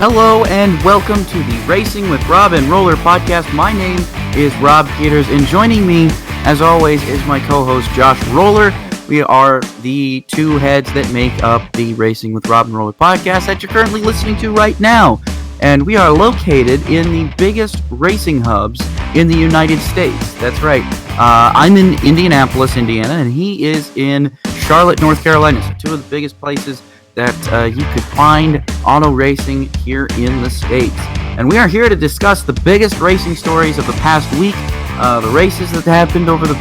Hello and welcome to the Racing with Rob and Roller podcast. My name is Rob Peeters, and joining me, as always, is my co-host Josh Roller. We are the two heads that make up the Racing with Rob and Roller podcast that you're currently listening to right now. And we are located in the biggest racing hubs in the United States. That's right. I'm in Indianapolis, Indiana, and he is in Charlotte, North Carolina. So two of the biggest places that you could find auto racing here in the States. And we are here to discuss the biggest racing stories of the past week, the races that happened over the,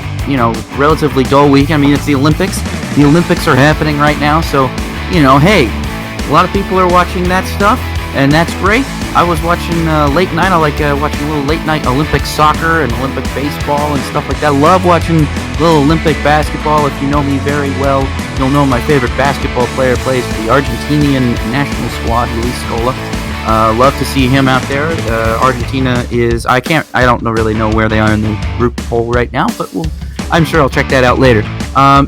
relatively dull week. I mean, it's the Olympics. The Olympics are happening right now, so, hey, a lot of people are watching that stuff, and that's great. I was watching late night. I like watching a little late night Olympic soccer and Olympic baseball and stuff like that. I love watching little Olympic basketball. If you know me very well, you'll know my favorite basketball player plays for the Argentinian national squad, Luis Scola. Love to see him out there. Argentina is, I don't really know where they are in the group poll right now, but I'm sure I'll check that out later.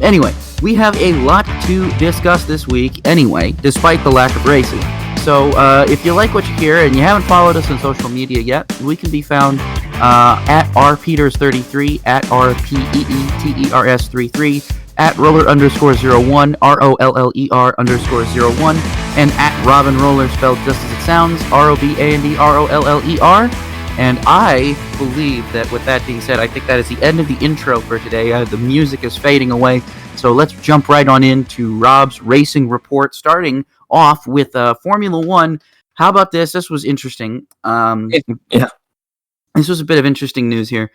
Anyway, we have a lot to discuss this week anyway, despite the lack of races. So if you like what you hear and you haven't followed us on social media yet, we can be found at rpeeters33, at rpeeters33, at roller_01, ROLLER_01, and at Robin Roller, spelled just as it sounds, ROBANDROLLER. And I believe that with that being said, I think that is the end of the intro for today. The music is fading away, so let's jump right on into Rob's racing report, starting off with Formula One. How about this? This was interesting. This was a bit of interesting news here.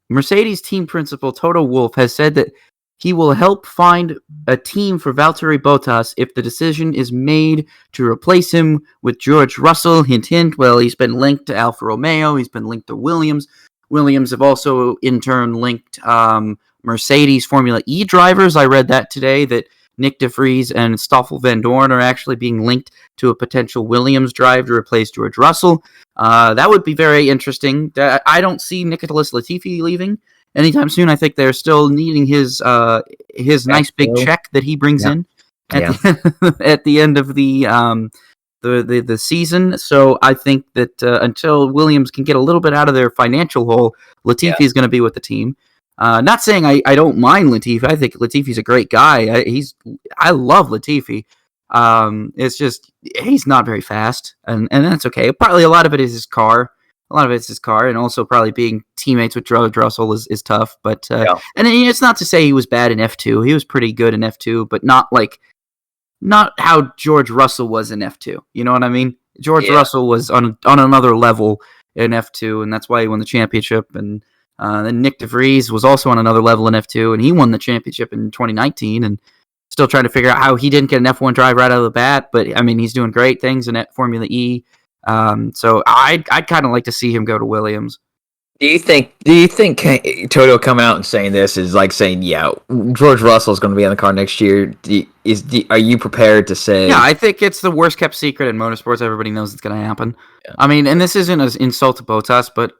Mercedes team principal Toto Wolff has said that he will help find a team for Valtteri Bottas if the decision is made to replace him with George Russell. Hint, hint. Well, he's been linked to Alfa Romeo. He's been linked to Williams. Williams have also, in turn, linked Mercedes Formula E drivers. I read that today, that Nick de Vries and Stoffel Van Dorn are actually being linked to a potential Williams drive to replace George Russell. That would be very interesting. I don't see Nicholas Latifi leaving anytime soon. I think they're still needing his nice big check that he brings in at the end of the season. So I think that until Williams can get a little bit out of their financial hole, Latifi is going to be with the team. Not saying I don't mind Latifi. I think Latifi's a great guy. I love Latifi. It's just he's not very fast, and that's okay. Probably a lot of it is his car. And also probably being teammates with George Russell is tough. But and it's not to say he was bad in F2. He was pretty good in F2, but not how George Russell was in F2. You know what I mean? George Russell was on another level in F2, and that's why he won the championship. And then Nick de Vries was also on another level in F2, and he won the championship in 2019, and still trying to figure out how he didn't get an F1 drive right out of the bat. But, I mean, he's doing great things in Formula E. So I'd kind of like to see him go to Williams. Do you think Toto coming out and saying this is like saying, George Russell is going to be on the car next year? Are you prepared to say? Yeah, I think it's the worst kept secret in motorsports. Everybody knows it's going to happen. Yeah. I mean, and this isn't an insult to Bottas, but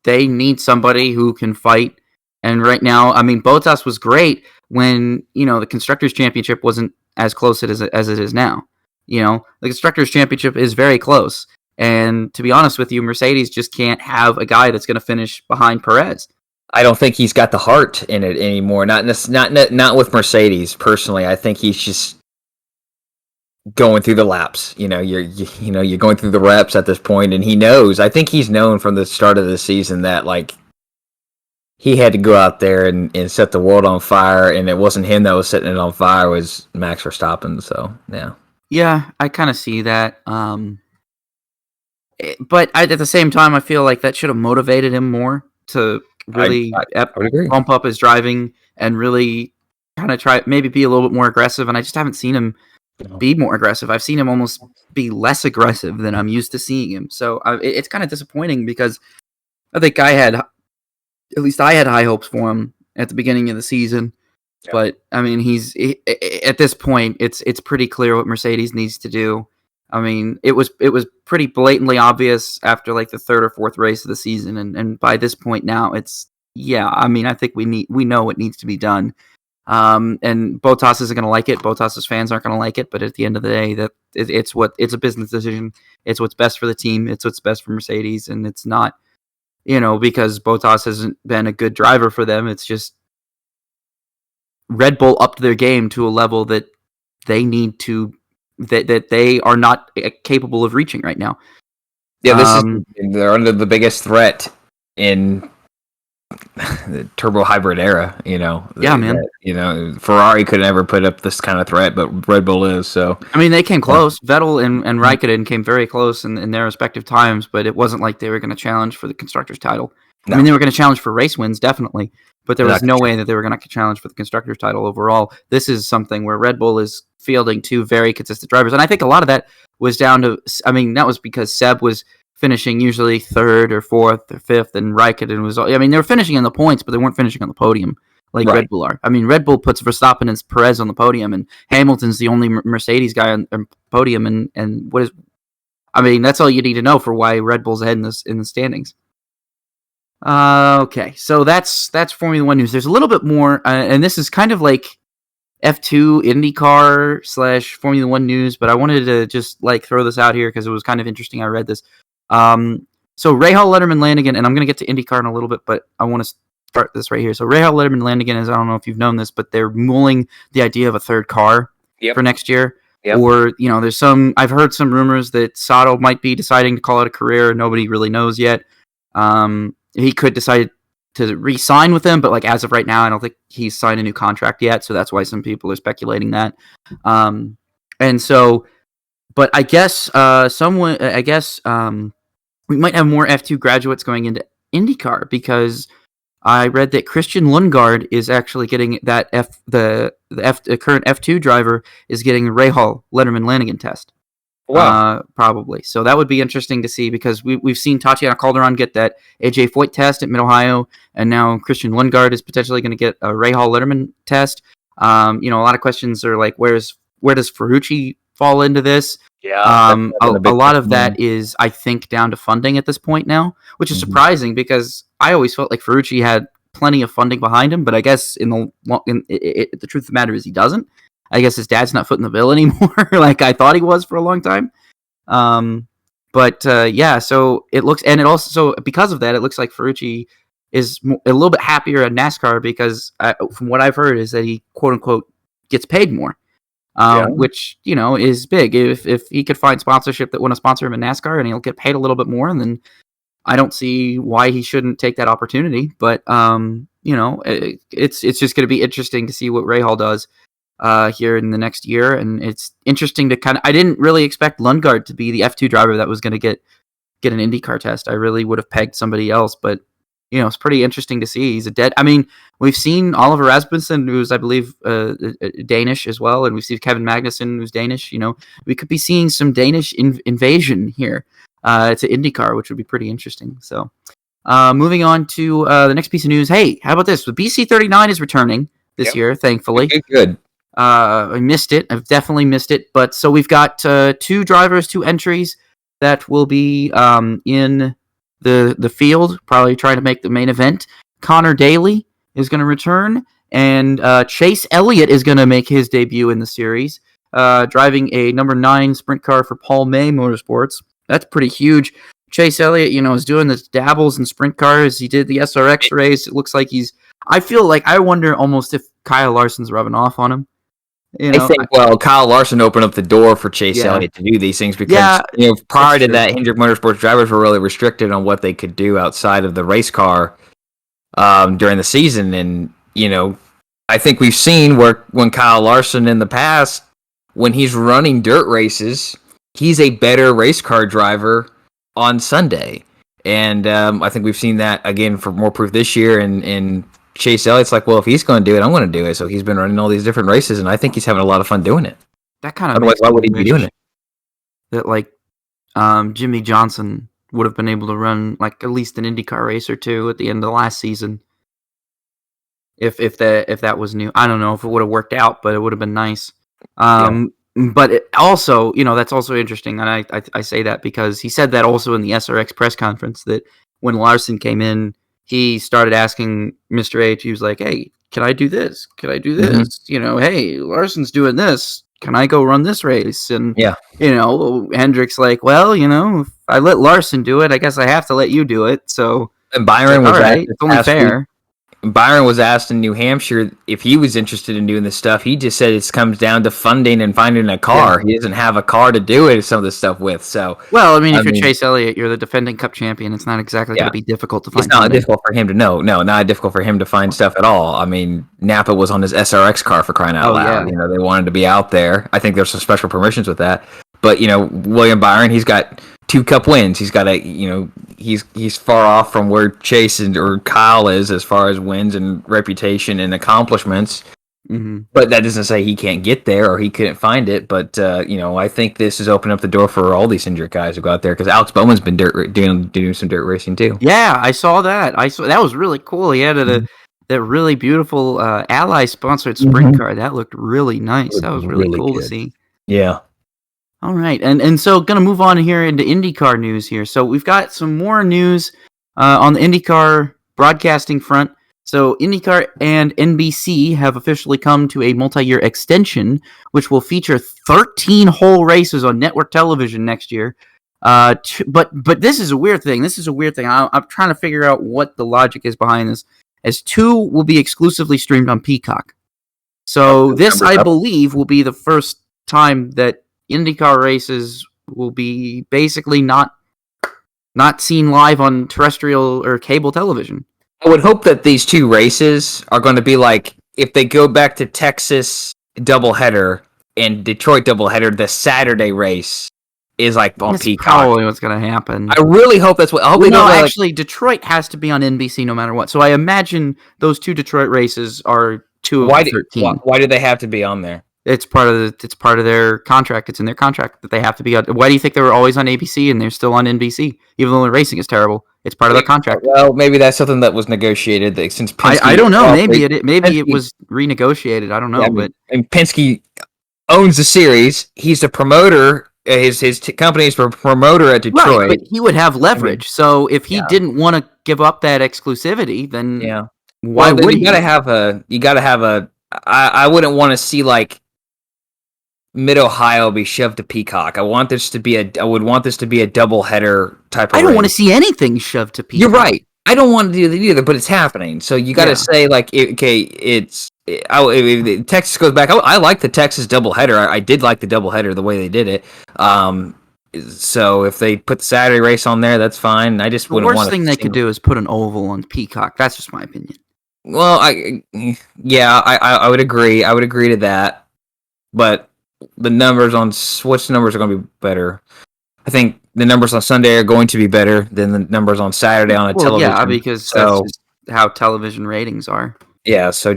they need somebody who can fight. And right now, I mean, Bottas was great when, the Constructors' Championship wasn't as close as it is now. The Constructors' Championship is very close. And to be honest with you, Mercedes just can't have a guy that's going to finish behind Perez. I don't think he's got the heart in it anymore. Not with Mercedes, personally. I think he's just going through the laps. You're going through the reps at this point, and he knows. I think he's known from the start of the season that he had to go out there and set the world on fire, and it wasn't him that was setting it on fire. It was Max Verstappen. So yeah, I kind of see that. But at the same time, I feel like that should have motivated him more to really bump up his driving and really kind of try maybe be a little bit more aggressive. And I just haven't seen him be more aggressive. I've seen him almost be less aggressive than I'm used to seeing him. So it's kind of disappointing because I think I had high hopes for him at the beginning of the season. Yeah. But I mean, at this point, it's pretty clear what Mercedes needs to do. I mean, it was pretty blatantly obvious after the third or fourth race of the season, and by this point now, I think we know what needs to be done. And Bottas isn't going to like it. Bottas's fans aren't going to like it. But at the end of the day, it's a business decision. It's what's best for the team. It's what's best for Mercedes, and it's not, because Bottas hasn't been a good driver for them. It's just Red Bull upped their game to a level that they need to that they are not capable of reaching right now. Yeah, they're under the biggest threat in the turbo hybrid era. Yeah, man. Ferrari could never put up this kind of threat, but Red Bull is. So I mean, they came close. Vettel and Raikkonen came very close in their respective times, but it wasn't like they were going to challenge for the constructors' title. No. I mean, they were going to challenge for race wins, definitely, but there was no way that they were going to challenge for the constructors' title overall. This is something where Red Bull is fielding two very consistent drivers, and I think a lot of that was down to. I mean, that was because Seb was finishing usually third or fourth or fifth, and Raikkonen was. I mean, they were finishing in the points, but they weren't finishing on the podium like Red Bull are. I mean, Red Bull puts Verstappen and Perez on the podium, and Hamilton's the only Mercedes guy on the podium. And what is? I mean, that's all you need to know for why Red Bull's ahead in the standings. Okay, so that's Formula One news. There's a little bit more, and this is kind of like F2 IndyCar / Formula One news, but I wanted to just throw this out here because it was kind of interesting. I read this. So Rahal, Letterman, Lanigan, and I'm going to get to IndyCar in a little bit, but I want to start this right here. So Rahal, Letterman, Lanigan is, I don't know if you've known this, but they're mulling the idea of a third car for next year. Yep. Or, I've heard some rumors that Sato might be deciding to call it a career. Nobody really knows yet. He could decide to re-sign with them, but as of right now, I don't think he's signed a new contract yet. So that's why some people are speculating that. And so, but I guess we might have more F2 graduates going into IndyCar because I read that Christian Lundgaard is actually getting that the current F2 driver is getting the Rahal, Letterman, Lanigan test. Wow. Probably. So that would be interesting to see because we've seen Tatiana Calderon get that AJ Foyt test at Mid-Ohio, and now Christian Lundgaard is potentially going to get a Rahal Letterman test. A lot of questions are where does Ferrucci fall into this? Yeah. A lot of that is, I think, down to funding at this point now, which is surprising because I always felt like Ferrucci had plenty of funding behind him, but I guess the truth of the matter is he doesn't. I guess his dad's not footing the bill anymore, like I thought he was for a long time. So it looks, and it also, so because of that, it looks like Ferrucci is a little bit happier at NASCAR because from what I've heard is that he quote unquote gets paid more, which is big. If he could find sponsorship that want to sponsor him in NASCAR and he'll get paid a little bit more, and then I don't see why he shouldn't take that opportunity. But it's just going to be interesting to see what Rahal does here in the next year, and it's interesting to I didn't really expect Lundgaard to be the F2 driver that was going to get an IndyCar test. I really would have pegged somebody else, but it's pretty interesting to see. We've seen Oliver Rasmussen, who's I believe Danish as well, and we've seen Kevin Magnussen, who's Danish. We could be seeing some Danish invasion here to IndyCar, which would be pretty interesting. So moving on to the next piece of news. Hey, how about this? The BC39 is returning this year, thankfully. Good. I missed it. I've definitely missed it. But so we've got two entries that will be in the field, probably trying to make the main event. Connor Daly is going to return, and Chase Elliott is going to make his debut in the series, driving a number 9 sprint car for Paul May Motorsports. That's pretty huge. Chase Elliott, is doing the dabbles in sprint cars. He did the SRX race. It looks like I wonder almost if Kyle Larson's rubbing off on him. I think, Kyle Larson opened up the door for Chase Elliott to do these things because, prior to that, Hendrick Motorsports drivers were really restricted on what they could do outside of the race car during the season. And, I think we've seen when Kyle Larson in the past, when he's running dirt races, he's a better race car driver on Sunday. And I think we've seen that, again, for more proof this year. And Chase Elliott's like, well, if he's going to do it, I'm going to do it. So he's been running all these different races, and I think he's having a lot of fun doing it. That kind of otherwise, why would he be doing it? That Jimmy Johnson would have been able to run at least an IndyCar race or two at the end of the last season. If that was new, I don't know if it would have worked out, but it would have been nice. But it also, that's also interesting, and I say that because he said that also in the SRX press conference that when Larson came in, he started asking Mr. H. He was like, "Hey, can I do this? Can I do this? Hey, Larson's doing this. can I go run this race? And, Yeah. Hendrick's like, well, if I let Larson do it, I guess I have to let you do it. So, And Byron was all right, it's only fair. Byron was asked in New Hampshire if he was interested in doing this stuff. He just said it comes down to funding and finding a car. Yeah. He doesn't have a car to do it, some of this stuff with. So, well, if you're Chase Elliott, you're the defending Cup champion. It's not exactly going to be difficult to find. It's not difficult for him to not difficult for him to find stuff at all. I mean, Napa was on his SRX car for crying out loud. Yeah. They wanted to be out there. I think there's some special permissions with that. But William Byron, he's got 2 Cup wins. He's got he's far off from where Chase or Kyle is as far as wins and reputation and accomplishments. Mm-hmm. But that doesn't say he can't get there or he couldn't find it. But I think this has opened up the door for all these Hendrick guys who go out there, because Alex Bowman's been doing some dirt racing too. Yeah, I saw that. That was really cool. He had that really beautiful Ally sponsored sprint car. That looked really nice. That was really cool to see. Yeah. All right, and so going to move on here into IndyCar news here. So we've got some more news on the IndyCar broadcasting front. So IndyCar and NBC have officially come to a multi-year extension, which will feature 13 whole races on network television next year. But this is a weird thing. I'm trying to figure out what the logic is behind this, as 2 will be exclusively streamed on Peacock. So this, I believe, will be the first time that IndyCar races will be basically not seen live on terrestrial or cable television. I would hope that these 2 races are going to be like, if they go back to Texas doubleheader and Detroit doubleheader, the Saturday race is like on Peacock. Probably what's going to happen. I really hope that's what. I hope actually, Detroit has to be on NBC no matter what. So I imagine those 2 Detroit races are 2 of the 13. Why do they have to be on there? It's part of their contract. It's in their contract that they have to be on. Why do you think they were always on ABC and they're still on NBC, even though the racing is terrible? It's part of their contract. Well, maybe that's something that was negotiated. Since Penske, I don't know. Maybe it was renegotiated. I don't know. Yeah, and Penske owns the series. He's the promoter. His company is a promoter at Detroit. Right, but he would have leverage. So if he didn't want to give up that exclusivity, then why would he? You gotta have a. I wouldn't want to see like Mid-Ohio be shoved to Peacock. I would want this to be a double header type of I don't race. want to see anything shoved to Peacock. You're right. I don't want to do that either, but it's happening. So you got to say like, okay, if Texas goes back. I like the Texas doubleheader. I did like the doubleheader the way they did it. So if they put the Saturday race on there, that's fine. I just wouldn't want. The worst thing they could do is put an oval on Peacock. That's just my opinion. Well, I would agree. I would agree to that, but the numbers on which numbers are going to be better? I think the numbers on Sunday are going to be better than the numbers on Saturday on television. Yeah, because that's just how television ratings are. Yeah, so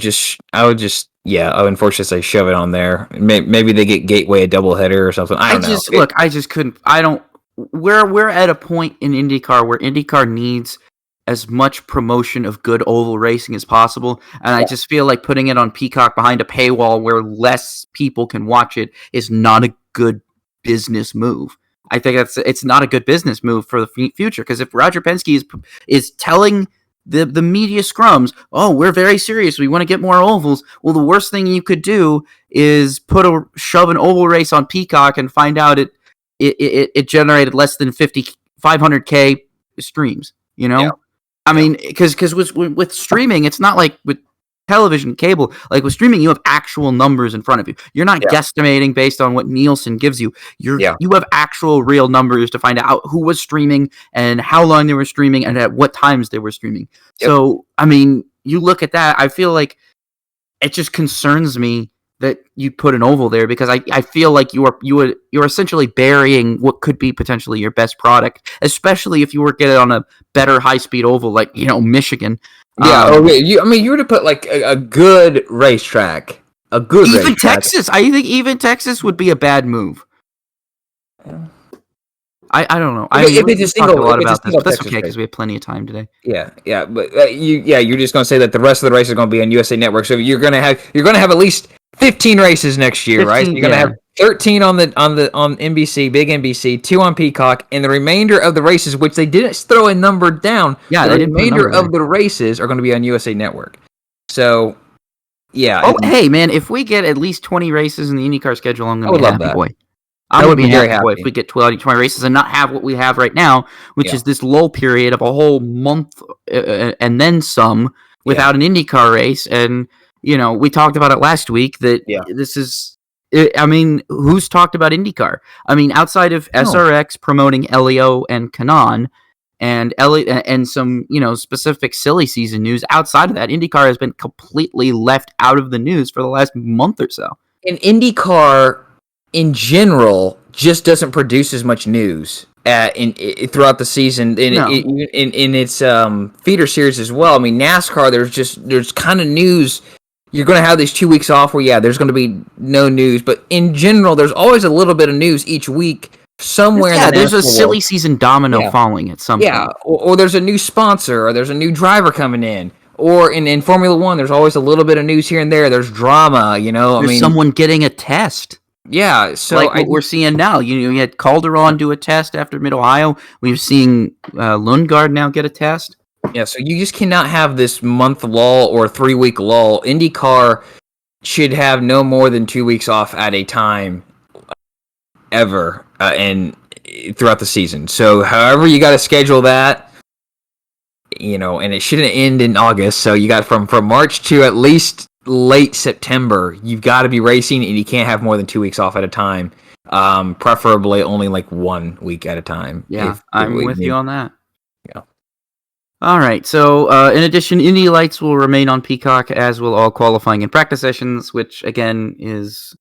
I would unfortunately say shove it on there. Maybe they get Gateway a doubleheader or something. I don't know. I just couldn't. I don't. We're at a point in IndyCar where IndyCar needs as much promotion of good oval racing as possible, and I just feel like putting it on Peacock behind a paywall where less people can watch it is not a good business move. I think it's not a good business move for the future, because if Roger Penske is telling the media scrums, oh, we're very serious, we want to get more ovals, well, the worst thing you could do is shove an oval race on Peacock and find out it generated less than 500K streams, Yeah. I mean, because with streaming, it's not like with television, cable. Like with streaming, you have actual numbers in front of you. You're not guesstimating based on what Nielsen gives you. You have actual real numbers to find out who was streaming and how long they were streaming and at what times they were streaming. Yep. So, I mean, you look at that, I feel like it just concerns me that you put an oval there, because I feel like you're essentially burying what could be potentially your best product, especially if you were getting on a better high speed oval like Michigan. Yeah, you were to put like a good racetrack, even Texas. I think even Texas would be a bad move. Yeah. I don't know. If it's talked a lot about this, but that's okay because we have plenty of time today. Yeah, but you're just going to say that the rest of the races are going to be on USA Network, so you're going to have at least 15 races next year, 15, right? So you're going to have 13 on NBC, big NBC, 2 on Peacock, and the remainder of the races, which they didn't throw a number down. Yeah, the remainder of the races are going to be on USA Network. So Yeah, Oh, hey, man, if we get at least 20 races in the IndyCar schedule, I'm going I to would be a love happy that. boy. I I'm going would to be be a very happy boy if happy. we get 20 races and not have what we have right now, which Yeah. is this lull period of a whole month and then some without an IndyCar race. And, we talked about it last week that Yeah. this is, I mean, who's talked about IndyCar? I mean, outside of No. SRX promoting Elio and Kanan, and some specific silly season news. Outside of that, IndyCar has been completely left out of the news for the last month or so. And IndyCar, in general, just doesn't produce as much news throughout the season in its feeder series as well. I mean, NASCAR, there's kind of news. You're going to have these 2 weeks off where there's going to be no news, but in general, there's always a little bit of news each week. Somewhere in the there's a NASCAR silly world. season domino falling at some point. Or there's a new sponsor, or there's a new driver coming in. Or in Formula One, there's always a little bit of news here and there. There's drama, There's someone getting a test. Yeah, so like what we're seeing now. You had Calderon do a test after Mid-Ohio. We're seeing Lundgaard now get a test. Yeah, so you just cannot have this month lull or 3 week lull. IndyCar should have no more than 2 weeks off at a time ever, and throughout the season. So however you got to schedule that, and it shouldn't end in August. So you got from March to at least late September, you've got to be racing, and you can't have more than 2 weeks off at a time. Preferably only like 1 week at a time. Yeah, I'm with you on that. Yeah. All right. So, in addition, Indy Lights will remain on Peacock, as will all qualifying and practice sessions, which again is,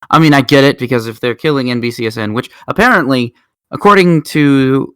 I mean, I get it, because if they're killing NBCSN, which apparently, according to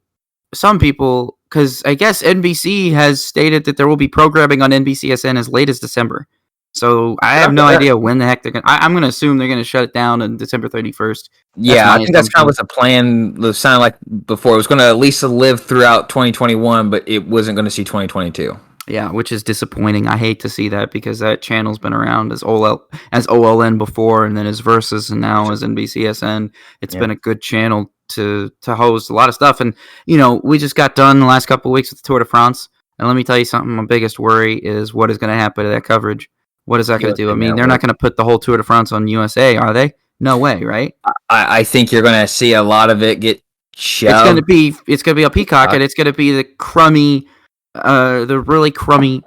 some people, because I guess NBC has stated that there will be programming on NBCSN as late as December. So I have no idea when the heck they're going to... I'm going to assume they're going to shut it down on December 31st. Yeah, I think that's kind of what the plan sounded like before. It was going to at least live throughout 2021, but it wasn't going to see 2022. Yeah, which is disappointing. I hate to see that, because that channel's been around as OLN before, and then as Versus, and now as NBCSN. It's been a good channel to host a lot of stuff. And, we just got done the last couple of weeks with the Tour de France. And let me tell you something, my biggest worry is what is going to happen to that coverage. What is that going to do? I mean, they're not going to put the whole Tour de France on USA, are they? No way, right? I think you're going to see a lot of it get shoved. It's going to be a Peacock, and it's going to be the crummy, the really crummy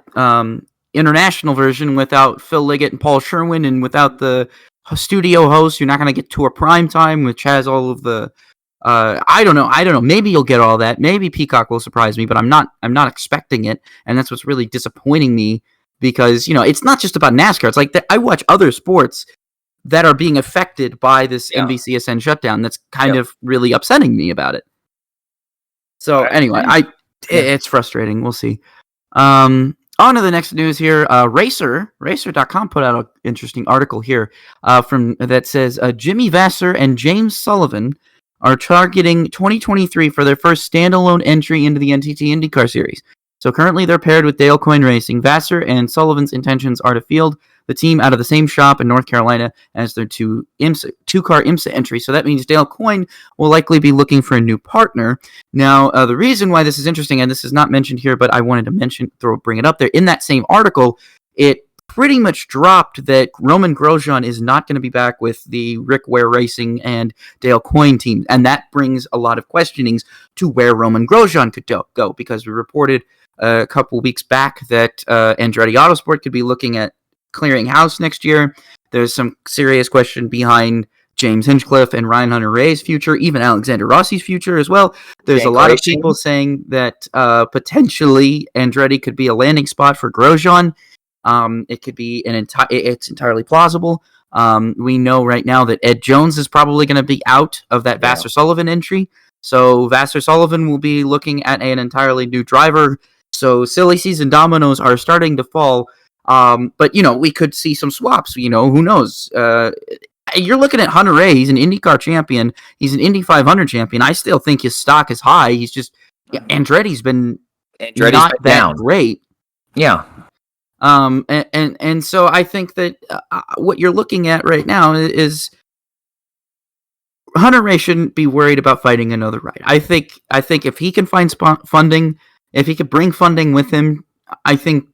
international version without Phil Liggett and Paul Sherwin, and without the studio host. You're not going to get Tour Prime Time, which has all of the. I don't know. Maybe you'll get all that. Maybe Peacock will surprise me, but I'm not expecting it, and that's what's really disappointing me. Because, it's not just about NASCAR. It's like I watch other sports that are being affected by this NBCSN shutdown. That's kind of really upsetting me about it. So anyway, it's frustrating. We'll see. On to the next news here. Racer.com put out an interesting article here that says Jimmy Vasser and James Sullivan are targeting 2023 for their first standalone entry into the NTT IndyCar Series. So currently they're paired with Dale Coyne Racing. Vasser and Sullivan's intentions are to field the team out of the same shop in North Carolina as their two-car IMSA entry. So that means Dale Coyne will likely be looking for a new partner. Now, the reason why this is interesting, and this is not mentioned here, but I wanted to bring it up there. In that same article, it pretty much dropped that Roman Grosjean is not going to be back with the Rick Ware Racing and Dale Coyne team. And that brings a lot of questionings to where Roman Grosjean could go, because we reported a couple weeks back that Andretti Autosport could be looking at clearing house next year. There's some serious question behind James Hinchcliffe and Ryan Hunter-Reay's future, even Alexander Rossi's future as well. There's a lot of people saying that potentially Andretti could be a landing spot for Grosjean. It could be it's entirely plausible. We know right now that Ed Jones is probably going to be out of that Vasser-Sullivan entry. So Vasser-Sullivan will be looking at an entirely new driver. So silly season dominoes are starting to fall. But, we could see some swaps. Who knows? You're looking at Hunter-Reay. He's an IndyCar champion. He's an Indy 500 champion. I still think his stock is high. He's just Andretti's been not that down. Great. Yeah. And so I think that what you're looking at right now is Hunter-Reay shouldn't be worried about fighting another ride. I think if he can find funding, if he could bring funding with him, I think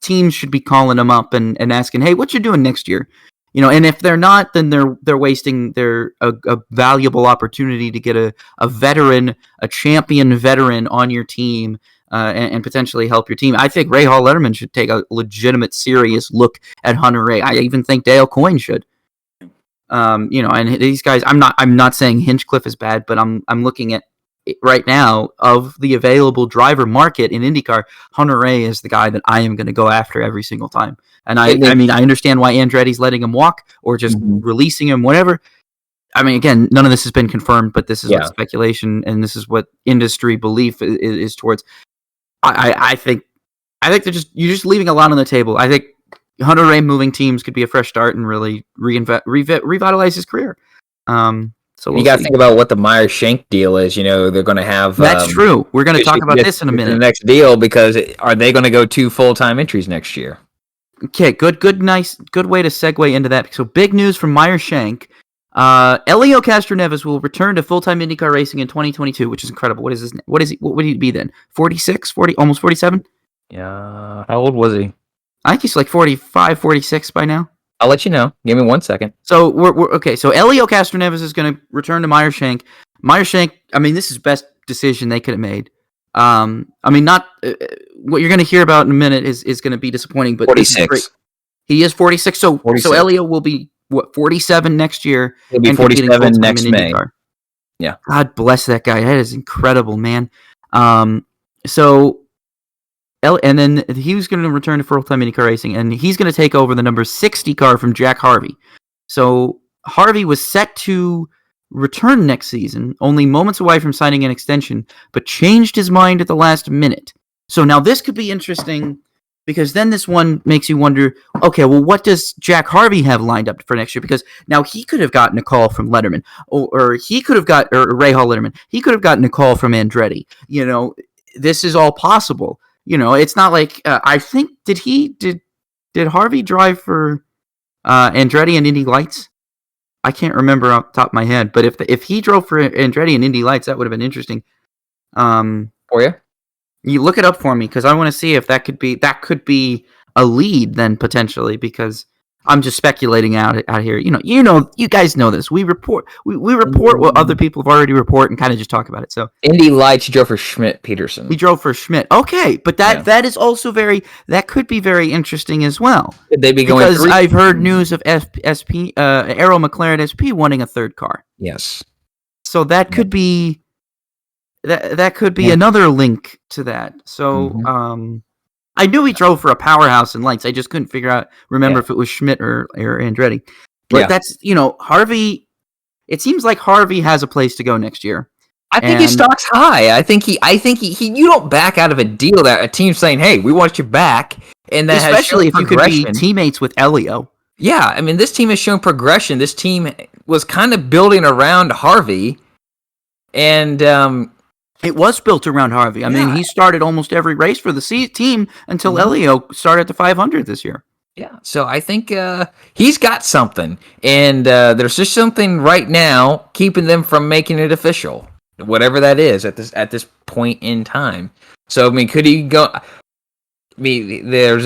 teams should be calling them up and asking, hey, what you doing next year? And if they're not, then they're wasting a valuable opportunity to get a veteran, a champion veteran on your team and potentially help your team. I think Rahal Letterman should take a legitimate, serious look at Hunter Ray. I even think Dale Coyne should. And these guys, I'm not saying Hinchcliffe is bad, but I'm looking at it right now of the available driver market in IndyCar. Hunter Ray is the guy that I am going to go after every single time. And I understand why Andretti's letting him walk or just releasing him, whatever. I mean, again, none of this has been confirmed, but this is what speculation and this is what industry belief is towards. I think you're just leaving a lot on the table. I think Hunter Ray moving teams could be a fresh start and really revitalize his career. So you got to think about what the Meyer-Shank deal is. They're going to have. That's true. We're going to talk about this in a minute. The next deal, because are they going to go 2 full-time entries next year? Okay, good way to segue into that. So big news from Meyer-Shank. Elio Castroneves will return to full-time IndyCar racing in 2022, which is incredible. What is this? What is he? What would he be then? 46, 40, almost 47? Yeah. How old was he? I think he's like 45, 46 by now. I'll let you know. Give me 1 second. So we're okay. So Elio Castroneves is going to return to Meyer-Shank. Meyer-Shank, I mean, this is the best decision they could have made. Not what you're going to hear about in a minute is going to be disappointing. But 46. He is 46. So 46. So Elio will be 47 next year. He'll be 47 next May. Yeah. God bless that guy. That is incredible, man. And then he was going to return to full-time IndyCar racing, and he's going to take over the number 60 car from Jack Harvey. So Harvey was set to return next season, only moments away from signing an extension, but changed his mind at the last minute. So now this could be interesting, because then this one makes you wonder, okay, well, what does Jack Harvey have lined up for next year? Because now he could have gotten a call from Letterman, or he could have or Rahal Letterman. He could have gotten a call from Andretti. This is all possible. It's not like I think did Harvey drive for Andretti and Indy Lights? I can't remember off the top of my head, but if he drove for Andretti and Indy Lights, that would have been interesting. For you? You look it up for me, because I want to see if that could be a lead then potentially, because I'm just speculating out here. You guys know this. We report what other people have already reported and kind of just talk about it. So Indy Lights drove for Schmidt Peterson. He drove for Schmidt. Okay, but that is also that could be very interesting as well. Could they be going? Because I've heard news of Arrow McLaren SP wanting a third car. Yes. So that could be that could be another link to that. So I knew he drove for a powerhouse in lights. I just couldn't remember if it was Schmidt or Andretti. But that's, Harvey, it seems like Harvey has a place to go next year. I think his stock's high. I think he you don't back out of a deal that a team's saying, "Hey, we want you back." And that especially if you could be teammates with Elio. Yeah, I mean, this team has shown progression. This team was kind of building around Harvey, and it was built around Harvey. I mean, he started almost every race for the team until Elio started at the 500 this year. Yeah, so I think he's got something, and there's just something right now keeping them from making it official, whatever that is at this point in time. So I mean, could he go? I mean, there's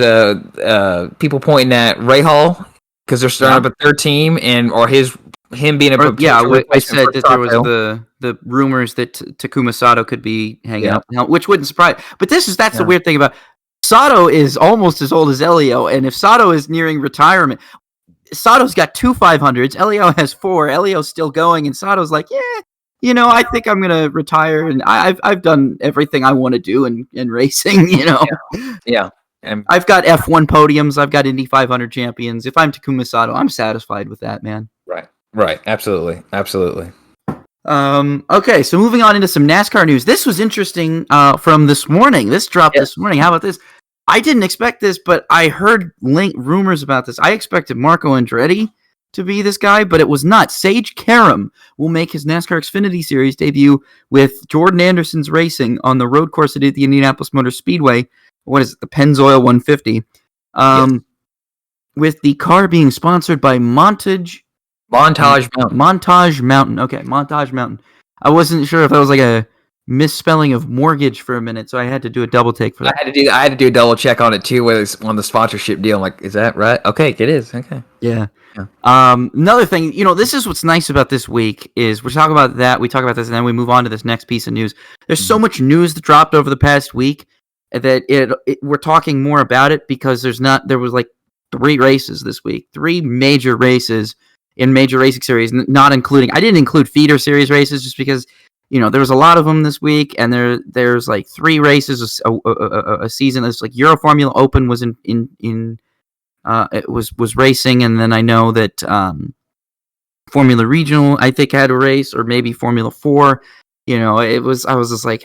people pointing at Rahal because they're starting up a third team, or him being I said that there was the rumors that Takuma Sato could be hanging out, which wouldn't surprise. But that's the weird thing about Sato is almost as old as Elio, and if Sato is nearing retirement, Sato's got 2 500s, Elio has 4, Elio's still going, and Sato's like, I think I'm gonna retire, and I've done everything I want to do in racing, Yeah. I've got F1 podiums, I've got Indy 500 champions. If I'm Takuma Sato, I'm satisfied with that, man. Right. Absolutely. Okay, so moving on into some NASCAR news. This was interesting from this morning. This dropped this morning. How about this? I didn't expect this, but I heard rumors about this. I expected Marco Andretti to be this guy, but it was not. Sage Karam will make his NASCAR Xfinity Series debut with Jordan Anderson's Racing on the road course at the Indianapolis Motor Speedway. What is it? The Pennzoil 150. With the car being sponsored by Montage Mountain. Okay, Montage Mountain. I wasn't sure if that was like a misspelling of mortgage for a minute, so I had to do a double take for that. I had to do a double check on it too, whether it's on the sponsorship deal. I'm like, is that right? Okay, it is. Okay. Yeah. Yeah. Another thing, this is what's nice about this week is we're talking about that, we talk about this, and then we move on to this next piece of news. There's so much news that dropped over the past week that we're talking more about it because there was like 3 races this week, 3 major races in major racing series, not including, I didn't include feeder series races just because, there was a lot of them this week, and there's like 3 races a season. It's like Euro Formula Open was it was racing, and then I know that Formula Regional I think had a race, or maybe Formula 4. I was just like,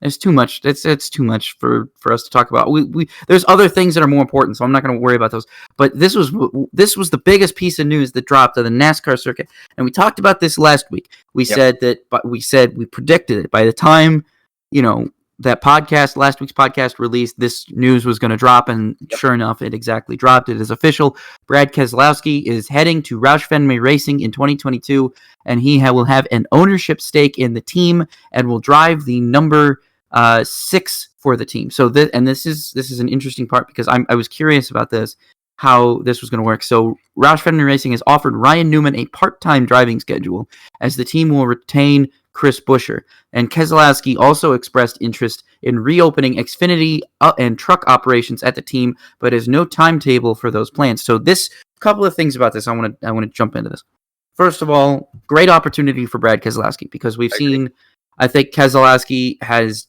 it's too much. It's too much for us to talk about. There's other things that are more important, so I'm not going to worry about those. But this was the biggest piece of news that dropped on the NASCAR circuit, and we talked about this last week. We predicted it by the time that last week's podcast released, this news was going to drop, and sure enough, it exactly dropped. It is official. Brad Keselowski is heading to Roush Fenway Racing in 2022, and he will have an ownership stake in the team and will drive the number 6 for the team. So this is an interesting part because I was curious about this, how this was going to work. So Roush Fenway Racing has offered Ryan Newman a part-time driving schedule, as the team will retain Chris Buescher. And Keselowski also expressed interest in reopening Xfinity and truck operations at the team, but has no timetable for those plans. So this couple of things about this, I want to jump into this. First of all, great opportunity for Brad Keselowski because we've seen, I think Keselowski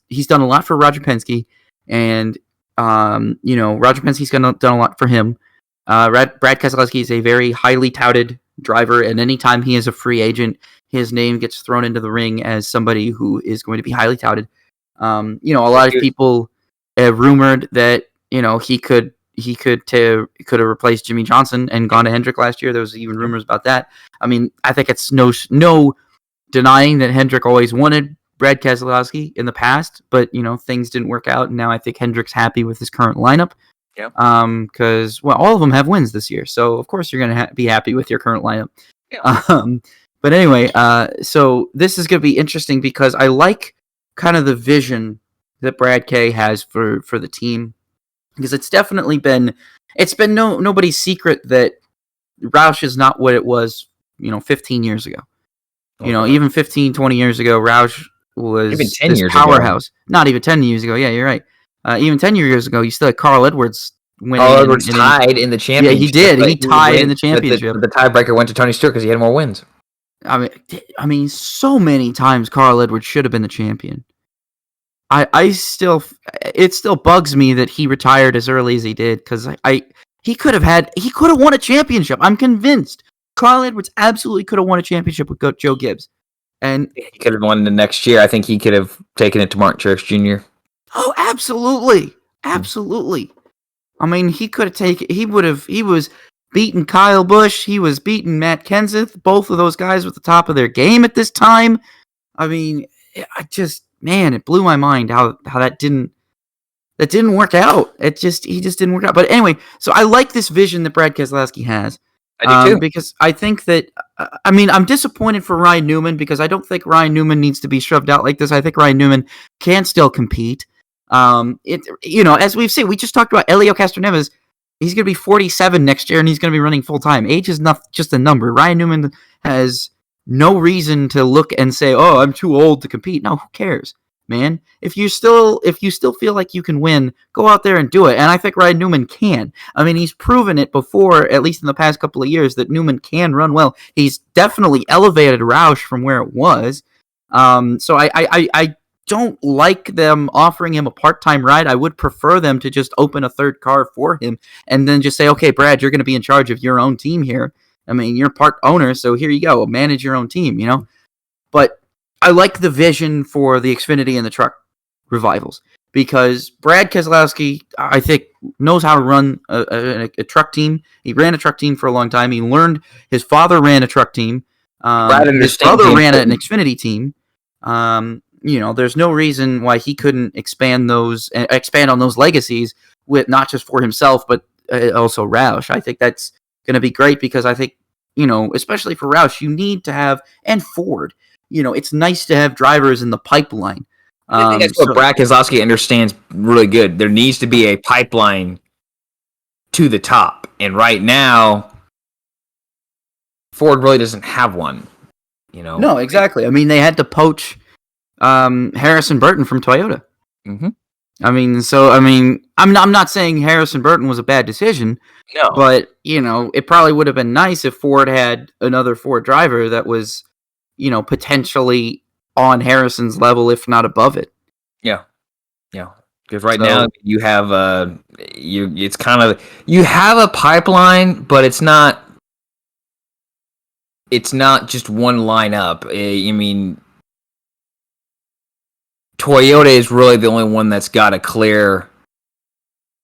he's done a lot for Roger Penske, and Roger Penske's done a lot for him. Brad Keselowski is a very highly touted driver, and anytime he is a free agent, his name gets thrown into the ring as somebody who is going to be highly touted. A lot of people have rumored that he could have replaced Jimmy Johnson and gone to Hendrick last year. There was even rumors about that. I mean, I think it's no denying that Hendrick always wanted Brad Keselowski in the past, but things didn't work out, and now I think Hendrick's happy with his current lineup. Yeah. Because all of them have wins this year, so of course you're going to be happy with your current lineup. Yeah. But anyway, so this is going to be interesting because I like kind of the vision that Brad K has for the team, because it's definitely been nobody's secret that Roush is not what it was 15 years ago. Even 15, 20 years ago, Roush was even 10 this years powerhouse. Ago. Not even 10 years ago. Yeah, you're right. Even 10 years ago, you still had Carl Edwards winning. Carl Edwards tied in the championship. Yeah, he did. He tied in the championship. But the tiebreaker went to Tony Stewart because he had more wins. I mean, so many times Carl Edwards should have been the champion. It still bugs me that he retired as early as he did, because he could have won a championship. I'm convinced Carl Edwards absolutely could have won a championship with Joe Gibbs, and he could have won the next year. I think he could have taken it to Martin Truex Jr. Oh, absolutely. I mean, he could have taken. He was beating Kyle Busch. He was beating Matt Kenseth. Both of those guys were at the top of their game at this time. I mean, it blew my mind how that didn't work out. He just didn't work out. But anyway, so I like this vision that Brad Keselowski has. I do too. Because I think that, I'm disappointed for Ryan Newman, because I don't think Ryan Newman needs to be shoved out like this. I think Ryan Newman can still compete. As we've seen, we just talked about Elio Castroneves. He's going to be 47 next year, and he's going to be running full time. Age is not just a number. Ryan Newman has no reason to look and say, "Oh, I'm too old to compete." No, who cares, man? If you still feel like you can win, go out there and do it. And I think Ryan Newman can. I mean, he's proven it before, at least in the past couple of years, that Newman can run well. He's definitely elevated Roush from where it was. So I don't like them offering him a part-time ride. I would prefer them to just open a third car for him and then just say, "Okay, Brad, you're going to be in charge of your own team here. I mean, you're part owner, so here you go. Manage your own team," But I like the vision for the Xfinity and the truck revivals, because Brad Keselowski, I think, knows how to run a truck team. He ran a truck team for a long time. He learned. His father ran a truck team. His brother ran an Xfinity team. There's no reason why he couldn't expand on those legacies, with not just for himself, but also Roush. I think that's going to be great, because I think, especially for Roush, you need to have, and Ford, it's nice to have drivers in the pipeline. I think that's what Brad Keselowski understands really good. There needs to be a pipeline to the top, and right now, Ford really doesn't have one. No, exactly. I mean, they had to poach Harrison Burton from Toyota. Mm-hmm. I'm not saying Harrison Burton was a bad decision. No, but it probably would have been nice if Ford had another Ford driver that was, potentially on Harrison's level, if not above it. Yeah. Because now you have it's kind of you have a pipeline, but it's not just one lineup. I mean, Toyota is really the only one that's got a clear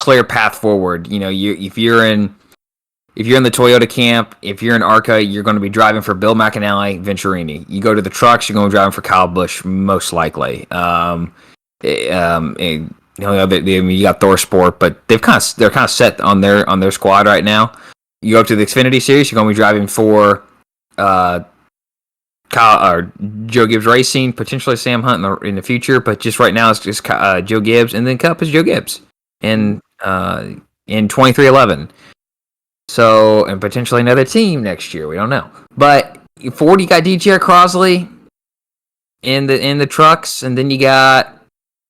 path forward. If you're in the Toyota camp, if you're in ARCA, you're going to be driving for Bill McAnally, Venturini. You go to the trucks, you're going to be driving for Kyle Busch, most likely. You got Thor Sport, but they're kind of set on their squad right now. You go up to the Xfinity Series, you're going to be driving for Kyle or Joe Gibbs Racing, potentially Sam Hunt in the future, but just right now it's just Joe Gibbs, and then Cup is Joe Gibbs in 2311. So, and potentially another team next year, we don't know. But Ford, you got DJR Crosley in the trucks, and then you got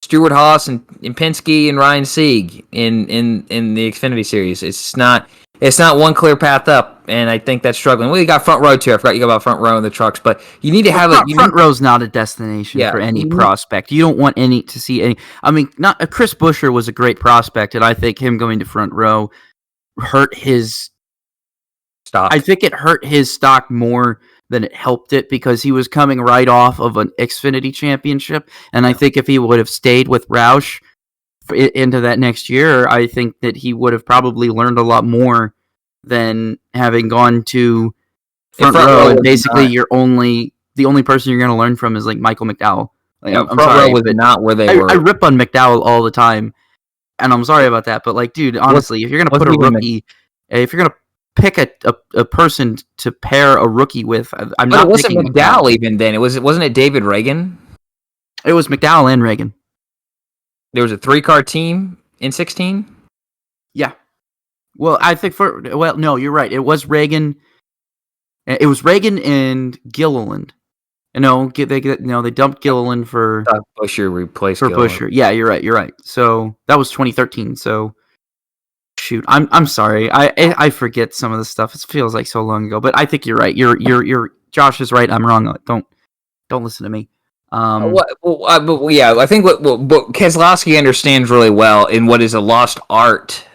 Stuart Haas and Penske and Ryan Sieg in the Xfinity Series. It's not one clear path up, and I think that's struggling. Well, you got front row too. I forgot you got about front row in the trucks, but you need to have front row's not a destination for any prospect. You don't want to see any. I mean, not Chris Buescher was a great prospect, and I think him going to front row hurt his stock. I think it hurt his stock more than it helped it, because he was coming right off of an Xfinity championship, and I think if he would have stayed with Roush into that next year, I think that he would have probably learned a lot more than having gone to front row, and basically the only person you're going to learn from is like Michael McDowell. I'm sorry, was not where they were. I rip on McDowell all the time, and I'm sorry about that, but dude, honestly, if you're going to put a rookie, if you're going to pick a person to pair a rookie with, I'm not. It wasn't McDowell even then. Wasn't it David Reagan? It was McDowell and Reagan. There was a 3-car team in 16. Yeah. Well, I think no, you're right. It was Reagan. It was Reagan and Gilliland. They dumped Gilliland for Buescher replaced for Buescher. Yeah, you're right. So that was 2013. So. Shoot, I'm sorry. I forget some of the stuff. It feels like so long ago, but I think you're right. You're Josh is right. I'm wrong. Don't listen to me. I think what Keselowski understands really well in what is a lost art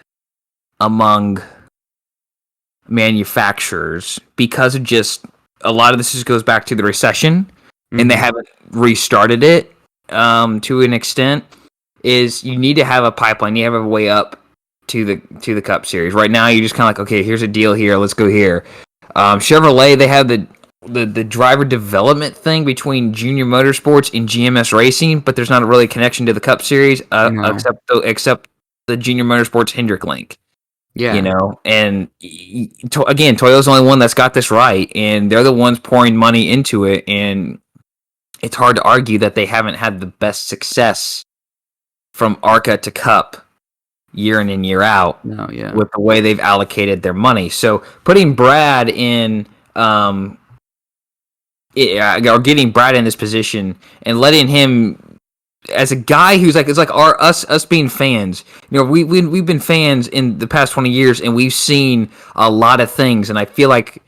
among manufacturers, because of just a lot of this just goes back to the recession, and they haven't restarted it to an extent. Is you need to have a pipeline. You have a way up to the Cup Series. Right now, you're just kind of like, okay, here's a deal here. Let's go here. Chevrolet, they have the driver development thing between Junior Motorsports and GMS Racing, but there's not really a connection to the Cup Series except the Junior Motorsports Hendrick link. Yeah, and again, Toyota's the only one that's got this right, and they're the ones pouring money into it, and it's hard to argue that they haven't had the best success from ARCA to Cup year in and year out with the way they've allocated their money. So putting Brad in, or getting Brad in this position and letting him as a guy who's like, it's like us being fans. We've been fans in the past 20 years, and we've seen a lot of things. And I feel like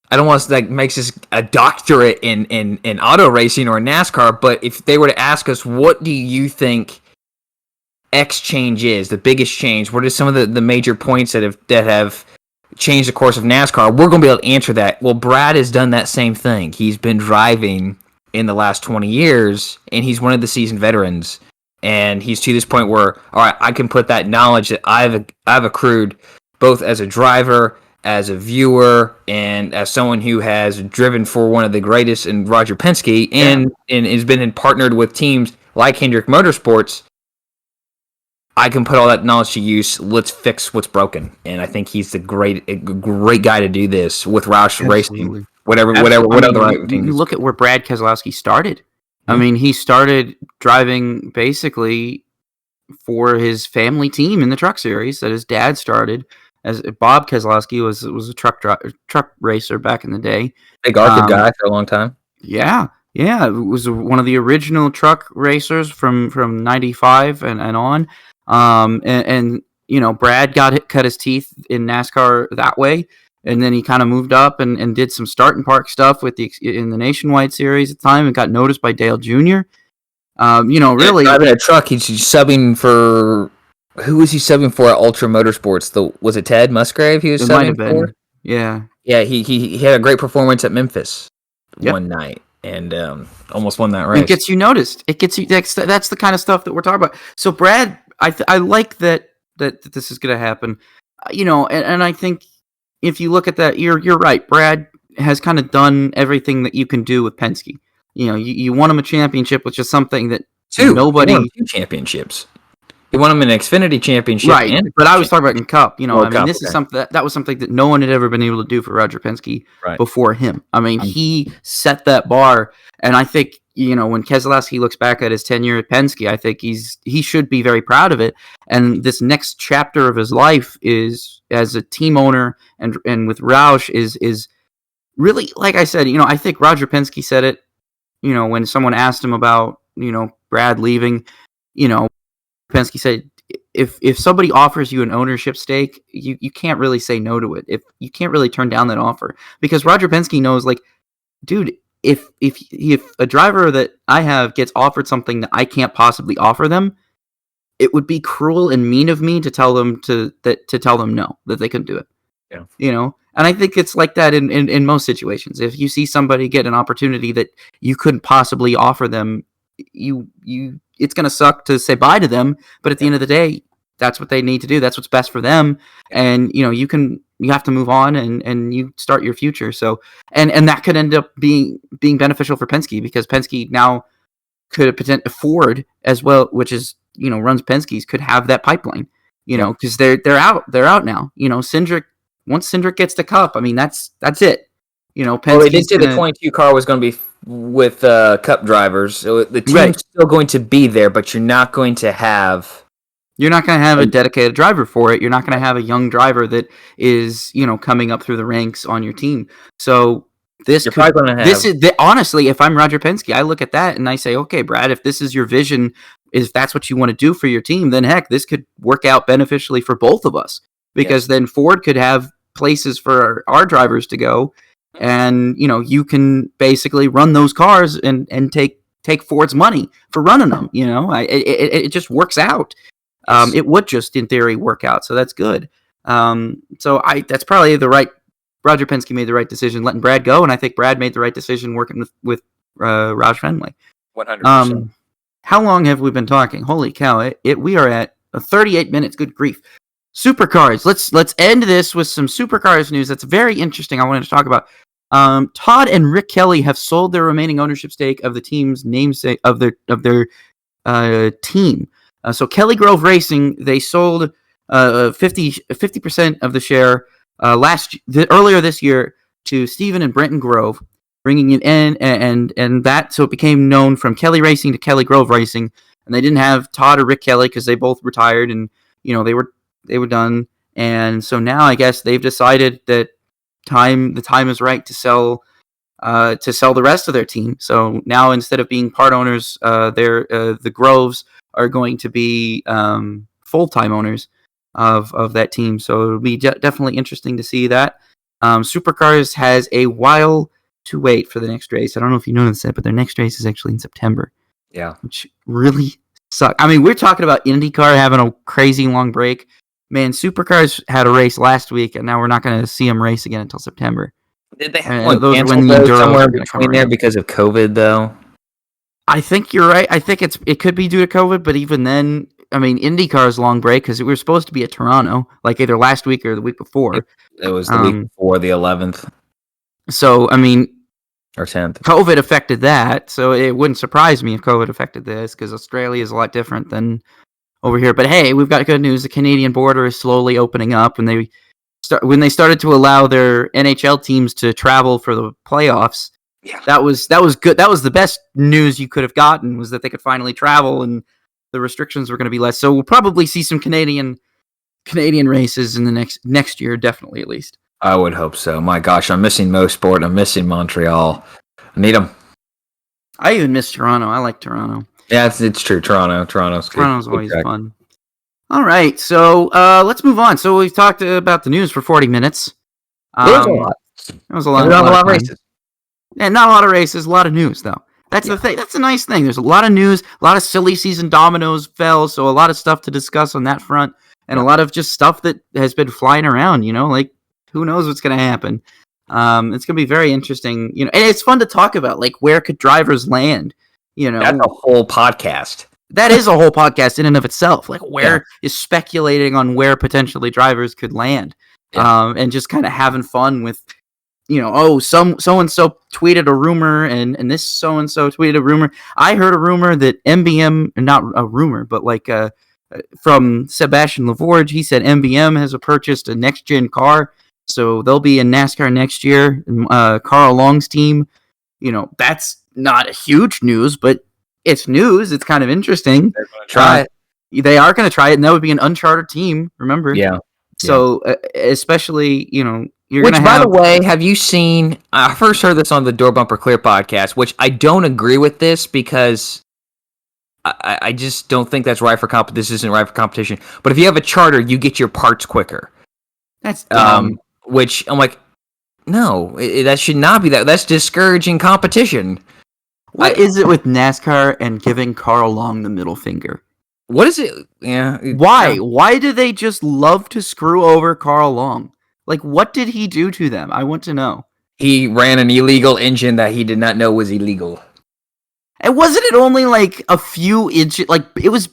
I don't want to makes us a doctorate in auto racing or NASCAR, but if they were to ask us, what do you think X change is the biggest change? What are some of the major points that have changed the course of NASCAR? We're going to be able to answer that. Well, Brad has done that same thing. He's been driving in the last 20 years, and he's one of the seasoned veterans. And he's to this point where, all right, I can put that knowledge that I've accrued both as a driver, as a viewer, and as someone who has driven for one of the greatest in Roger Penske, and has been partnered with teams like Hendrick Motorsports. I can put all that knowledge to use. Let's fix what's broken, and I think he's a great guy to do this with Roush Racing. Whatever. You look at where Brad Keselowski started I mean, he started driving basically for his family team in the Truck Series that his dad started. As Bob Keselowski was a truck racer back in the day. Big ARCA guy for a long time. Yeah, it was one of the original truck racers from '95 and on. And Brad cut his teeth in NASCAR that way, and then he kind of moved up and did some start and park stuff in the Nationwide Series at the time, and got noticed by Dale Jr. Really driving a truck. He's subbing for. Who was he subbing for at Ultra Motorsports? Was it Ted Musgrave he was subbing for? Yeah. Yeah, he had a great performance at Memphis one night and almost won that race. It gets you noticed. It gets you. That's the kind of stuff that we're talking about. So Brad, I like that this is going to happen. And I think if you look at that, you're right. Brad has kind of done everything that you can do with Penske. You won him a championship, which is something that nobody. He won 2 championships. He won him an Xfinity championship, right? But I was talking about in Cup. This is something that was something that no one had ever been able to do for Roger Penske before him. I mean, he set that bar, and I think when Keselowski looks back at his tenure at Penske, I think he should be very proud of it. And this next chapter of his life is as a team owner and with Roush is really, like I said, I think Roger Penske said it. When someone asked him about Brad leaving, Penske said, if somebody offers you an ownership stake, you can't really say no to it. If you can't really turn down that offer, because Roger Penske knows, like, dude, if a driver that I have gets offered something that I can't possibly offer them, it would be cruel and mean of me to tell them to tell them no, that they couldn't do it. Yeah. And I think it's like that in most situations. If you see somebody get an opportunity that you couldn't possibly offer them, it's going to suck to say bye to them, but at the end of the day, that's what they need to do. That's what's best for them. And, you have to move on and you start your future. So, and that could end up being beneficial for Penske, because Penske now could Ford as well, which is, runs Penske's, could have that pipeline, because they're out now, once Cindric gets the Cup, I mean, that's it. Well, they did say the 22 car was going to be with Cup drivers. So the team's still going to be there, but you're not going to have a dedicated driver for it. You're not going to have a young driver that is, coming up through the ranks on your team. So honestly, if I'm Roger Penske, I look at that and I say, okay, Brad, if this is your vision, if that's what you want to do for your team, then heck, this could work out beneficially for both of us, because then Ford could have places for our drivers to go. And, you can basically run those cars and take Ford's money for running them. It just works out. It would just, in theory, work out. So that's good. That's probably Roger Penske made the right decision letting Brad go. And I think Brad made the right decision working with Roush Fenway. 100%. How long have we been talking? Holy cow. We are at 38 minutes. Good grief. Supercars. Let's end this with some Supercars news. That's very interesting. I wanted to talk about. Todd and Rick Kelly have sold their remaining ownership stake of the team's namesake of their team. So Kelly Grove Racing, they sold 50% of the share earlier this year to Stephen and Brenton Grove, bringing it in, and that, so it became known from Kelly Racing to Kelly Grove Racing. And they didn't have Todd or Rick Kelly because they both retired, and they were done. And so now I guess they've decided that the time is right to sell the rest of their team. So now, instead of being part owners, the Groves are going to be full-time owners of that team. So it'll be definitely interesting to see that. Supercars has a while to wait for the next race. I don't know if you noticed that, but their next race is actually in September. Yeah. Which really sucks. I mean, we're talking about IndyCar having a crazy long break. Man, Supercars had a race last week, and now we're not going to see them race again until September. Did they have one canceled somewhere between there because of COVID, though? I think you're right. I think it could be due to COVID, but even then, I mean, IndyCar's long break, because we were supposed to be at Toronto, like either last week or the week before. It was the week before, the 11th. So, I mean, or 10th. COVID affected that, so it wouldn't surprise me if COVID affected this, because Australia is a lot different than over here. But hey, we've got good news. The Canadian border is slowly opening up, and when they started to allow their NHL teams to travel for the playoffs, Yeah. That was good. That was the best news you could have gotten, was that they could finally travel and the restrictions were going to be less. So we'll probably see some Canadian races in the next year, definitely, at least. I would hope so. My gosh, I'm missing Mosport. I'm missing Montreal. I need them. I even miss Toronto. I like Toronto. Yeah, it's true. Toronto's good. Toronto's always fun. All right, so let's move on. So we've talked about the news for 40 minutes. It was a lot. It was a lot. Not a lot of races. Yeah, not a lot of races. A lot of news, though. That's the thing. That's a nice thing. There's a lot of news. A lot of silly season dominoes fell, so a lot of stuff to discuss on that front, and a lot of just stuff that has been flying around. Like who knows what's going to happen. It's going to be very interesting. And it's fun to talk about. Like, where could drivers land? That's a whole podcast. That is a whole podcast in and of itself. Like, where is speculating on where potentially drivers could land, and just kind of having fun with, so and so tweeted a rumor, and this so and so tweeted a rumor. I heard a rumor that MBM, not a rumor, but like from Sebastian Lavorge, he said MBM has purchased a next gen car, so they'll be in NASCAR next year. Carl Long's team, that's not huge news, but it's news. It's kind of interesting. They're going to try it. They are going to try it, and that would be an uncharted team, remember? Yeah. So, especially, you're which, going to by the way, have you seen... I first heard this on the Door Bumper Clear podcast, which I don't agree with this because I just don't think that's right for competition. This isn't right for competition. But if you have a charter, you get your parts quicker. That's dumb. Which, I'm like, no, that should not be that. That's discouraging competition. What is it with NASCAR and giving Carl Long the middle finger? What is it? Yeah. Why? Yeah. Why do they just love to screw over Carl Long? Like, what did he do to them? I want to know. He ran an illegal engine that he did not know was illegal. And wasn't it only like a few inches? Like, it was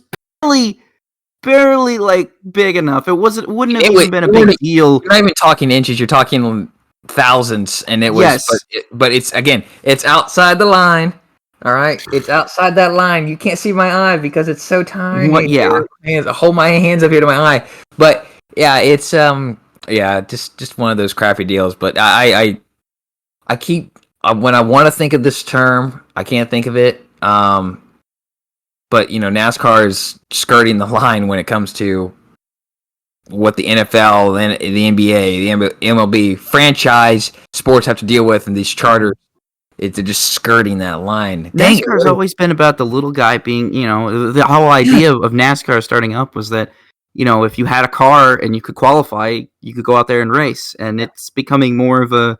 barely like big enough. It wouldn't have even been a big deal. You're not even talking inches. You're talking thousands, and it was. Yes. But it's again, it's outside the line. All right, it's outside that line. You can't see my eye because it's so tiny. I hold my hands up here to my eye. But yeah, it's just one of those crappy deals. But I keep when I want to think of this term, I can't think of it. But NASCAR is skirting the line when it comes to what the NFL, the NBA, the MLB franchise sports have to deal with, and these charters. They're just skirting that line. NASCAR's always been about the little guy being, the whole idea of NASCAR starting up was that, if you had a car and you could qualify, you could go out there and race. And it's becoming more of a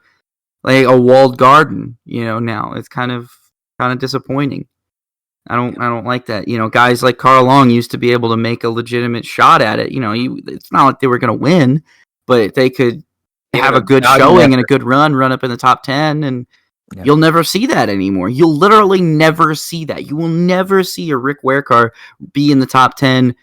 walled garden, now. It's kind of disappointing. I don't like that. Guys like Carl Long used to be able to make a legitimate shot at it. It's not like they were going to win, but they could have a good showing and a good run up in the top 10, and you'll never see that anymore. You'll literally never see that. You will never see a Rick Ware car be in the top 10,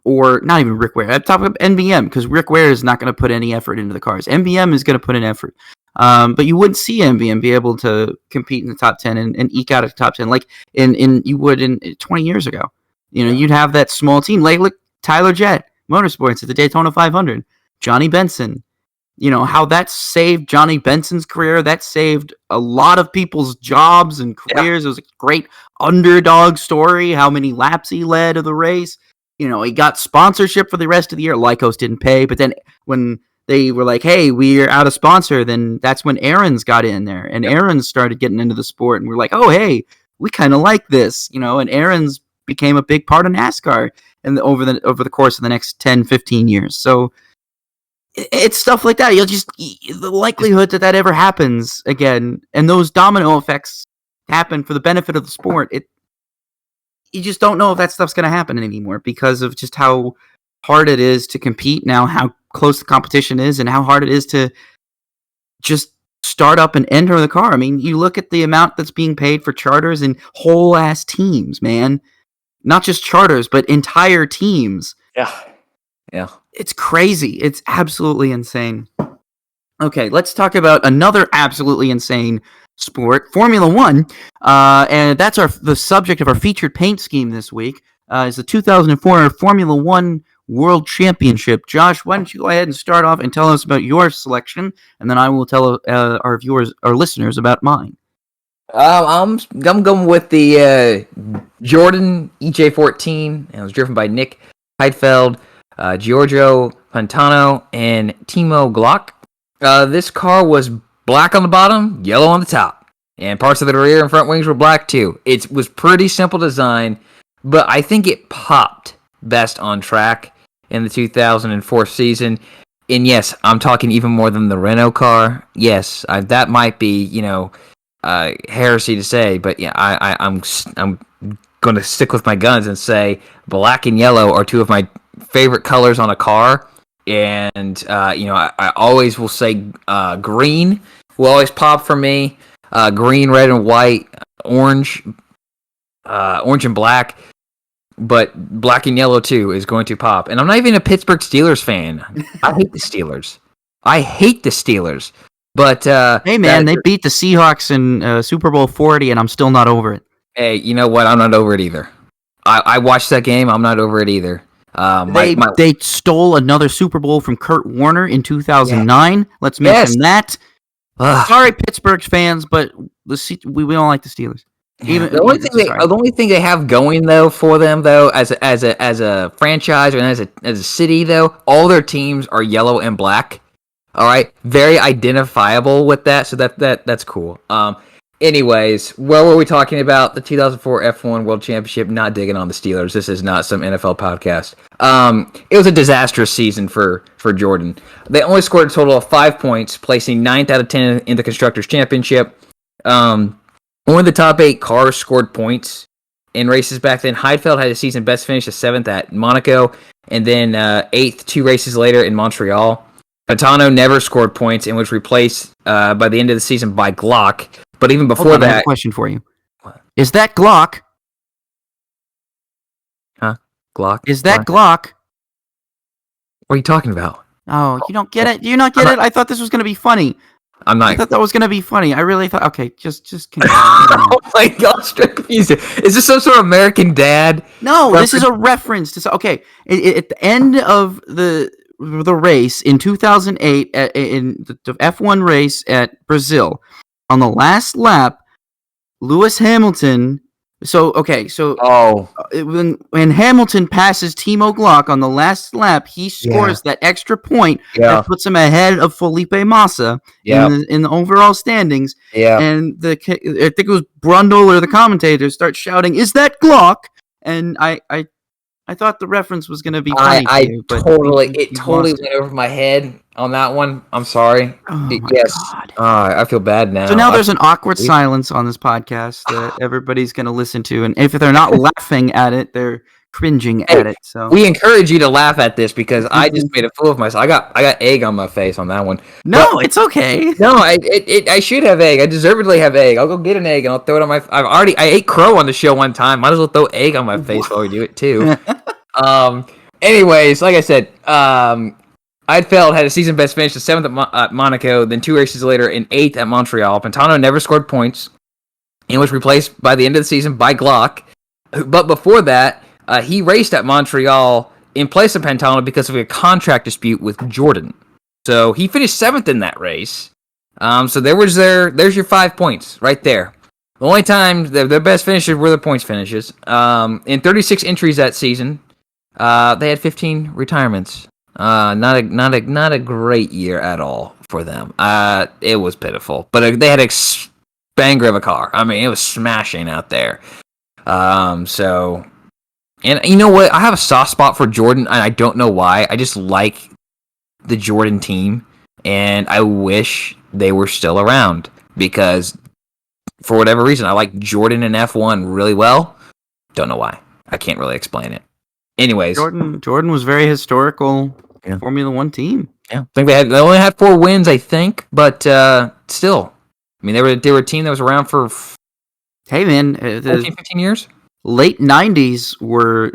or not even Rick Ware, at top of NBM, because Rick Ware is not going to put any effort into the cars. NBM is going to put in effort. But you wouldn't see NBM be able to compete in the top 10 and eke out a top 10 like you would in 20 years ago. You'd have that small team. Like, look, Tyler Jett, Motorsports at the Daytona 500, Johnny Benson. How that saved Johnny Benson's career. That saved a lot of people's jobs and careers. It was a great underdog story, how many laps he led of the race. He got sponsorship for the rest of the year. Lycos didn't pay, but then when they were like, hey, we're out of sponsor, then that's when Aaron's got in there. And Aaron's started getting into the sport, and we're like, oh, hey, we kind of like this. And Aaron's became a big part of NASCAR and over the course of the next 10, 15 years. So it's stuff like that. The likelihood that ever happens again, and those domino effects happen for the benefit of the sport. You just don't know if that stuff's going to happen anymore because of just how hard it is to compete now, how close the competition is, and how hard it is to just start up and enter the car. I mean, you look at the amount that's being paid for charters and whole ass teams, man. Not just charters, but entire teams. Yeah. It's crazy. It's absolutely insane. Okay, let's talk about another absolutely insane sport, Formula One. And that's the subject of our featured paint scheme this week. Is the 2004 Formula One World Championship. Josh, why don't you go ahead and start off and tell us about your selection, and then I will tell our viewers, our listeners, about mine. I'm going with the Jordan EJ14. It was driven by Nick Heidfeld, Giorgio Pantano, and Timo Glock. This car was black on the bottom, yellow on the top, and parts of the rear and front wings were black too. It was pretty simple design, but I think it popped best on track in the 2004 season. And yes, I'm talking even more than the Renault car. Yes, that might be, heresy to say, but yeah, I'm going to stick with my guns and say black and yellow are two of my favorite colors on a car. And I always will say green will always pop for me. Green, red, and white, orange and black. But black and yellow too is going to pop. And I'm not even a Pittsburgh Steelers fan. I hate the Steelers. But hey man, they beat the Seahawks in Super Bowl 40, and I'm still not over it. Hey, you know what? I'm not over it either. I watched that game. I'm not over it either. They stole another Super Bowl from Kurt Warner in 2009. Yeah. Let's mention that. Sorry, Pittsburgh fans, but we don't like the Steelers. Even the only thing they have going though for them though as a franchise and as a city though, all their teams are yellow and black. All right, very identifiable with that, so that's cool. Anyways, what were we talking about? The 2004 F1 World Championship. Not digging on the Steelers. This is not some NFL podcast. It was a disastrous season for Jordan. They only scored a total of 5 points, placing 9th out of 10 in the Constructors' Championship. Only the top 8 cars scored points in races back then. Heidfeld had a season best finish of 7th at Monaco, and then 8th 2 races later in Montreal. Pantano never scored points and was replaced by the end of the season by Glock. But even before that, I have a question for you. What? Is that Glock? Huh? Glock? Is that Glock? What are you talking about? Oh, you don't get it? Do you not get it? I thought this was going to be funny. I thought that was going to be funny. I really thought... Okay, just continue. Oh my gosh, confused. Is this some sort of American Dad? No, this is a reference to... Okay, at the end of the race in 2008, in the F1 race at Brazil, on the last lap, Lewis Hamilton... when Hamilton passes Timo Glock on the last lap, he scores that extra point that puts him ahead of Felipe Massa in the overall standings. Yeah. And I think it was Brundle or the commentators start shouting, "Is that Glock?" And I thought the reference was going to be funny. It totally went over my head on that one. I'm sorry. Oh my God. I feel bad now. So now there's an awkward silence on this podcast that everybody's going to listen to, and if they're not laughing at it, they're cringing at it. So we encourage you to laugh at this because I just made a fool of myself. I got egg on my face on that one. No, it's okay. No, I should have egg. I deservedly have egg. I'll go get an egg and I'll throw it on my. I ate crow on the show one time. Might as well throw egg on my face while we do it too. Anyways, like I said, Heidfeld had a season best finish of 7th at Monaco, then 2 races later in 8th at Montreal. Pantano never scored points and was replaced by the end of the season by Glock. But before that, he raced at Montreal in place of Pantano because of a contract dispute with Jordan. So he finished 7th in that race. So there's your 5 points right there. The only time their best finishes were their points finishes. In 36 entries that season, they had 15 retirements. Not a great year at all for them. It was pitiful, but they had a banger of a car. I mean, it was smashing out there. And you know what? I have a soft spot for Jordan, and I don't know why. I just like the Jordan team, and I wish they were still around because for whatever reason, I like Jordan and F1 really well. Don't know why. I can't really explain it. Anyways, Jordan was very historical Formula One team. Yeah, I think they only had 4 wins, I think, but still, I mean, they were a team that was around for 15 years. Late 90s were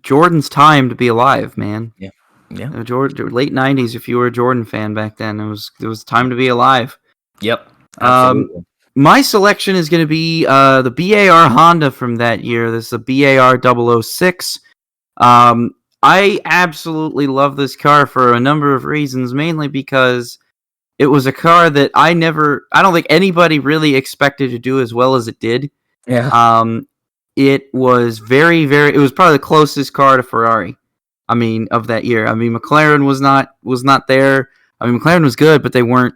Jordan's time to be alive, man. Yeah. Late 90s, if you were a Jordan fan back then, it was time to be alive. Yep. Absolutely. My selection is going to be the BAR Honda from that year. This is the BAR 006. I absolutely love this car for a number of reasons, mainly because it was a car that I don't think anybody really expected to do as well as it did. Yeah. It was it was probably the closest car to Ferrari. I mean, of that year. I mean, McLaren was not there. I mean, McLaren was good, but they weren't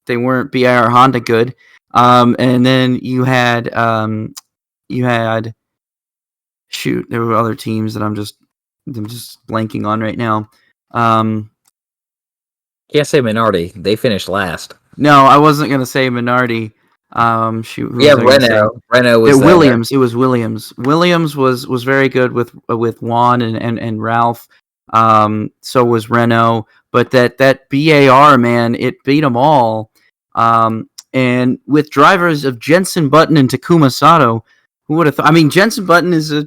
BIR Honda good. And then you had shoot, there were other teams that I'm just blanking on right now. Can't say Minardi. They finished last. No, I wasn't gonna say Minardi. Shoot, who Yeah, was I gonna say? Renault was there. Williams. It was Williams. Williams was very good with Juan and Ralph. So was Renault. But that BAR, man, it beat them all. And with drivers of Jenson Button and Takuma Sato, who would have thought? I mean, Jenson Button is a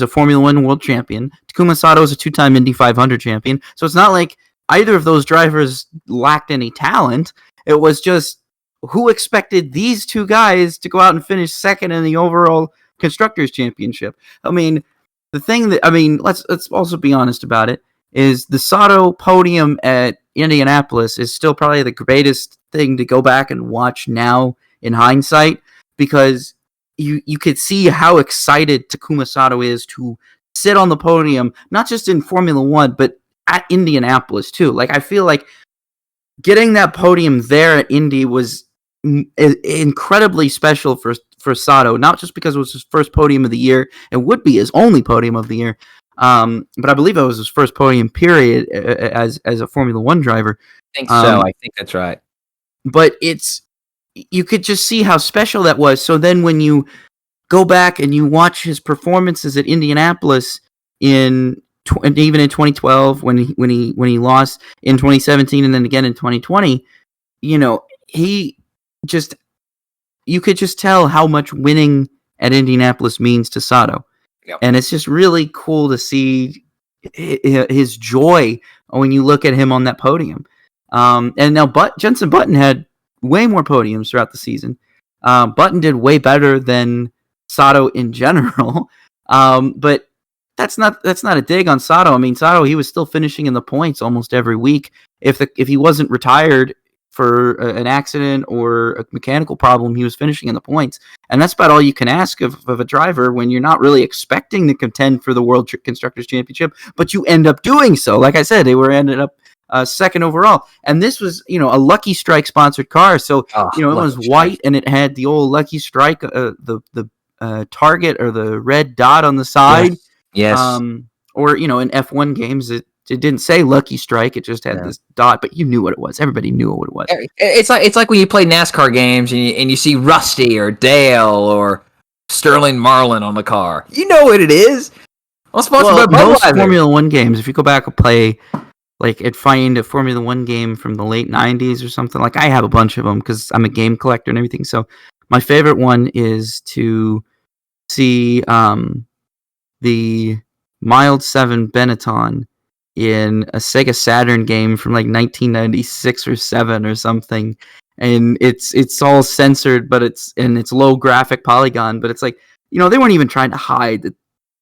Formula One world champion. Takuma Sato is a 2-time Indy 500 champion. So it's not like either of those drivers lacked any talent. It was just, who expected these two guys to go out and finish second in the overall Constructors' Championship? I mean, let's also be honest about it, is the Sato podium at Indianapolis is still probably the greatest thing to go back and watch now in hindsight, because you could see how excited Takuma Sato is to sit on the podium, not just in Formula One, but at Indianapolis too. Like, I feel like getting that podium there at Indy was incredibly special for Sato, not just because it was his first podium of the year, it would be his only podium of the year, but I believe it was his first podium period as a Formula One driver. I think so. I think that's right. But you could just see how special that was. So then when you go back and you watch his performances at Indianapolis and even in 2012 when he lost, in 2017 and then again in 2020, you could just tell how much winning at Indianapolis means to Sato. Yep. And it's just really cool to see his joy when you look at him on that podium. And now Jenson Button had way more podiums throughout the season. Button did way better than Sato in general. But that's not a dig on Sato. I mean, Sato, he was still finishing in the points almost every week. If he wasn't retired for an accident or a mechanical problem, he was finishing in the points. And that's about all you can ask of a driver when you're not really expecting to contend for the World Constructors' Championship, but you end up doing so. Like I said, they ended up second overall. And this was, a Lucky Strike sponsored car. So, it was white and it had the old Lucky Strike, the target or the red dot on the side. Yes. Or, in F1 games, it didn't say Lucky Strike. It just had this dot, but you knew what it was. Everybody knew what it was. It's like when you play NASCAR games and you see Rusty or Dale or Sterling Marlin on the car. You know what it is. Most Formula One games, if you go back and play, find a Formula One game from the late 90s or something. Like, I have a bunch of them because I'm a game collector and everything. So my favorite one is to see the Mild 7 Benetton in a Sega Saturn game from 1996 or 7 or something, and it's all censored, but it's low graphic polygon, but it's they weren't even trying to hide that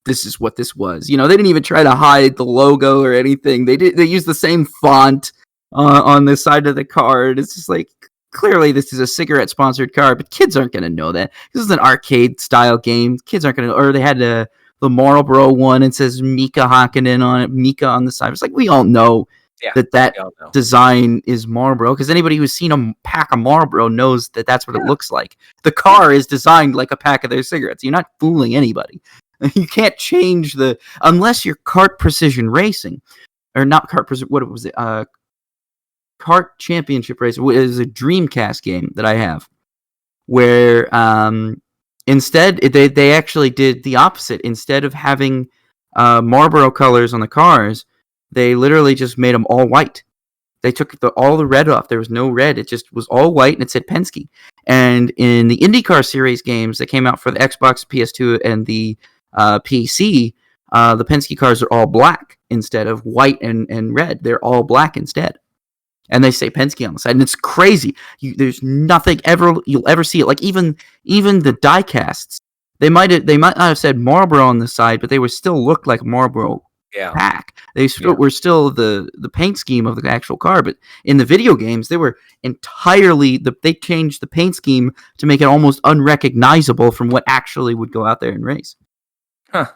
this is what this was. They didn't even try to hide the logo or anything. They used the same font on the side of the card. It's just clearly this is a cigarette sponsored car, but kids aren't going to know that. This is an arcade style game. Kids aren't going to, or they had the Marlboro one, and says Mika Hakkinen on it, Mika on the side. It's we all know that design is Marlboro, because anybody who's seen a pack of Marlboro knows that that's what it looks like. The car is designed like a pack of their cigarettes. You're not fooling anybody. You can't change unless you're Kart Precision Racing, or not Kart Precision. What was it? Kart Championship Racing. It is a Dreamcast game that I have, where instead, they actually did the opposite. Instead of having Marlboro colors on the cars, they literally just made them all white. They took all the red off. There was no red. It just was all white, and it said Penske. And in the IndyCar Series games that came out for the Xbox, PS2, and the PC, the Penske cars are all black instead of white and red. They're all black instead. And they say Penske on the side, and it's crazy. There's nothing you'll ever see it. Even the die casts, they might not have said Marlboro on the side, but they would still look like Marlboro pack. They were still the paint scheme of the actual car, but in the video games, they were entirely they changed the paint scheme to make it almost unrecognizable from what actually would go out there and race. Huh.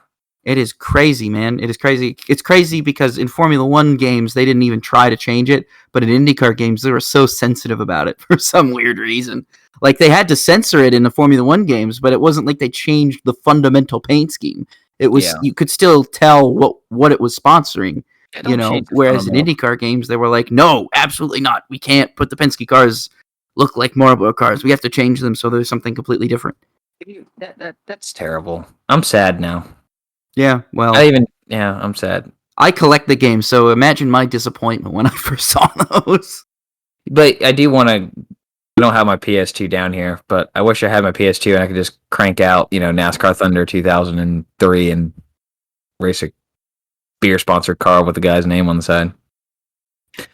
It is crazy, man. It is crazy. It's crazy because in Formula One games, they didn't even try to change it, but in IndyCar games, they were so sensitive about it for some weird reason. Like, they had to censor it in the Formula One games, but it wasn't like they changed the fundamental paint scheme. It was you could still tell what it was sponsoring, whereas in IndyCar games, they were like, no, absolutely not. We can't put the Penske cars look like Marlboro cars. We have to change them so there's something completely different. That's terrible. I'm sad now. Yeah, well... I'm sad. I collect the games, so imagine my disappointment when I first saw those. But I do want to... I don't have my PS2 down here, but I wish I had my PS2 and I could just crank out, NASCAR Thunder 2003 and race a beer-sponsored car with the guy's name on the side.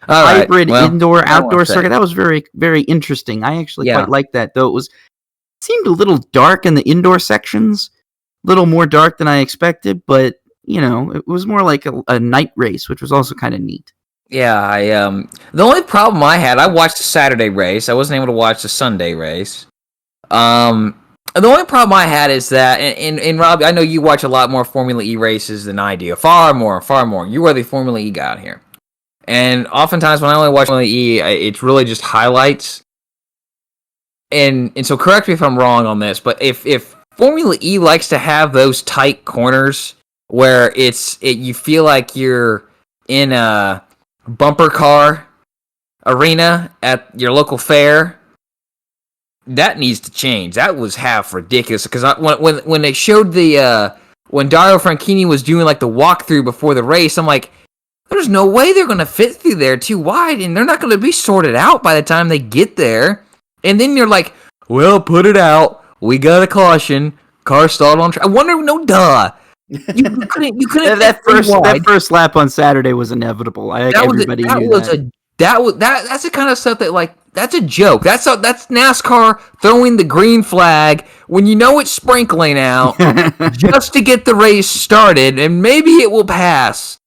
Hybrid indoor-outdoor circuit. That was very, very interesting. I actually quite liked that, though it seemed a little dark in the indoor sections. A little more dark than I expected, but, it was more like a night race, which was also kind of neat. Yeah, the only problem I had, I watched the Saturday race. I wasn't able to watch the Sunday race. The only problem I had is that, and Rob, I know you watch a lot more Formula E races than I do. Far more. You are the Formula E guy out here. And oftentimes when I only watch Formula E, it's really just highlights. And so correct me if I'm wrong on this, but if Formula E likes to have those tight corners where you feel like you're in a bumper car arena at your local fair, that needs to change. That was half ridiculous because when they showed when Dario Franchitti was doing like the walkthrough before the race, I'm like, there's no way they're going to fit through there too wide, and they're not going to be sorted out by the time they get there. And then you're like, well, put it out. We got a caution. Car stalled on track. I wonder, no, duh. You couldn't. that first lap on Saturday was inevitable. Everybody knew that. That's the kind of stuff that that's a joke. That's NASCAR throwing the green flag when you know it's sprinkling out just to get the race started and maybe it will pass.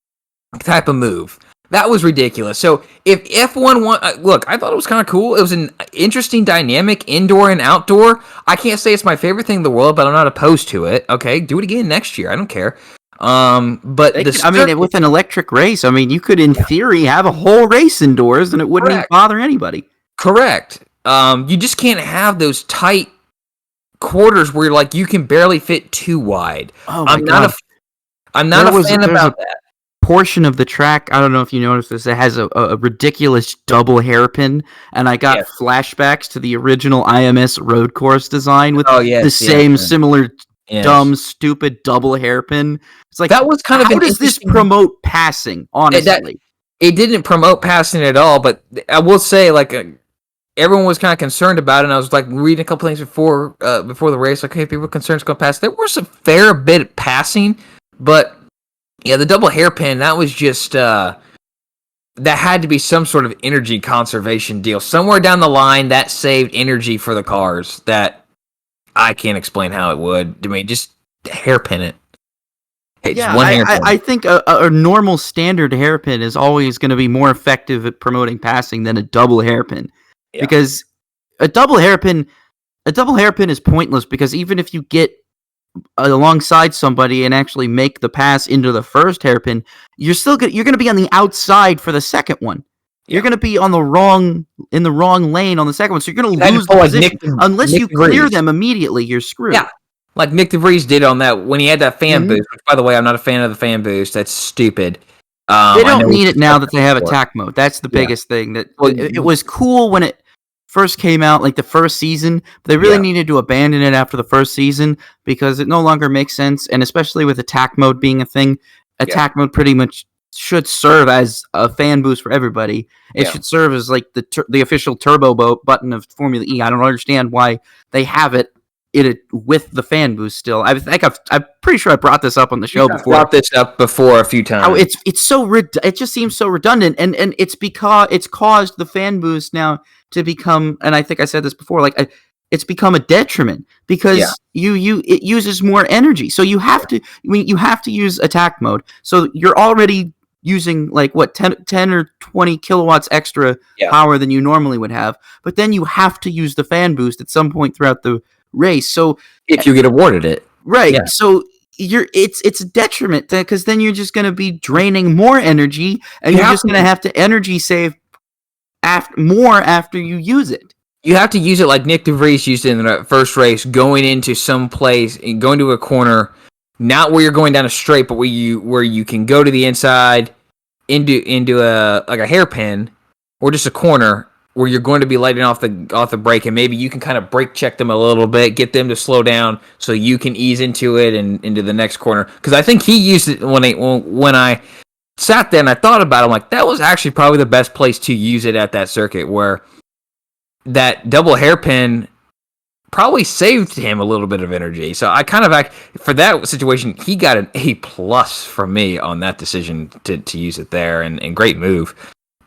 Type of move. That was ridiculous. So if F1 look, I thought it was kind of cool. It was an interesting dynamic, indoor and outdoor. I can't say it's my favorite thing in the world, but I'm not opposed to it. Okay, do it again next year. I don't care. But with an electric race, you could in theory have a whole race indoors, and it wouldn't even bother anybody. Correct. You just can't have those tight quarters where you can barely fit too wide. Oh my God. I'm not a fan about that. Portion of the track, I don't know if you noticed this, it has a ridiculous double hairpin, and I got flashbacks to the original IMS road course design with similar dumb, stupid double hairpin. It's like, that was kind of how does this promote passing, honestly? It didn't promote passing at all, but I will say, everyone was kind of concerned about it, and I was reading a couple things before the race, hey, people are concerned it's going to pass. There was a fair bit of passing, but yeah, the double hairpin, that was just, that had to be some sort of energy conservation deal. Somewhere down the line, that saved energy for the cars that I can't explain how it would. Just hairpin it. I think a normal standard hairpin is always going to be more effective at promoting passing than a double hairpin. Yeah. Because a double hairpin is pointless because even if you get alongside somebody and actually make the pass into the first hairpin, you're going to be on the outside for the second one. You're going to be in the wrong lane on the second one, so you're going to lose the position unless you clear them immediately. You're screwed. Yeah, like Nick DeVries did on that when he had that fan boost. Which, by the way, I'm not a fan of the fan boost. That's stupid. They don't need it now that they have attack mode. That's the biggest thing. That it was cool when it first came out, the first season, but they really needed to abandon it after the first season because it no longer makes sense, and especially with attack mode being a thing, attack mode pretty much should serve as a fan boost for everybody. It should serve as the official turbo button of Formula E. I don't understand why they have it with the fan boost still. I'm pretty sure I brought this up on the show before. Brought this up before a few times. Oh, it's so it just seems so redundant, and it's because it's caused the fan boost now to become, and I think I said this before, it's become a detriment because it uses more energy. So you have to use attack mode. So you're already using like what 10 or 20 kilowatts extra power than you normally would have, but then you have to use the fan boost at some point throughout the race. So if you get awarded it, right? So it's a detriment because then you're just going to be draining more energy, and you're just going to have to energy save after you use it. You have to use it like Nick DeVries used it in the first race, going into some place and going to a corner, not where you're going down a straight, but where you can go to the inside into a hairpin or just a corner where you're going to be lighting off the brake, and maybe you can kind of brake check them a little bit, get them to slow down so you can ease into it and into the next corner. Because I think he used it when I sat there and I thought about it. I'm like, that was actually probably the best place to use it at that circuit, where that double hairpin probably saved him a little bit of energy. So I kind of for that situation, he got an A+ from me on that decision to use it there, and great move.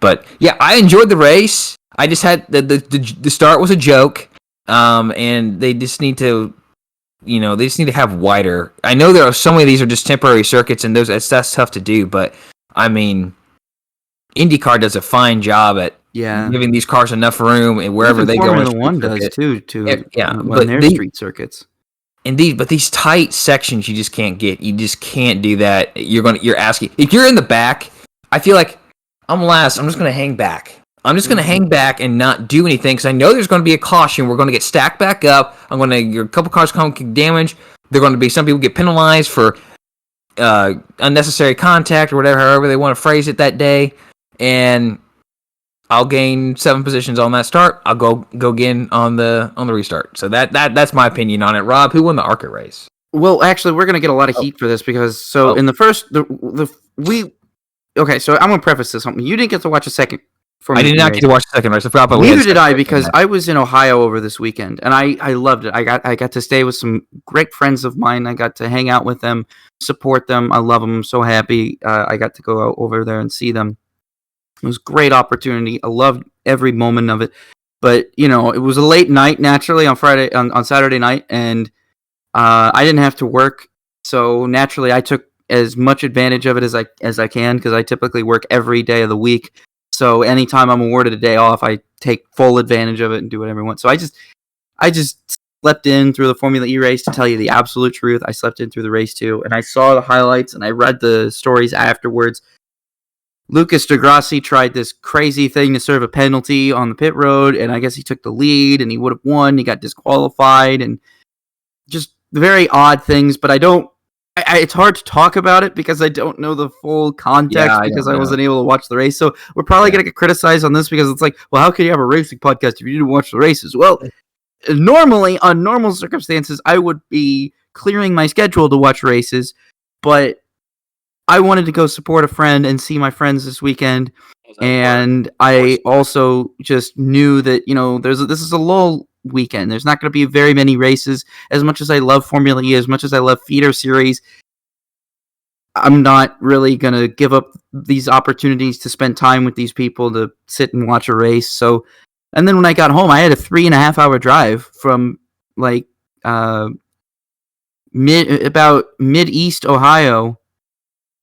But yeah, I enjoyed the race. I just had the start was a joke, and they just need to. They just need to have wider. I know there are so many of these are just temporary circuits, and that's tough to do. But I mean, IndyCar does a fine job at giving these cars enough room and wherever they go. Formula One does too. But their street circuits. And these tight sections you just can't get. You just can't do that. You're asking if you're in the back. I feel like I'm last. I'm just gonna hang back. I'm just gonna hang back and not do anything because I know there's gonna be a caution. We're gonna get stacked back up. A couple cars come damage. They're going to be some people get penalized for unnecessary contact or whatever, however they want to phrase it that day, and I'll gain 7 positions on that start. I'll go again on the restart. So that's my opinion on it. Rob, who won the ARCA race? Well, actually, we're gonna get a lot of heat for this because in the first So I'm gonna preface this something. You didn't get to watch a second. I did not get to watch the second race. Neither did I because I was in Ohio over this weekend and I loved it. I got to stay with some great friends of mine. I got to hang out with them, support them. I love them. I'm so happy I got to go over there and see them. It was a great opportunity. I loved every moment of it. But, it was a late night, naturally, on Saturday night, and I didn't have to work. So, naturally, I took as much advantage of it as I can because I typically work every day of the week. So, anytime I'm awarded a day off, I take full advantage of it and do whatever I want. So, I just slept in through the Formula E race, to tell you the absolute truth. I slept in through the race, too, and I saw the highlights, and I read the stories afterwards. Lucas Degrassi tried this crazy thing to serve a penalty on the pit road, and I guess he took the lead, and he would have won. He got disqualified, and just very odd things. But it's hard to talk about it because I don't know the full context because I wasn't able to watch the race. So we're probably going to get criticized on this because it's like, well, how can you have a racing podcast if you didn't watch the races? Well, normally, on normal circumstances, I would be clearing my schedule to watch races, but I wanted to go support a friend and see my friends this weekend, and I also just knew that this is a lull weekend. There's not going to be very many races. As much as I love Formula E, as much as I love feeder series, I'm not really going to give up these opportunities to spend time with these people to sit and watch a race. So, and then when I got home, I had a 3.5-hour drive from about mid-east Ohio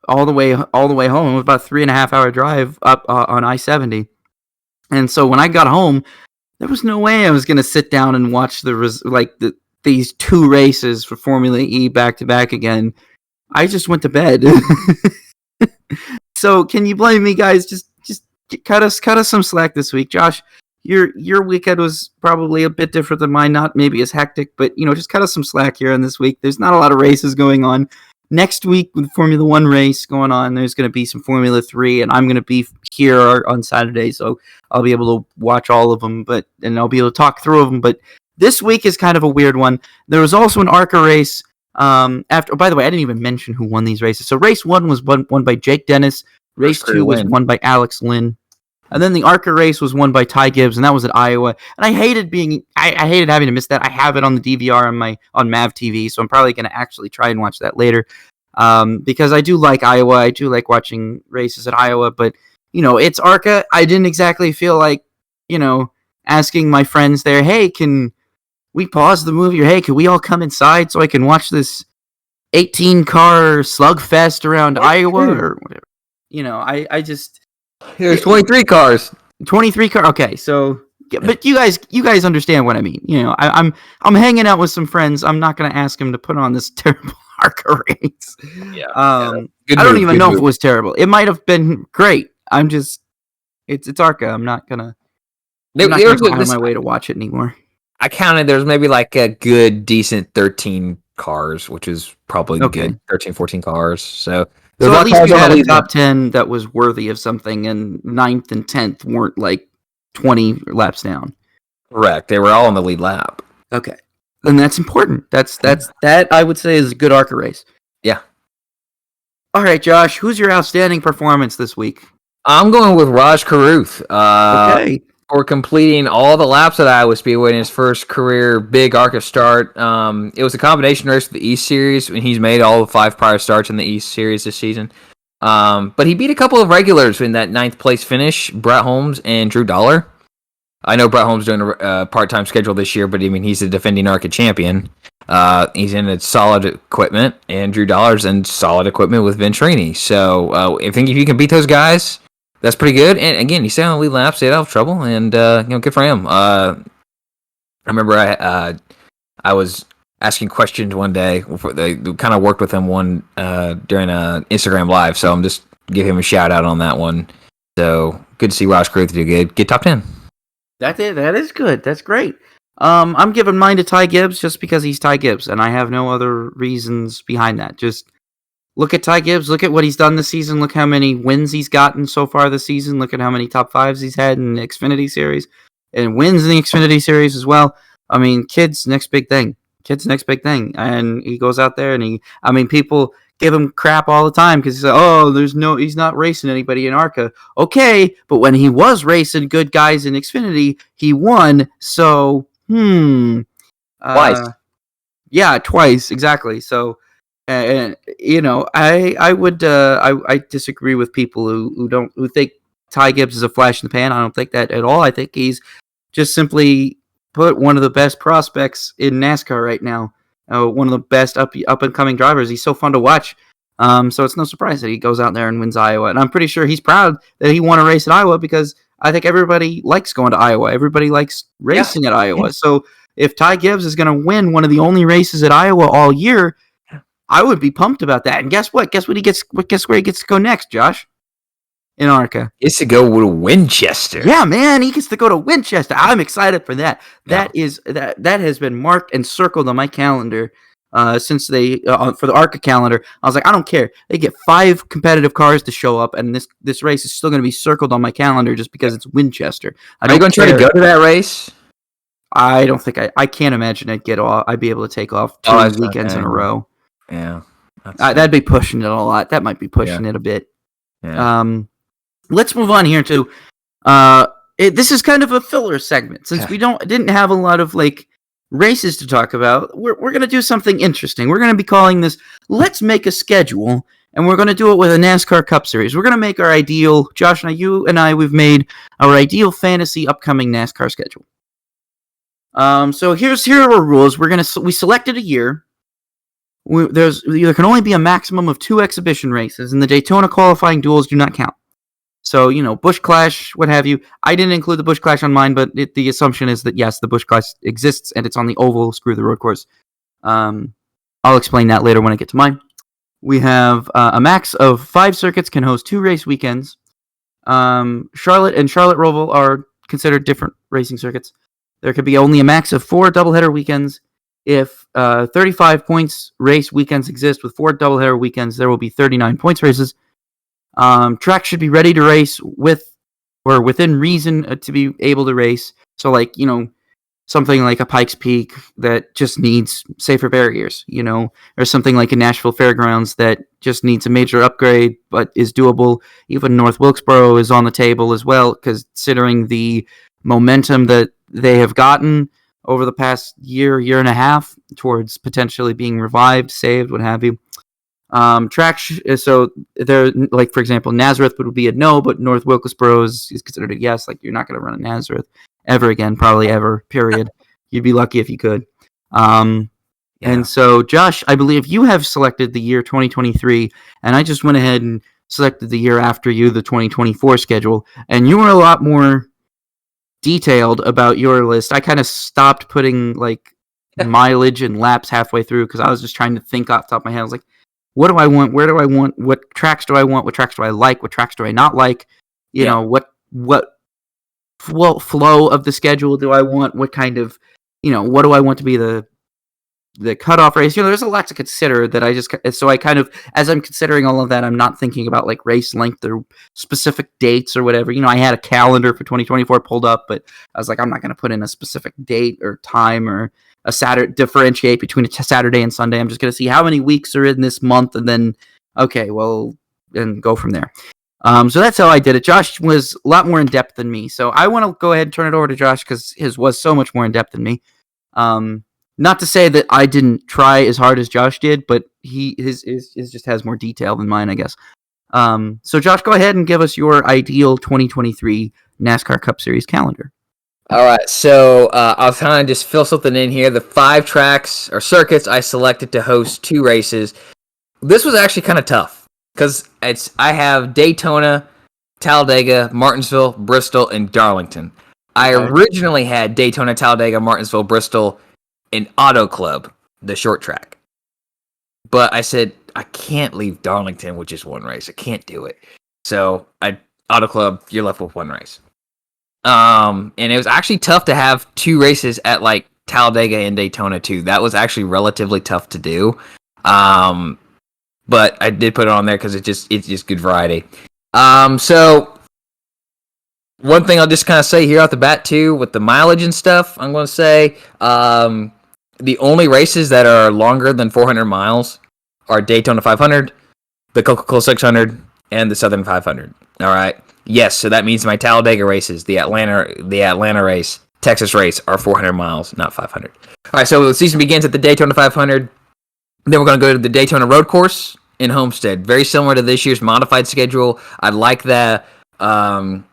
all the way home. It was about a 3.5-hour drive up on I-70. And so when I got home, there was no way I was going to sit down and watch these 2 races for Formula E back to back again. I just went to bed. So can you blame me, guys? Just cut us some slack this week. Josh, your weekend was probably a bit different than mine, not maybe as hectic, but just cut us some slack here on this week. There's not a lot of races going on. Next week with Formula 1 race going on, there's going to be some Formula 3, and I'm going to be here on Saturday, so I'll be able to watch all of them, and I'll be able to talk through them. But this week is kind of a weird one. There was also an ARCA race. By the way, I didn't even mention who won these races. So race 1 was won by Jake Dennis. Race 2 was won by Alex Lynn. And then the ARCA race was won by Ty Gibbs, and that was at Iowa. And I hated having to miss that. I have it on the DVR on Mav TV, so I'm probably going to actually try and watch that later. Because I do like Iowa. I do like watching races at Iowa, but it's ARCA. I didn't exactly feel like, asking my friends there, hey, can we pause the movie, or hey, can we all come inside so I can watch this 18-car slugfest around Iowa or whatever? I just There's 23 cars. 23 car. Okay, so but you guys understand what I mean. I'm hanging out with some friends. I'm not going to ask them to put on this terrible ARCA race. Yeah. I don't even know if it was terrible. It might have been great. I'm just it's ARCA. I'm not gonna go out of my way to watch it anymore. I counted. There's maybe like a good, decent 13 cars, which is probably good. 13, 14 cars. So at least you had a top 10 that was worthy of something, and 9th and 10th weren't like 20 laps down. Correct. They were all on the lead lap. Okay. And that's important. That I would say is a good ARCA race. Yeah. All right, Josh, who's your outstanding performance this week? I'm going with Raj Karuth. Okay. For completing all the laps at Iowa Speedway in his first career big ARCA start. It was a combination race with the East Series, and he's made all the 5 prior starts in the East Series this season. But he beat a couple of regulars in that 9th place finish, Brett Holmes and Drew Dollar. I know Brett Holmes doing a part-time schedule this year, but I mean, he's a defending ARCA champion. He's in a solid equipment, and Drew Dollar's in solid equipment with Venturini. So I think if you can beat those guys, that's pretty good. And again, he stayed on the lead lap, stayed out of trouble, and good for him. I remember I was asking questions one day. They kind of worked with him during an Instagram live, so I'm just give him a shout out on that one. So good to see Roush Karuth do good. Get top 10. That is good. That's great. I'm giving mine to Ty Gibbs just because he's Ty Gibbs, and I have no other reasons behind that. Just look at Ty Gibbs. Look at what he's done this season. Look how many wins he's gotten so far this season. Look at how many top 5s he's had in the Xfinity Series and wins in the Xfinity Series as well. I mean, kid's next big thing. And he goes out there and people give him crap all the time because he's not racing anybody in ARCA. Okay, but when he was racing good guys in Xfinity, he won. So, Twice. Yeah, twice, exactly. So, I disagree with people who think Ty Gibbs is a flash in the pan. I don't think that at all. I think he's just simply put one of the best prospects in NASCAR right now. One of the best up and coming drivers. He's so fun to watch. So it's no surprise that he goes out there and wins Iowa. And I'm pretty sure he's proud that he won a race at Iowa because I think everybody likes going to Iowa. Everybody likes racing at Iowa. So if Ty Gibbs is going to win one of the only races at Iowa all year, I would be pumped about that. And guess what? Guess where he gets to go next, Josh? In ARCA. He gets to go to Winchester. Yeah, man, he gets to go to Winchester. I'm excited for that. That has been marked and circled on my calendar since they for the ARCA calendar. I was like, I don't care. They get 5 competitive cars to show up, and this race is still going to be circled on my calendar just because it's Winchester. Are you going to try to go to that race? I don't think I can't imagine I'd be able to take off 2 weekends in a row. Yeah, that'd be pushing it a lot. That might be pushing it a bit. Yeah. Let's move on here to this is kind of a filler segment since we didn't have a lot of races to talk about. We're going to do something interesting. We're going to be calling this Let's Make a Schedule, and we're going to do it with a NASCAR Cup Series. We're going to make our ideal, Josh and we've made our ideal fantasy upcoming NASCAR schedule. So here are our rules. We selected a year. There can only be a maximum of 2 exhibition races, and the Daytona qualifying duels do not count. So, Busch Clash, what have you. I didn't include the Busch Clash on mine, but the assumption is that, yes, the Busch Clash exists, and it's on the oval, screw the road course. I'll explain that later when I get to mine. We have a max of 5 circuits can host 2 race weekends. Charlotte and Charlotte Roval are considered different racing circuits. There could be only a max of 4 doubleheader weekends. If 35 points race weekends exist with 4 doubleheader weekends, there will be 39 points races. Track should be ready to race within reason to be able to race. So something like a Pikes Peak that just needs safer barriers, or something like a Nashville Fairgrounds that just needs a major upgrade but is doable. Even North Wilkesboro is on the table as well, considering the momentum that they have gotten over the past year and a half towards potentially being revived, saved, what have you. So there, for example, Nazareth would be a no, but North Wilkesboro is considered a yes. You're not going to run a Nazareth ever again, probably ever, period. You'd be lucky if you could. And so, Josh, I believe you have selected the year 2023, and I just went ahead and selected the year after you, the 2024 schedule, and you were a lot more detailed about your list. I kind of stopped putting like mileage and laps halfway through because I was just trying to think off the top of my head. I was like, what do I want? Where do I want? What tracks do I want? What tracks do I like? What tracks do I not like? You know, what flow of the schedule do I want? What kind of, what do I want to be the cutoff race? There's a lot to consider that I kind of, as I'm considering all of that, I'm not thinking about like race length or specific dates or whatever. I had a calendar for 2024 pulled up, but I was like, I'm not going to put in a specific date or time or a Saturday, differentiate between a Saturday and Sunday. I'm just going to see how many weeks are in this month and then, and go from there. So that's how I did it. Josh was a lot more in depth than me. So I want to go ahead and turn it over to Josh because his was so much more in depth than me. Not to say that I didn't try as hard as Josh did, but his just has more detail than mine, I guess. So Josh, go ahead and give us your ideal 2023 NASCAR Cup Series calendar. All right, so I'll kind of just fill something in here. The 5 tracks or circuits I selected to host 2 races. This was actually kind of tough because I have Daytona, Talladega, Martinsville, Bristol, and Darlington. I originally had Daytona, Talladega, Martinsville, Bristol, and Auto Club, the short track. But I said, I can't leave Darlington with just one race. I can't do it. So Auto Club, you're left with one race. And it was actually tough to have 2 races at like Talladega and Daytona too. That was actually relatively tough to do. But I did put it on there because it's just good variety. So one thing I'll just kind of say here off the bat too, with the mileage and stuff, I'm going to say the only races that are longer than 400 miles are Daytona 500, the Coca-Cola 600, and the Southern 500. All right. Yes, so that means my Talladega races, the Atlanta race, Texas race are 400 miles, not 500. All right, so the season begins at the Daytona 500. Then we're going to go to the Daytona Road Course in Homestead. Very similar to this year's modified schedule. I like that. The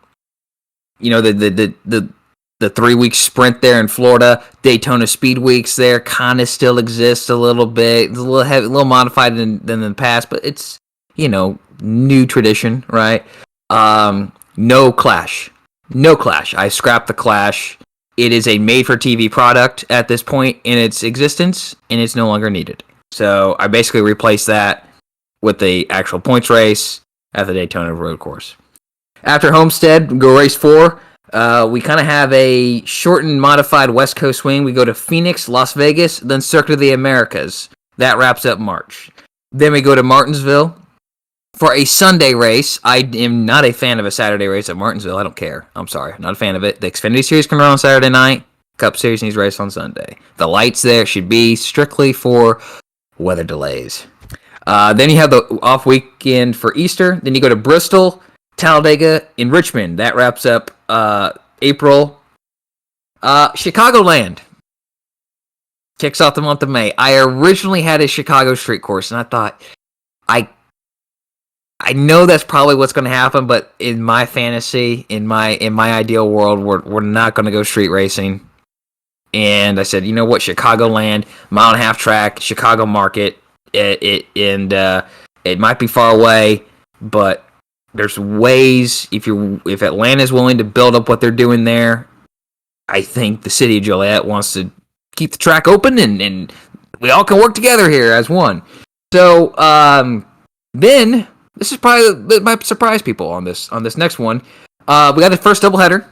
3-week sprint there in Florida. Daytona Speed Weeks there kind of still exists a little bit. It's a little heavy, a little modified than in the past, but it's new tradition, right? No clash. I scrapped the clash. It is a made-for-TV product at this point in its existence, and it's no longer needed. So I basically replaced that with the actual points race at the Daytona Road Course. After Homestead, we go race 4. We kind of have a shortened, modified West Coast swing. We go to Phoenix, Las Vegas, then Circuit of the Americas. That wraps up March. Then we go to Martinsville for a Sunday race. I am not a fan of a Saturday race at Martinsville. I don't care. I'm sorry. Not a fan of it. The Xfinity Series can run on Saturday night. Cup Series needs race on Sunday. The lights there should be strictly for weather delays. Then you have the off weekend for Easter. Then you go to Bristol, Talladega, and Richmond. That wraps up April. Chicagoland kicks off the month of May. I originally had a Chicago street course, and I thought, I know that's probably what's going to happen, but in my fantasy, in my ideal world, we're not going to go street racing. And I said, you know what, Chicagoland, 1.5-mile track, Chicago market. It might be far away, but there's ways. If Atlanta's willing to build up what they're doing there, I think the city of Joliet wants to keep the track open, and we all can work together here as one. So then. This is probably it might surprise people on this next one. We got the first doubleheader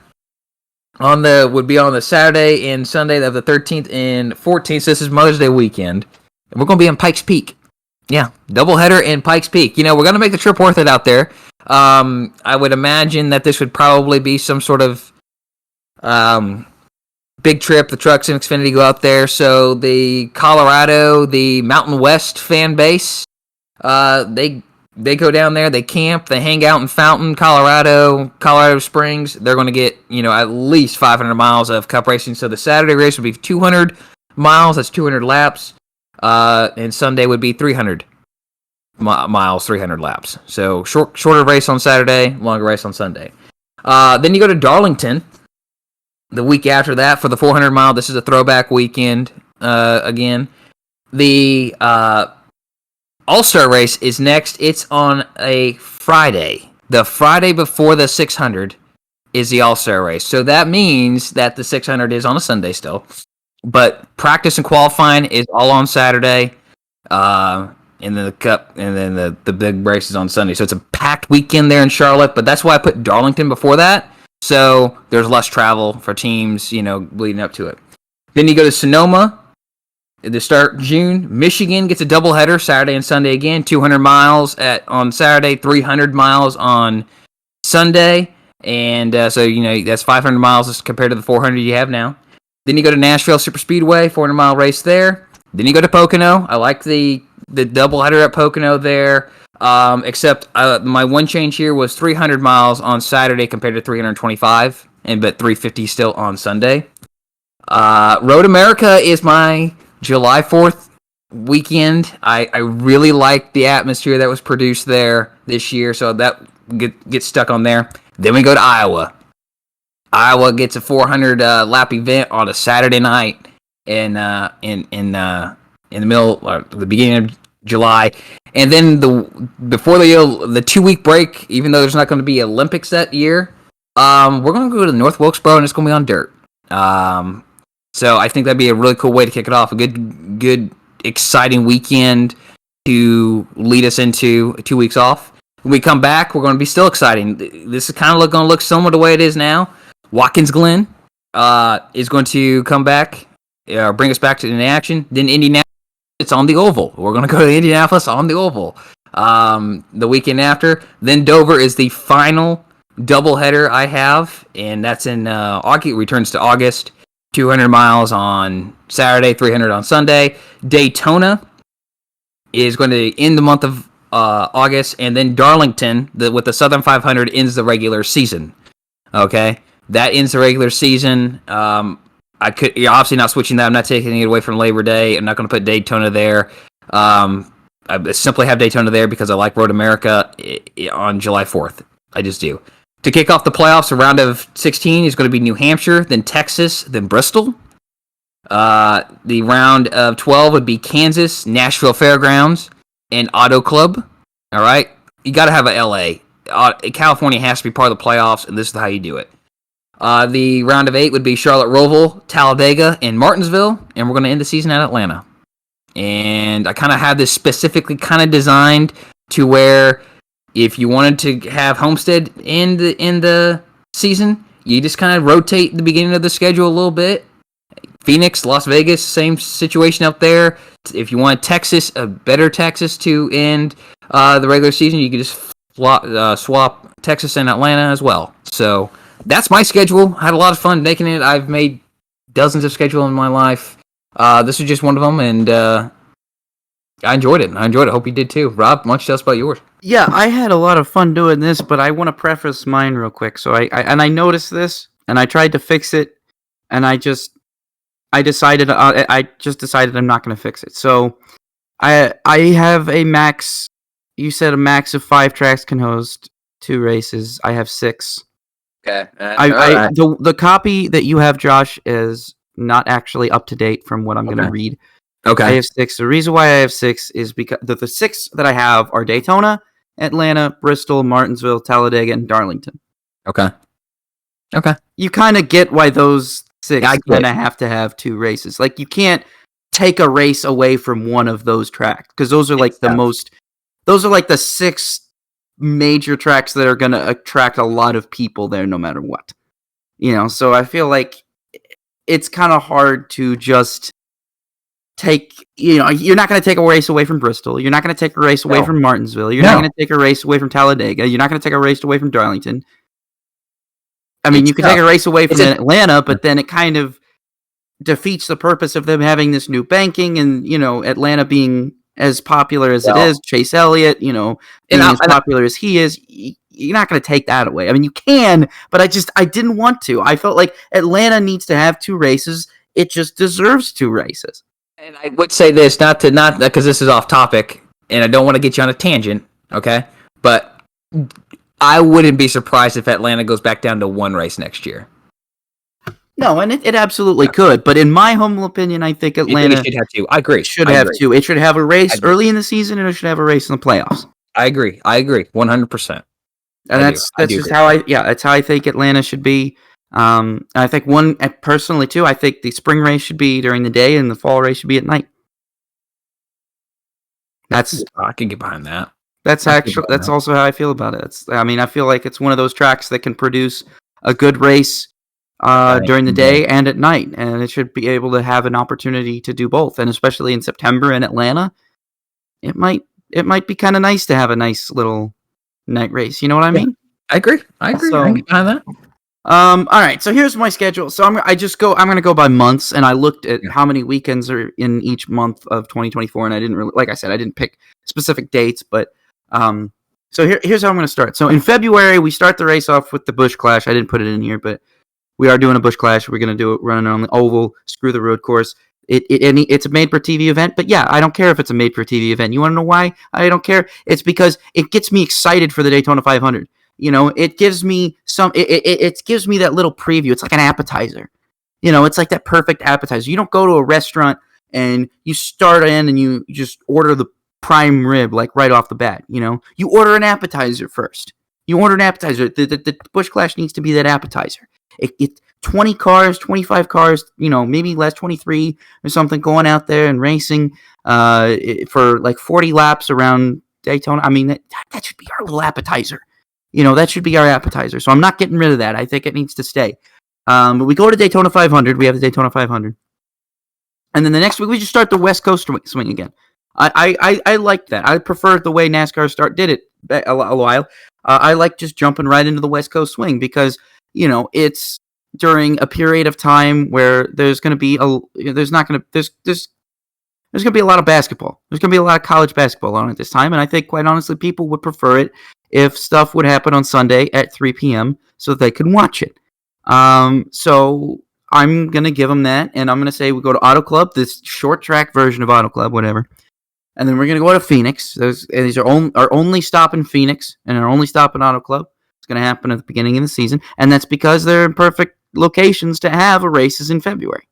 would be on the Saturday and Sunday of the 13th and 14th. So this is Mother's Day weekend, and we're going to be in Pikes Peak. Yeah, doubleheader in Pikes Peak. We're going to make the trip worth it out there. I would imagine that this would probably be some sort of big trip. The Trucks and Xfinity go out there. So the Colorado, the Mountain West fan base, they go down there, they camp, they hang out in Fountain, Colorado Springs. They're going to get, at least 500 miles of Cup racing. So the Saturday race would be 200 miles, that's 200 laps. And Sunday would be 300 miles, 300 laps. So shorter race on Saturday, longer race on Sunday. Then you go to Darlington. the week after that for the 400 mile. This is a throwback weekend again. The All-Star race is next. It's on a Friday. The Friday before the 600 is the All-Star race. So that means that the 600 is on a Sunday still. But practice and qualifying is all on Saturday. And then the Cup, and then the big race is on Sunday. So it's a packed weekend there in Charlotte, but that's why I put Darlington before that. So there's less travel for teams, leading up to it. Then you go to Sonoma to start June. Michigan gets a doubleheader Saturday and Sunday again. 200 miles on Saturday, 300 miles on Sunday. And so, that's 500 miles compared to the 400 you have now. Then you go to Nashville Superspeedway, 400-mile race there. Then you go to Pocono. I like the doubleheader at Pocono there, except my one change here was 300 miles on Saturday compared to 325, but 350 still on Sunday. Road America is my July 4th weekend. I really like the atmosphere that was produced there this year, so that gets stuck on there. Then we go to Iowa. Iowa gets a 400 lap event on a Saturday night in the beginning of July, and then before the 2-week break, even though there's not going to be Olympics that year, we're going to go to North Wilkesboro, and it's going to be on dirt. So I think that'd be a really cool way to kick it off. A good, exciting weekend to lead us into 2 weeks off. When we come back, we're going to be still exciting. This is kind of going to look similar to the way it is now. Watkins Glen is going to come back, bring us back to the action. Then Indianapolis. It's on the Oval. We're going to go to Indianapolis on the Oval the weekend after. Then Dover is the final doubleheader I have, and that's in August. It returns to August. 200 miles on Saturday, 300 on Sunday. Daytona is going to end the month of August, and then Darlington, with the Southern 500, ends the regular season. Okay? That ends the regular season. You're obviously not switching that. I'm not taking it away from Labor Day. I'm not going to put Daytona there. I simply have Daytona there because I like Road America on July 4th. I just do. To kick off the playoffs, a round of 16 is going to be New Hampshire, then Texas, then Bristol. The round of 12 would be Kansas, Nashville Fairgrounds, and Auto Club. All right? You got to have a LA. California has to be part of the playoffs, and this is how you do it. The round of 8 would be Charlotte Roval, Talladega, and Martinsville, and we're going to end the season at Atlanta. And I kind of have this specifically kind of designed to where if you wanted to have Homestead in the season, you just kind of rotate the beginning of the schedule a little bit. Phoenix, Las Vegas, same situation up there. If you want Texas, a better Texas to end the regular season, you can just swap Texas and Atlanta as well. So that's my schedule. I had a lot of fun making it. I've made dozens of schedules in my life. This is just one of them, and I enjoyed it. I hope you did too. Rob, why don't you tell us about yours? Yeah, I had a lot of fun doing this, but I want to preface mine real quick. So I noticed this, and I tried to fix it, and I decided I'm not going to fix it. So I have a max. You said a max of 5 tracks can host 2 races. I have 6. Okay. The copy that you have, Josh, is not actually up to date from what I'm going to read. Okay. I have 6. The reason why I have 6 is because the 6 that I have are Daytona, Atlanta, Bristol, Martinsville, Talladega, and Darlington. Okay. You kind of get why those 6 kind of have to have 2 races. Like, you can't take a race away from one of those tracks, because those are like those are like the 6 major tracks that are going to attract a lot of people there no matter what. So I feel like it's kind of hard to just take, you're not going to take a race away from Bristol. You're not going to take a race away from Martinsville. You're not going to take a race away from Talladega. You're not going to take a race away from Darlington. I mean, you can take a race away from Atlanta, but then it kind of defeats the purpose of them having this new banking and, Atlanta being as popular as it is, Chase Elliott, being as popular as he is. You're not going to take that away. I mean, you can, but I didn't want to. I felt like Atlanta needs to have 2 races. It just deserves 2 races. And I would say this, not because this is off topic, and I don't want to get you on a tangent, okay? But I wouldn't be surprised if Atlanta goes back down to 1 race next year. No, and it absolutely could. But in my humble opinion, I think Atlanta it should have two. I agree. should have two. It should have a race early in the season, and it should have a race in the playoffs. I agree. 100%. And that's just how that's how I think Atlanta should be. I think personally too, I think the spring race should be during the day and the fall race should be at night. I can get behind that. That's also how I feel about it. I feel like it's one of those tracks that can produce a good race during the day and at night, and it should be able to have an opportunity to do both. And especially in September in Atlanta, it might be kind of nice to have a nice little night race. You know what I mean? I agree. So, I can get behind that. All right, so here's my schedule. So I'm going to go by months, and I looked at how many weekends are in each month of 2024, and I didn't really, like I said, I didn't pick specific dates, but so here's how I'm going to start. So in February, we start the race off with the Busch Clash. I didn't put it in here, but we are doing a Busch Clash. We're going to do it running on the oval, screw the road course. It's a made-for-TV event, but yeah, I don't care if it's a made-for-TV event. You want to know why I don't care? It's because it gets me excited for the Daytona 500. You know, it gives me it gives me that little preview. It's like an appetizer. You know, it's like that perfect appetizer. You don't go to a restaurant and you start in and you just order the prime rib like right off the bat. You know, you order an appetizer first. You order an appetizer. The Busch Clash needs to be that appetizer. 20 cars, 25 cars, you know, maybe less, 23 or something, going out there and racing for like 40 laps around Daytona. I mean, that should be our little appetizer. You know, that should be our appetizer. So I'm not getting rid of that. I think it needs to stay. But we go to Daytona 500. We have the Daytona 500. And then the next week, we just start the West Coast swing again. I liked that. I preferred the way NASCAR did it a while. I like just jumping right into the West Coast swing because, you know, it's during a period of time where there's going to be there's going to be a lot of basketball. There's going to be a lot of college basketball on at this time. And I think, quite honestly, people would prefer it if stuff would happen on Sunday at 3 p.m. so that they could watch it. So I'm going to give them that. And I'm going to say we go to Auto Club, this short track version of Auto Club, whatever. And then we're going to go to Phoenix. These are our only stop in Phoenix and our only stop in Auto Club. It's going to happen at the beginning of the season. And that's because they're in perfect locations to have races in February.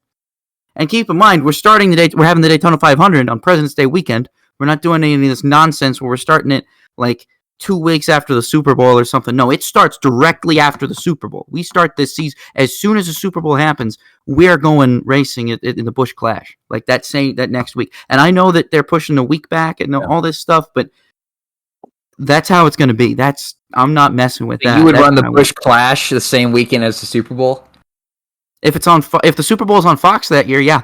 And keep in mind, we're having the Daytona 500 on President's Day weekend. We're not doing any of this nonsense where we're starting it like 2 weeks after the Super Bowl or something. No, it starts directly after the Super Bowl. We start this season as soon as the Super Bowl happens. We are going racing in the Busch Clash like that next week. And I know that they're pushing the week back and all this stuff, but that's how it's going to be. I'm not messing with that. You would run the Busch Clash the same weekend as the Super Bowl? If the Super Bowl is on Fox that year, yeah.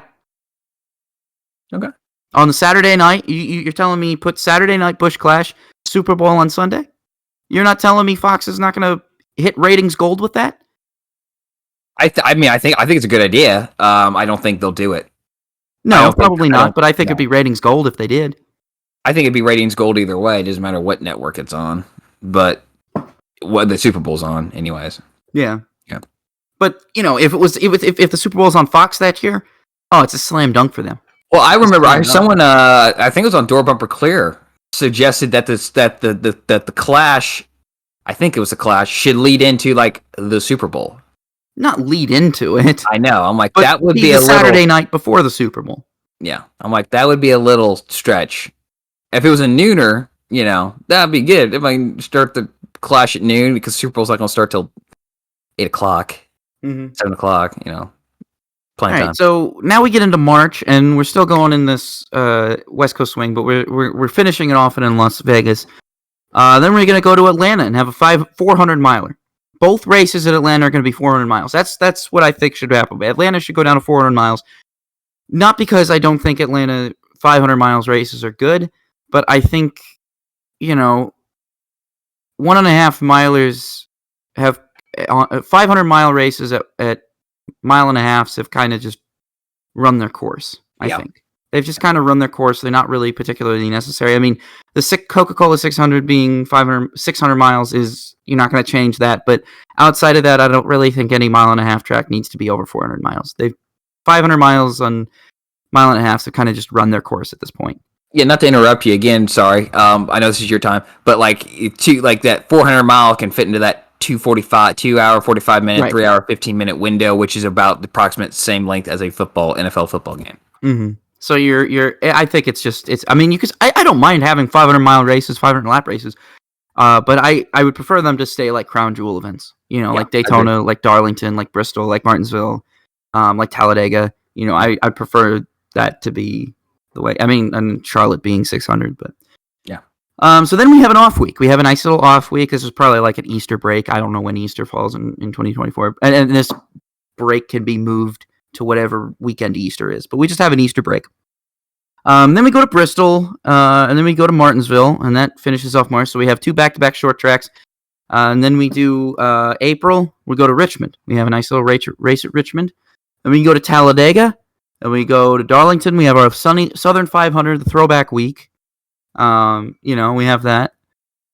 Okay. On the Saturday night, you're telling me put Saturday night Busch Clash, Super Bowl on Sunday? You're not telling me Fox is not going to hit ratings gold with that? I think it's a good idea. I don't think they'll do it. No, probably not. But I think it'd be ratings gold if they did. I think it'd be ratings gold either way. It doesn't matter what network it's on, but what the Super Bowl's on, anyways. Yeah. But you know, if the Super Bowl's on Fox that year, it's a slam dunk for them. Well, I remember someone, I think it was on Door Bumper Clear, suggested that the Clash, I think it was the Clash, should lead into like the Super Bowl. Not lead into it. I know. I'm like, that would be a Saturday night before the Super Bowl. Yeah, I'm like, that would be a little stretch. If it was a nooner, you know, that'd be good. If I can start the Clash at noon, because Super Bowl's not going to start till 8 o'clock, 7 o'clock, you know. All right, so now we get into March, and we're still going in this West Coast swing, but we're finishing it off in Las Vegas. Then we're going to go to Atlanta and have a 400 miler. Both races at Atlanta are going to be 400 miles. That's what I think should happen. Atlanta should go down to 400 miles. Not because I don't think Atlanta 500 miles races are good, but I think, you know, 1.5 milers have 500 mile races at mile and a halves have kind of just run their course. I think they've just kind of run their course. They're not really particularly necessary. I mean, the Coca-Cola 600 being 600 miles is, you're not going to change that. But outside of that, I don't really think any mile and a half track needs to be over 400 miles. 500 miles on mile and a half have kind of just run their course at this point. Yeah, not to interrupt you again. Sorry. I know this is your time, but like that 400 mile can fit into that 2 hour, 45 minute, Right. 3 hour, 15-minute window, which is about the approximate same length as a NFL football game. Mm-hmm. So I think I mean, I don't mind having 500-mile races, 500-lap races, but I would prefer them to stay like crown jewel events, like Daytona, like Darlington, like Bristol, like Martinsville, like Talladega. I prefer that to be the way. I mean, and Charlotte being 600, but yeah. So then we have an off week. We have a nice little off week. This is probably like an Easter break. I don't know when Easter falls in 2024, and this break can be moved to whatever weekend Easter is, but we just have an Easter break. Then we go to Bristol, and then we go to Martinsville, and that finishes off March. So we have 2 back-to-back short tracks. And then we do April, we go to Richmond. We have a nice little race at Richmond. Then we go to Talladega, and we go to Darlington. We have our Southern 500, the throwback week. We have that.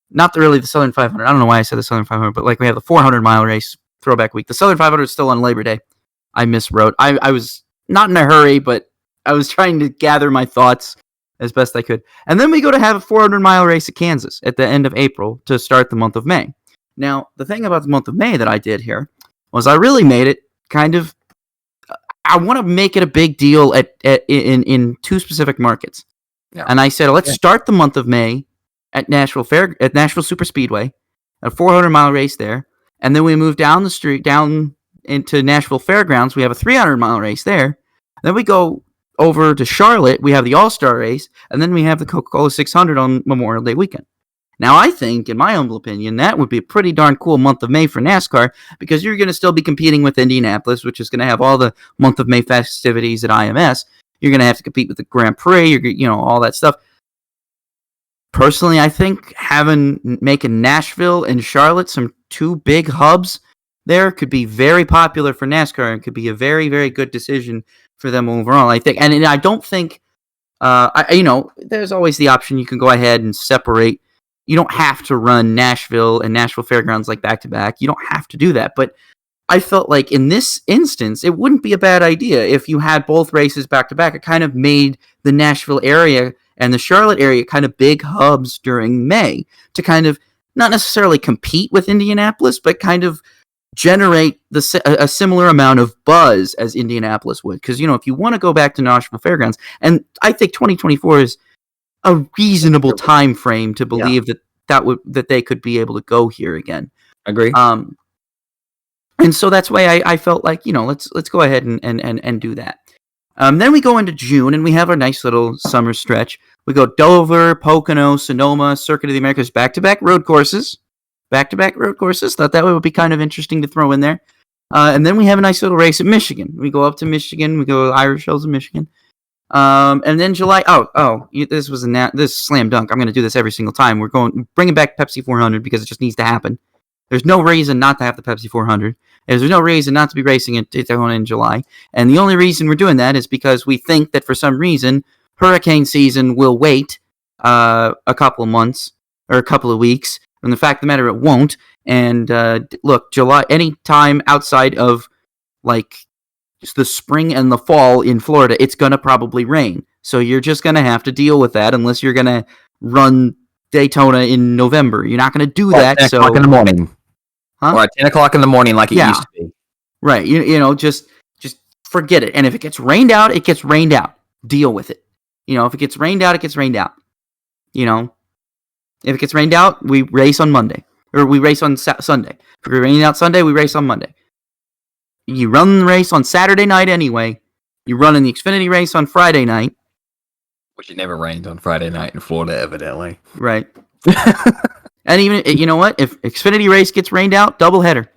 Not really the Southern 500. I don't know why I said the Southern 500, but we have the 400-mile race throwback week. The Southern 500 is still on Labor Day. I miswrote. I was not in a hurry, but I was trying to gather my thoughts as best I could. And then we go to have a 400-mile race at Kansas at the end of April to start the month of May. Now, the thing about the month of May that I did here was I really made it kind of... I want to make it a big deal in 2 specific markets. Yeah. And I said, let's start the month of May at Nashville Super Speedway, a 400-mile race there. And then we move down the street, down into Nashville Fairgrounds. We have a 300-mile race there. Then we go over to Charlotte. We have the All-Star race. And then we have the Coca-Cola 600 on Memorial Day weekend. Now, I think, in my humble opinion, that would be a pretty darn cool month of May for NASCAR, because you're going to still be competing with Indianapolis, which is going to have all the month of May festivities at IMS. You're going to have to compete with the Grand Prix, all that stuff. Personally, I think making Nashville and Charlotte some 2 big hubs there could be very popular for NASCAR and could be a very, very good decision for them overall, I think. And I don't think, there's always the option you can go ahead and separate. You don't have to run Nashville and Nashville Fairgrounds back-to-back. You don't have to do that. But I felt like in this instance, it wouldn't be a bad idea if you had both races back-to-back. It kind of made the Nashville area and the Charlotte area kind of big hubs during May to kind of not necessarily compete with Indianapolis, but kind of generate a similar amount of buzz as Indianapolis would. Because, if you want to go back to Nashville Fairgrounds, and I think 2024 is a reasonable time frame to believe that they could be able to go here again. Agree. And so that's why I felt like, let's go ahead and do that. Then we go into June, and we have our nice little summer stretch. We go Dover, Pocono, Sonoma, Circuit of the Americas, back-to-back road courses. Back-to-back road courses. Thought that would be kind of interesting to throw in there. And then we have a nice little race at Michigan. We go up to Michigan. We go to Irish Hills in Michigan. And then July. This is slam dunk. I'm going to do this every single time. We're bringing back Pepsi 400 because it just needs to happen. There's no reason not to have the Pepsi 400. There's no reason not to be racing at Daytona in July. And the only reason we're doing that is because we think that for some reason hurricane season will wait a couple of months or a couple of weeks. And the fact of the matter, it won't. And look, July, any time outside of the spring and the fall in Florida, it's going to probably rain. So you're just going to have to deal with that unless you're going to run Daytona in November. You're not going to do that. 10 o'clock in the morning. Huh? Or at 10 o'clock in the morning like it used to be. Right. Just forget it. And if it gets rained out, it gets rained out. Deal with it. If it gets rained out, it gets rained out. If it gets rained out, we race on Monday. Or we race on Sunday. If it's raining out Sunday, we race on Monday. You run the race on Saturday night anyway. You run in the Xfinity race on Friday night. Which it never rained on Friday night in Florida, evidently. Right. And even, you know what? If Xfinity race gets rained out, doubleheader.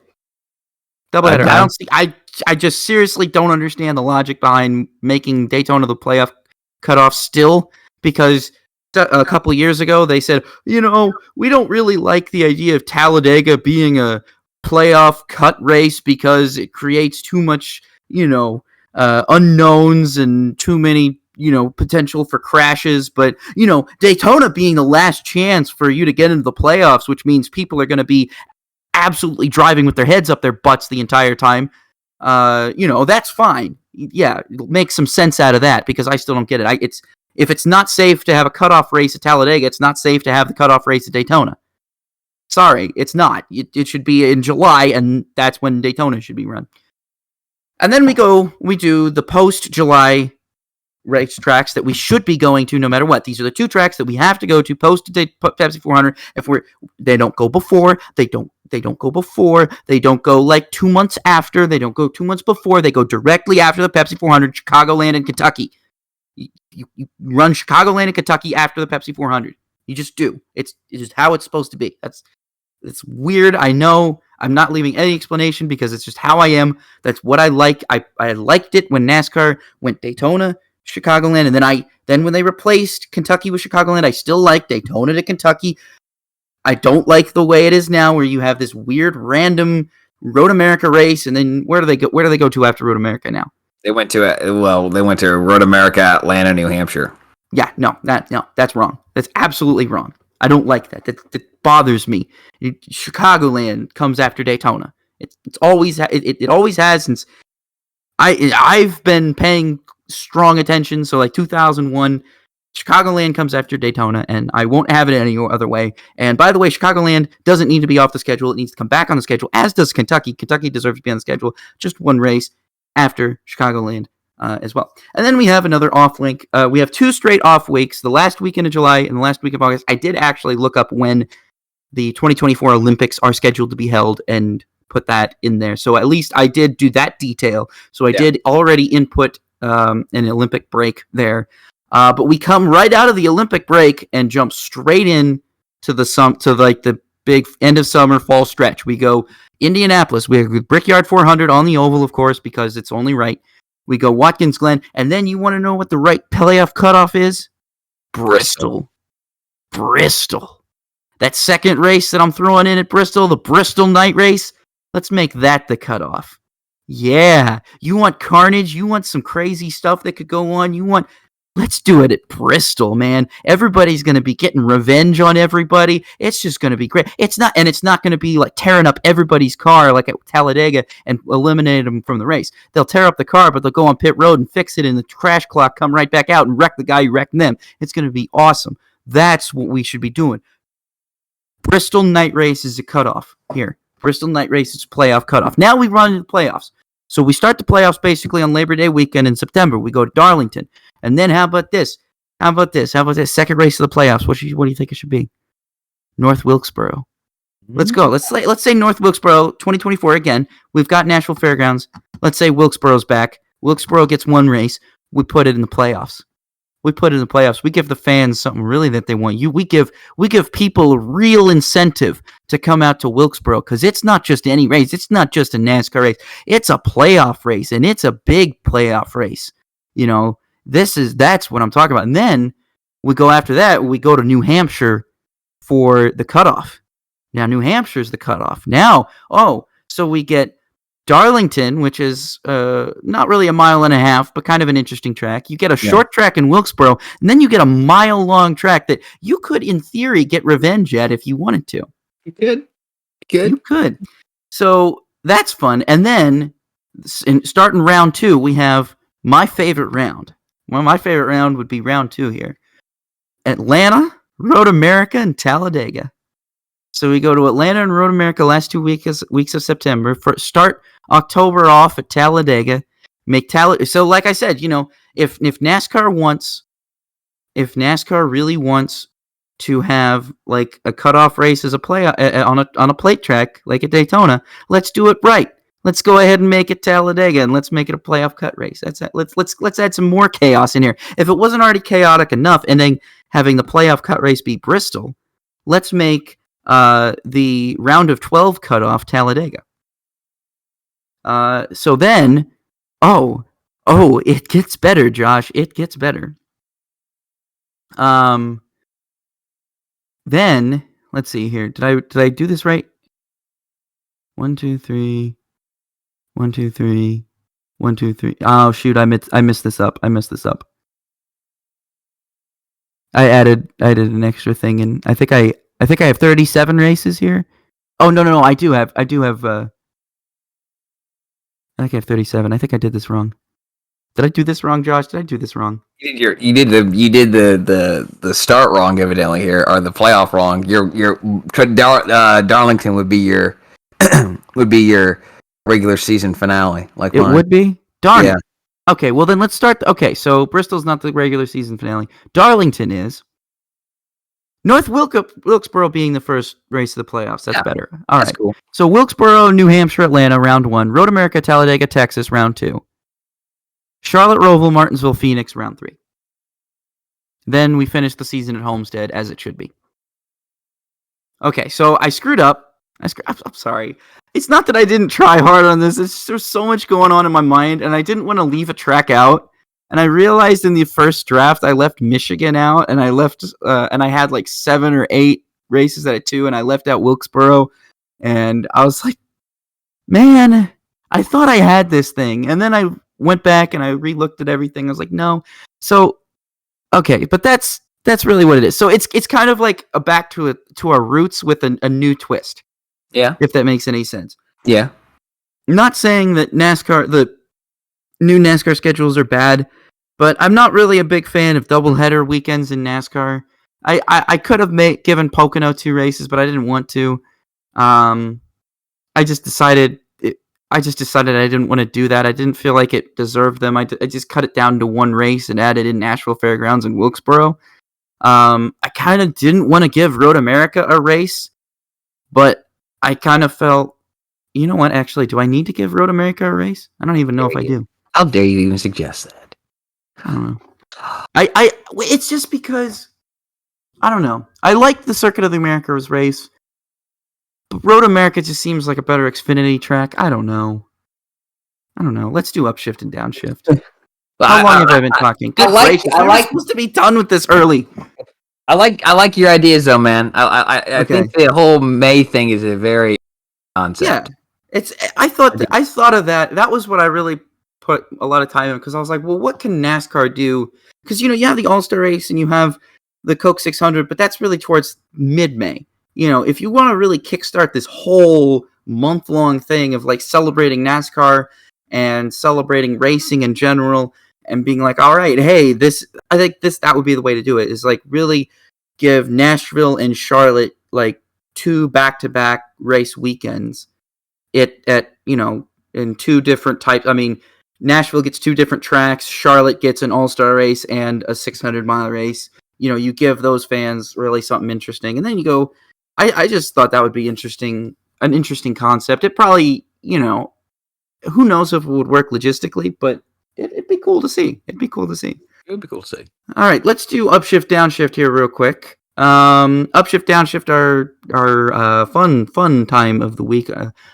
I just seriously don't understand the logic behind making Daytona the playoff cutoff still, because a couple of years ago they said, we don't really like the idea of Talladega being a playoff cut race because it creates too much, unknowns and too many, potential for crashes. But, Daytona being the last chance for you to get into the playoffs, which means people are going to be absolutely driving with their heads up their butts the entire time. That's fine. Yeah, make some sense out of that, because I still don't get it. If it's not safe to have a cutoff race at Talladega, it's not safe to have the cutoff race at Daytona. Sorry, it's not. It should be in July, and that's when Daytona should be run. And then we do the post-July racetracks that we should be going to no matter what. These are the two tracks that we have to go to post Pepsi 400. They don't go before, they don't go before, they don't go like 2 months after, they don't go 2 months before, they go directly after the Pepsi 400, Chicagoland and Kentucky. You run Chicagoland and Kentucky after the Pepsi 400. You just do. It's just how it's supposed to be. It's weird. I know. I'm not leaving any explanation because it's just how I am. That's what I like. I liked it when NASCAR went Daytona, Chicagoland, and then when they replaced Kentucky with Chicagoland, I still like Daytona to Kentucky. I don't like the way it is now, where you have this weird random Road America race, and then where do they go? Where do they go to after Road America now? They went to Road America, Atlanta, New Hampshire. Yeah, no, that's wrong. That's absolutely wrong. I don't like that. That bothers me. Chicagoland comes after Daytona. It always has since I've been paying strong attention. So like 2001, Chicagoland comes after Daytona, and I won't have it any other way. And by the way, Chicagoland doesn't need to be off the schedule. It needs to come back on the schedule, as does Kentucky. Kentucky deserves to be on the schedule. Just one race after Chicagoland as well. And then we have another off week. We have 2 straight off weeks, the last weekend of July and the last week of August. I did actually look up when the 2024 Olympics are scheduled to be held and put that in there. So at least I did do that detail. So I did already input an Olympic break there. But we come right out of the Olympic break and jump straight in to the big end of summer fall stretch. We go Indianapolis. We have Brickyard 400 on the oval, of course, because it's only right. We go Watkins Glen, and then you want to know what the right playoff cutoff is? Bristol. That second race that I'm throwing in at Bristol, the Bristol night race, let's make that the cutoff. Yeah, you want carnage? You want some crazy stuff that could go on? Let's do it at Bristol, man. Everybody's going to be getting revenge on everybody. It's just going to be great. It's not going to be like tearing up everybody's car like at Talladega and eliminate them from the race. They'll tear up the car, but they'll go on pit road and fix it, and the crash clock come right back out and wreck the guy who wrecked them. It's going to be awesome. That's what we should be doing. Bristol night race is a cutoff here. Bristol night race is a playoff cutoff. Now we run into the playoffs. So we start the playoffs basically on Labor Day weekend in September. We go to Darlington. And then how about this? Second race of the playoffs. What do you think it should be? North Wilkesboro. Let's go. Let's say North Wilkesboro 2024 again. We've got Nashville Fairgrounds. Let's say Wilkesboro's back. Wilkesboro gets one race. We put it in the playoffs. We give the fans something really that they want. We give people a real incentive to come out to Wilkesboro, because it's not just any race. It's not just a NASCAR race. It's a playoff race, and it's a big playoff race. You know, that's what I'm talking about. And then we go after that. We go to New Hampshire for the cutoff. Now New Hampshire's the cutoff. So we get Darlington, which is not really a mile and a half, but kind of an interesting track. You get a short track in Wilkesboro, and then you get a mile-long track that you could, in theory, get revenge at if you wanted to. You could. You could. So that's fun. And then, starting round 2, we have my favorite round. Well, my favorite round would be round 2 here. Atlanta, Road America, and Talladega. So we go to Atlanta and Road America last 2 weeks of September. Start October off at Talladega. So like I said, you know, if NASCAR really wants to have like a cutoff race as a play on a plate track like at Daytona, let's do it right. Let's go ahead and make it Talladega, and let's make it a playoff cut race. Let's add some more chaos in here. If it wasn't already chaotic enough, and then having the playoff cut race be Bristol, let's make the round of 12 cutoff Talladega. So then, it gets better, Josh. It gets better. Then let's see here. Did I do this right? 1, 2, 3. 1, 2, 3. 1, 2, 3. Oh shoot! I messed this up. I added an extra thing, and I think I have 37 races here. Oh no! I do have. I think I have 37. I think I did this wrong. Did I do this wrong, Josh? Did I do this wrong? You did the start wrong evidently here, or the playoff wrong. Darlington would be your regular season finale. Like it mine. would be. Darn Yeah. it. Okay, well then let's start. Okay, so Bristol's not the regular season finale. Darlington is. North Wilkesboro being the first race of the playoffs. That's better. All right. Cool. So Wilkesboro, New Hampshire, Atlanta, round 1. Road America, Talladega, Texas, round 2. Charlotte, Roval, Martinsville, Phoenix, round 3. Then we finish the season at Homestead, as it should be. Okay, so I screwed up. I'm sorry. It's not that I didn't try hard on this. It's just, there's so much going on in my mind, and I didn't want to leave a track out. And I realized in the first draft, I left Michigan out, and I left, and I had like 7 or 8 races at 2, and I left out Wilkesboro. And I was like, man, I thought I had this thing. And then I went back and I re-looked at everything. I was like, no. So, okay, but that's really what it is. So it's kind of like a back to our roots with a new twist. Yeah. If that makes any sense. Yeah. I'm not saying that the new NASCAR schedules are bad, but I'm not really a big fan of doubleheader weekends in NASCAR. I could have given Pocono 2 races, but I didn't want to. I just decided I didn't want to do that. I didn't feel like it deserved them. I just cut it down to 1 race and added in Nashville Fairgrounds and Wilkesboro. I kind of didn't want to give Road America a race, but I kind of felt, you know what, actually, do I need to give Road America a race? I don't even know if I do. How dare you even suggest that? I don't know. It's just because, I don't know. I like the Circuit of the Americas race, but Road America just seems like a better Xfinity track. I don't know. Let's do upshift and downshift. How long have I been talking? I'm supposed to be done with this early. I like your ideas though, man. I think the whole May thing is a very concept. Yeah, I thought of that. That was what I really put a lot of time in, because I was like, well, what can NASCAR do? Because you have the All-Star race and you have the Coke 600, but that's really towards mid-May. If you want to really kickstart this whole month-long thing of like celebrating NASCAR and celebrating racing in general, and being like, all right, hey, that would be the way to do it, is like really give Nashville and Charlotte like 2 back-to-back race weekends in 2 different types. I mean, Nashville gets 2 different tracks, Charlotte gets an all-star race and a 600-mile race. You give those fans really something interesting. And then you go, I just thought that would be an interesting concept. It probably, who knows if it would work logistically, but it'd be cool to see. It would be cool to see. All right, let's do upshift, downshift here real quick. Upshift, downshift are fun time of the week.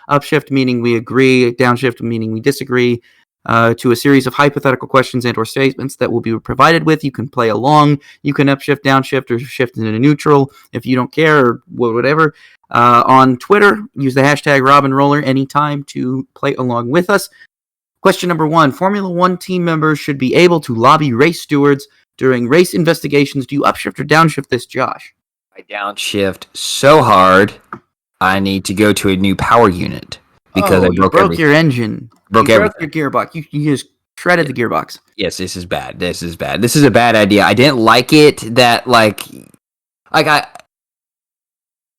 Upshift meaning we agree, downshift meaning we disagree. To a series of hypothetical questions and or statements that will be provided with. You can play along. You can upshift, downshift, or shift into neutral if you don't care, or whatever. On Twitter, use the hashtag RobinRoller anytime to play along with us. Question number 1. Formula One team members should be able to lobby race stewards during race investigations. Do you upshift or downshift this, Josh? I downshift so hard, I need to go to a new power unit. Because I broke your engine. Broke your gearbox. You just shredded the gearbox. Yes, this is bad. This is a bad idea. I didn't like it that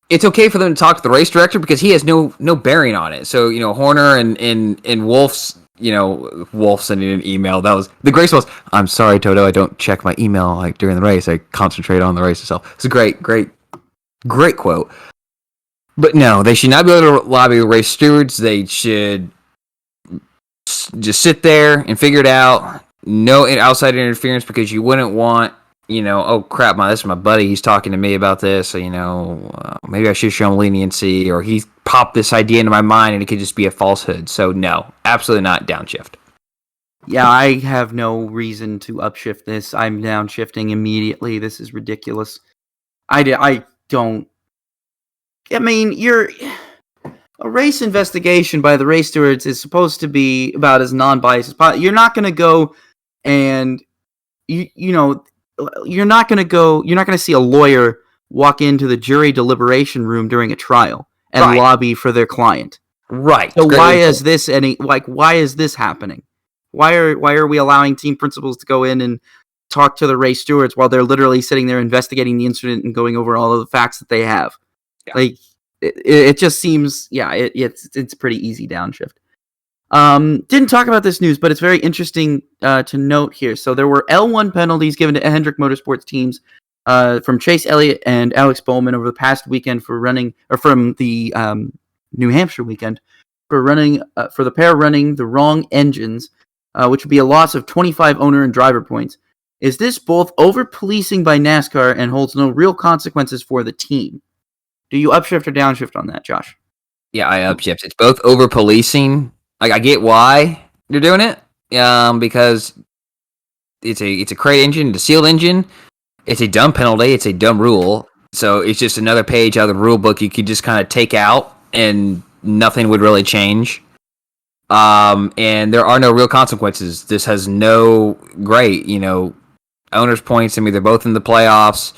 it's okay for them to talk to the race director because he has no bearing on it. So, Horner and Wolf's, Wolf sending an email. That was the grace was, I'm sorry, Toto, I don't check my email during the race. I concentrate on the race itself. It's a great quote. But no, they should not be able to lobby race stewards. They should just sit there and figure it out. No outside interference, because you wouldn't want, oh crap, this is my buddy. He's talking to me about this. So, maybe I should show him leniency, or he popped this idea into my mind and it could just be a falsehood. So no, absolutely not downshift. Yeah, I have no reason to upshift this. I'm downshifting immediately. This is ridiculous. I don't. I mean, a race investigation by the race stewards is supposed to be about as non-biased as possible. You're not going to go and you're not going to see a lawyer walk into the jury deliberation room during a trial and lobby for their client. Right. So why is this happening? Why are we allowing team principals to go in and talk to the race stewards while they're literally sitting there investigating the incident and going over all of the facts that they have? Yeah. Like, it just seems, it's pretty easy downshift. Didn't talk about this news, but it's very interesting to note here. So there were L1 penalties given to Hendrick Motorsports teams from Chase Elliott and Alex Bowman over the past weekend from the New Hampshire weekend for the pair running the wrong engines, which would be a loss of 25 owner and driver points. Is this both over-policing by NASCAR and holds no real consequences for the team? Do you upshift or downshift on that, Josh? Yeah, I upshift. It's both over-policing. Like, I get why they're doing it, because it's a crate engine, it's a sealed engine. It's a dumb penalty. It's a dumb rule. So it's just another page out of the rule book you could just kind of take out, and nothing would really change. And there are no real consequences. This has no owner's points. I mean, they're both in the playoffs.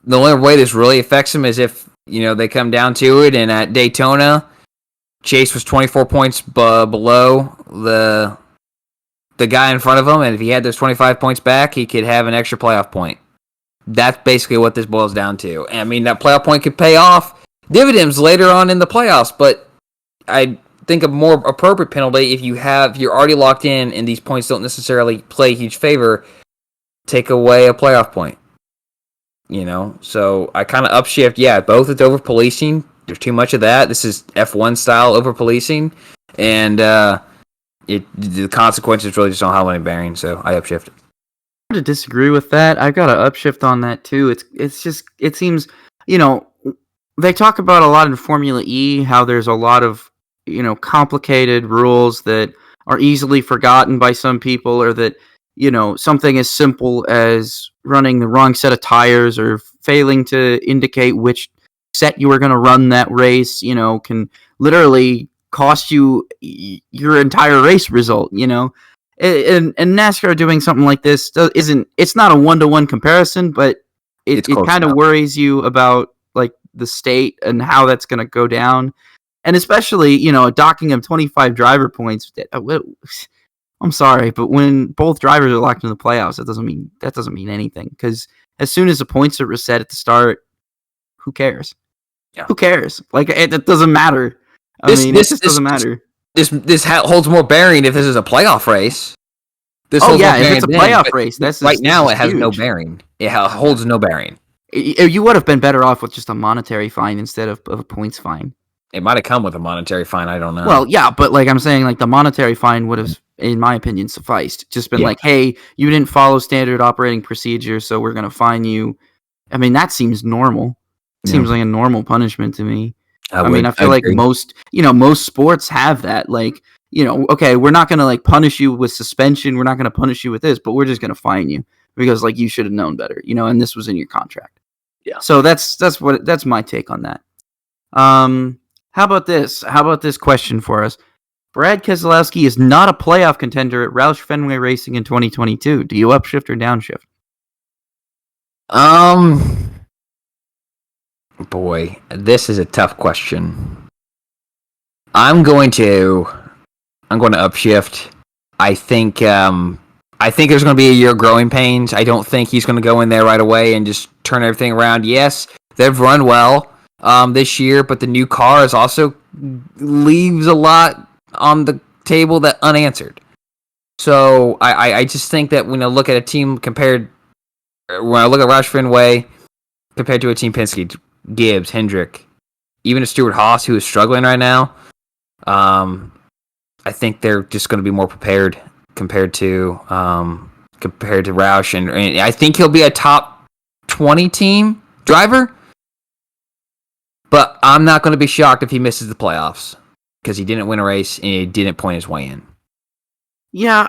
The only way this really affects them is if, they come down to it, and at Daytona, Chase was 24 points below the guy in front of him, and if he had those 25 points back, he could have an extra playoff point. That's basically what this boils down to. And I mean, that playoff point could pay off dividends later on in the playoffs, but I think a more appropriate penalty, if you're already locked in and these points don't necessarily play a huge favor, take away a playoff point. So I kind of upshift. Yeah, both it's over policing. There's too much of that. This is F1 style over policing, and the consequences really just don't have any bearing. So I upshift. To disagree with that, I got to upshift on that too. It seems, they talk about a lot in Formula E how there's a lot of complicated rules that are easily forgotten by some people, or that something as simple as running the wrong set of tires or failing to indicate which set you were going to run that race, can literally cost you your entire race result, And NASCAR doing something like this it's not a 1-to-1 comparison, but it kind of worries you about like the state and how that's going to go down. And especially, docking of 25 driver points. I'm sorry, but when both drivers are locked in the playoffs, that doesn't mean anything, because as soon as the points are reset at the start, who cares? Yeah. Who cares? Like, it doesn't matter. It just doesn't matter. This holds more bearing if this is a playoff race. If it's a playoff race, now it has no bearing. It holds no bearing. You would have been better off with just a monetary fine instead of a points fine. It might have come with a monetary fine. I don't know. Well, yeah, but like I'm saying, like the monetary fine would have, in my opinion, sufficed. Just been like, hey, you didn't follow standard operating procedure, so we're going to fine you. I mean, that seems normal. It seems like a normal punishment to me. I feel like most sports have that. Like, okay, we're not going to like punish you with suspension. We're not going to punish you with this, but we're just going to fine you because like you should have known better, and this was in your contract. Yeah. So that's my take on that. How about this? How about this question for us? Brad Keselowski is not a playoff contender at Roush Fenway Racing in 2022. Do you upshift or downshift? Boy, this is a tough question. I'm going to upshift. I think there's going to be a year of growing pains. I don't think he's going to go in there right away and just turn everything around. Yes, they've run well this year, but the new car is also leaves a lot on the table that unanswered. So I just think that when I look at a team when I look at Roush Fenway compared to a team Penske, Gibbs, Hendrick, even a Stewart Haas who is struggling right now, I think they're just going to be more prepared compared to Roush, and I think he'll be a top 20 team driver. But I'm not going to be shocked if he misses the playoffs because he didn't win a race and he didn't point his way in. Yeah,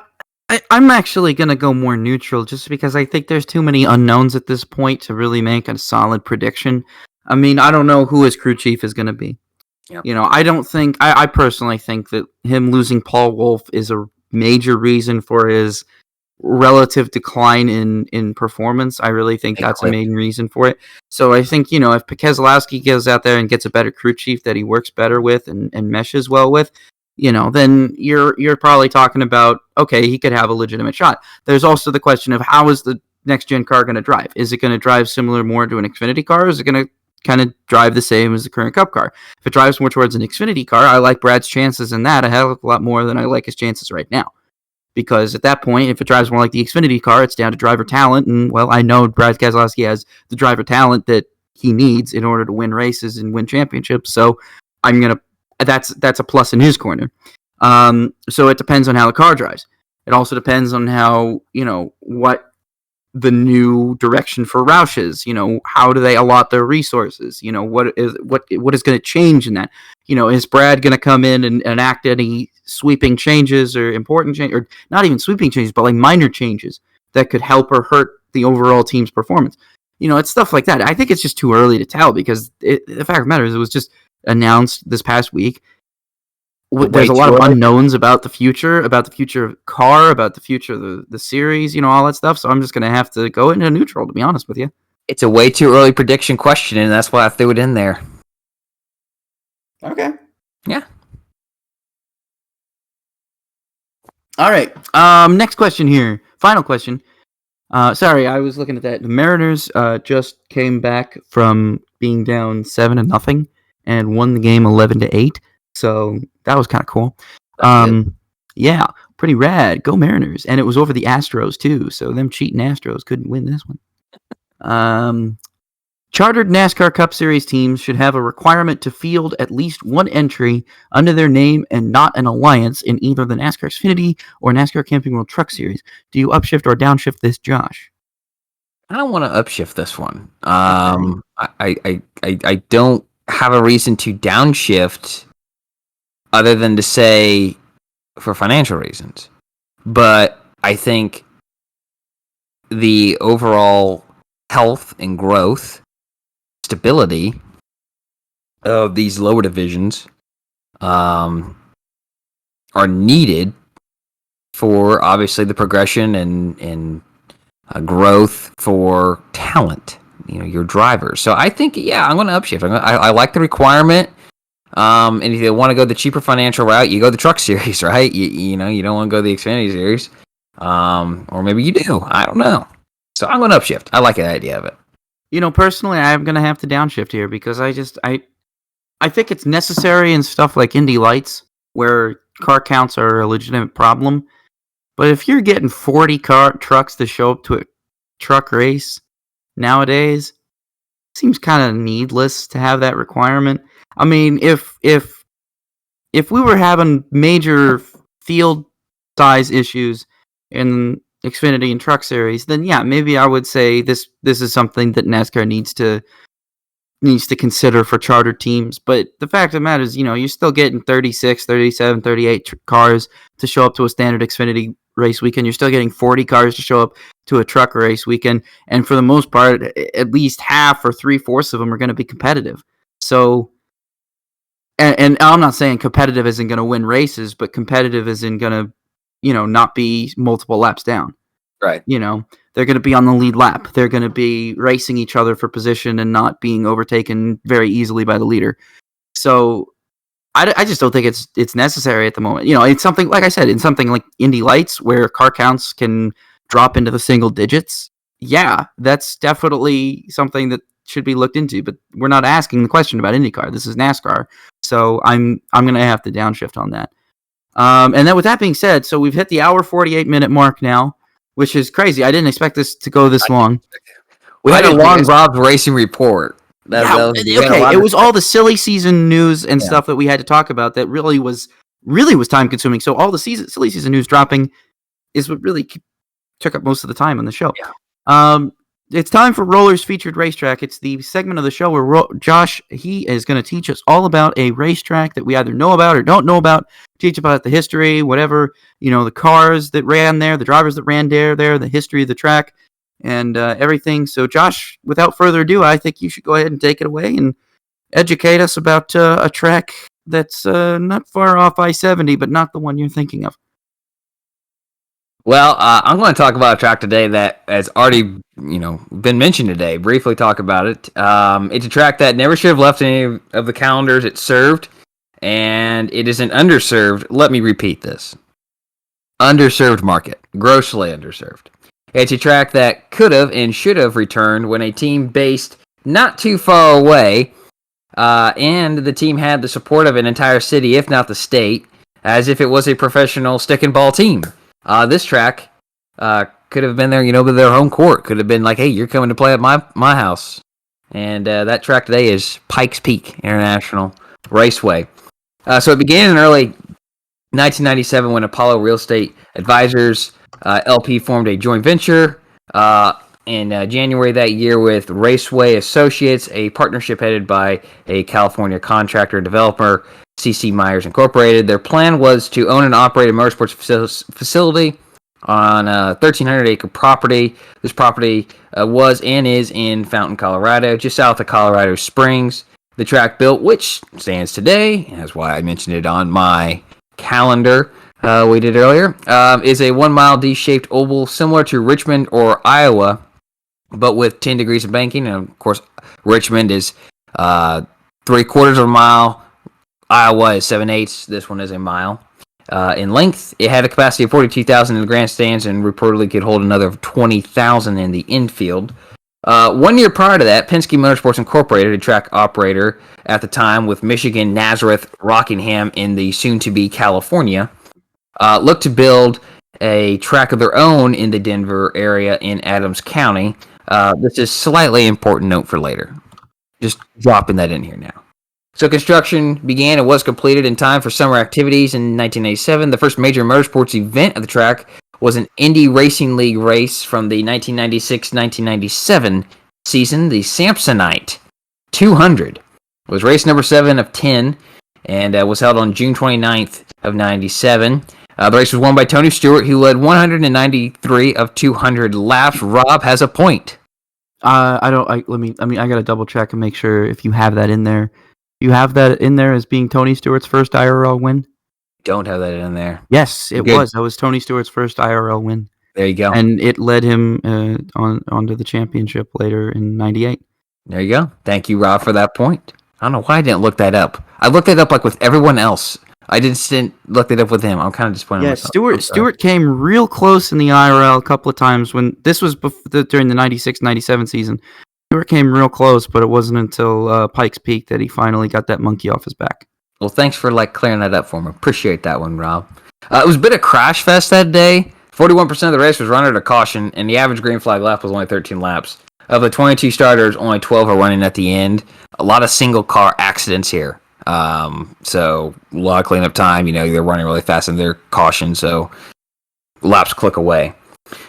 I'm actually going to go more neutral just because I think there's too many unknowns at this point to really make a solid prediction. I mean, I don't know who his crew chief is going to be. Yep. I personally think that him losing Paul Wolfe is a major reason for his relative decline in performance. I really think that's a main reason for it. So I think, if Keselowski goes out there and gets a better crew chief that he works better with and meshes well with, then you're probably talking about, okay, he could have a legitimate shot. There's also the question of how is the next gen car going to drive? Is it going to drive similar more to an Xfinity car, or is it going to kind of drive the same as the current Cup car? If it drives more towards an Xfinity car, I like Brad's chances in that a hell of a lot more than I like his chances right now. Because at that point, if it drives more like the Xfinity car, it's down to driver talent. And, well, I know Brad Keselowski has the driver talent that he needs in order to win races and win championships. So that's a plus in his corner. So it depends on how the car drives. It also depends on how, what the new direction for Roush is. How do they allot their resources? What is going to change in that? Is Brad going to come in and enact any sweeping changes or important changes, or not even sweeping changes, but like minor changes that could help or hurt the overall team's performance? It's stuff like that. I think it's just too early to tell because the fact of the matter is it was just announced this past week. There's a lot of unknowns about the future of car, about the future of the series, all that stuff. So I'm just going to have to go into neutral, to be honest with you. It's a way too early prediction question, and that's why I threw it in there. Okay. Yeah. All right. Next question here. Final question. Sorry, I was looking at that. The Mariners just came back from being down 7-0 and won the game 11-8. So that was kind of cool. Yeah, pretty rad. Go Mariners. And it was over the Astros too. So them cheating Astros couldn't win this one. Chartered NASCAR Cup Series teams should have a requirement to field at least one entry under their name and not an alliance in either the NASCAR Xfinity or NASCAR Camping World Truck Series. Do you upshift or downshift this, Josh? I don't want to upshift this one. I don't have a reason to downshift other than to say for financial reasons. But I think the overall health and growth, stability of these lower divisions are needed for obviously the progression and growth for talent, your drivers. So I think, I'm going to upshift. I like the requirement. And if you want to go the cheaper financial route, you go the Truck Series, right? You don't want to go the Xfinity Series. Or maybe you do. I don't know. So I'm going to upshift. I like the idea of it. Personally, I'm going to have to downshift here because I think it's necessary in stuff like Indy Lights where car counts are a legitimate problem. But if you're getting 40 trucks to show up to a truck race nowadays, it seems kind of needless to have that requirement. I mean, if we were having major field size issues in Xfinity and Truck Series, then yeah, maybe I would say this is something that NASCAR needs to consider for charter teams. But the fact of the matter is, you're still getting 36, 37, 38 cars to show up to a standard Xfinity race weekend. You're still getting 40 cars to show up to a truck race weekend. And for the most part, at least half or 3/4 of them are going to be competitive. So, and I'm not saying competitive isn't going to win races, but competitive isn't going to, not be multiple laps down. Right. They're going to be on the lead lap. They're going to be racing each other for position and not being overtaken very easily by the leader. So I just don't think it's necessary at the moment. It's something, like I said, in something like Indy Lights where car counts can drop into the single digits. Yeah, that's definitely something that should be looked into, but we're not asking the question about IndyCar. This is NASCAR. So I'm going to have to downshift on that. And then with that being said, so we've hit the hour 48-minute mark now, which is crazy. I didn't expect this to go this long. We had a long Rob's Racing Report. It was all the silly season news and stuff that we had to talk about that really was time consuming. So all the silly season news dropping is what really took up most of the time on the show. Yeah. It's time for Rollers Featured Racetrack. It's the segment of the show where Josh, he is going to teach us all about a racetrack that we either know about or don't know about, teach about the history, whatever, the cars that ran there, the drivers that ran there, the history of the track, and everything. So, Josh, without further ado, I think you should go ahead and take it away and educate us about a track that's not far off I-70, but not the one you're thinking of. Well, I'm going to talk about a track today that has already, been mentioned today. Briefly talk about it. It's a track that never should have left any of the calendars it served. and it is an underserved, let me repeat this, underserved market, grossly underserved. It's a track that could have and should have returned when a team based not too far away, and the team had the support of an entire city, if not the state, as if it was a professional stick and ball team. This track could have been there, with their home court. Could have been like, hey, you're coming to play at my house. And that track today is Pikes Peak International Raceway. So it began in early 1997 when Apollo Real Estate Advisors LP formed a joint venture in January that year with Raceway Associates, a partnership headed by a California contractor and developer, C.C. Myers Incorporated. Their plan was to own and operate a motorsports facility on a 1,300-acre property. This property was and is in Fountain, Colorado, just south of Colorado Springs. The track built, which stands today, that's why I mentioned it on my calendar we did earlier, is a 1-mile D-shaped oval similar to Richmond or Iowa, but with 10 degrees of banking. And, of course, Richmond is 3/4 of a mile. Iowa is 7/8. This one is a mile. In length, it had a capacity of 42,000 in the grandstands and reportedly could hold another 20,000 in the infield. 1 year prior to that, Penske Motorsports Incorporated, a track operator at the time with Michigan, Nazareth, Rockingham in the soon-to-be California, looked to build a track of their own in the Denver area in Adams County. This is slightly important note for later. Just dropping that in here now. So construction began and was completed in time for summer activities in 1987. The first major motorsports event of the track was an Indy Racing League race from the 1996-1997 season. The Samsonite 200 was race number 7 of 10 and was held on June 29th of 97. The race was won by Tony Stewart, who led 193 of 200 laps. Rob has a point. I gotta double check and make sure if you have that in there. You have that in there as being Tony Stewart's first IRL win? Don't have that in there. Yes, it was. That was Tony Stewart's first IRL win. There you go. And it led him onto the championship later in 98. There you go. Thank you, Rob, for that point. I don't know why I didn't look that up. I looked that up like with everyone else. I didn't look it up with him. I'm kind of disappointed. Yeah, Stewart came real close in the IRL a couple of times when this was during the 96-97 season. Stewart came real close, but it wasn't until Pikes Peak that he finally got that monkey off his back. Well, thanks for clearing that up for me. Appreciate that one, Rob. It was a bit of crash fest that day. 41% of the race was run under caution, and the average green flag lap was only 13 laps. Of the 22 starters, only 12 are running at the end. A lot of single car accidents here. So a lot of cleanup time. They're running really fast in their caution, so laps click away.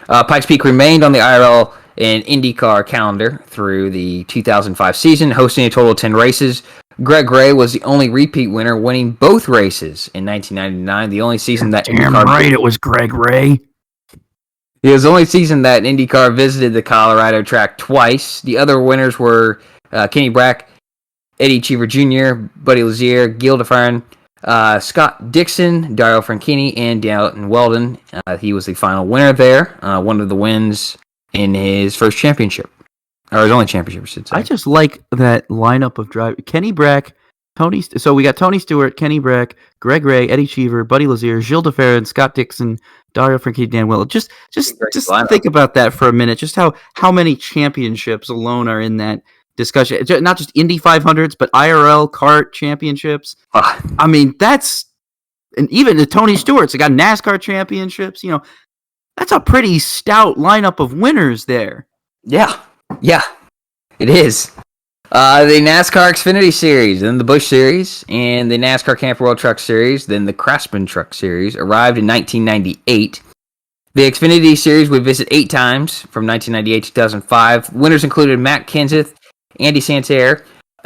Pikes Peak remained on the IRL and IndyCar calendar through the 2005 season, hosting a total of 10 races. Greg Gray was the only repeat winner, winning both races in 1999. The only season that IndyCar right, it was Greg Ray. It was the only season that IndyCar visited the Colorado track twice. The other winners were Kenny Brack, Eddie Cheever Jr., Buddy Lazier, Gil DeFerrin, Scott Dixon, Dario Franchitti, and Dalton Weldon. He was the final winner there. One of the wins in his first championship. Or his only championship, I should say. I just like that lineup of drivers. Kenny Brack, so we got Tony Stewart, Kenny Brack, Greg Ray, Eddie Cheever, Buddy Lazier, Gilles DeFerrin, Scott Dixon, Dario Franchitti, Dan Will. Just think about that for a minute. Just how many championships alone are in that discussion. Not just Indy 500s, but IRL kart championships. I mean, and even the Tony Stewart's. They got NASCAR championships. That's a pretty stout lineup of winners there. Yeah, it is. The NASCAR Xfinity Series, then the Busch Series, and the NASCAR Camp World Truck Series, then the Craftsman Truck Series arrived in 1998. The Xfinity Series would visit 8 times from 1998 to 2005. Winners included Matt Kenseth, Andy Santerre,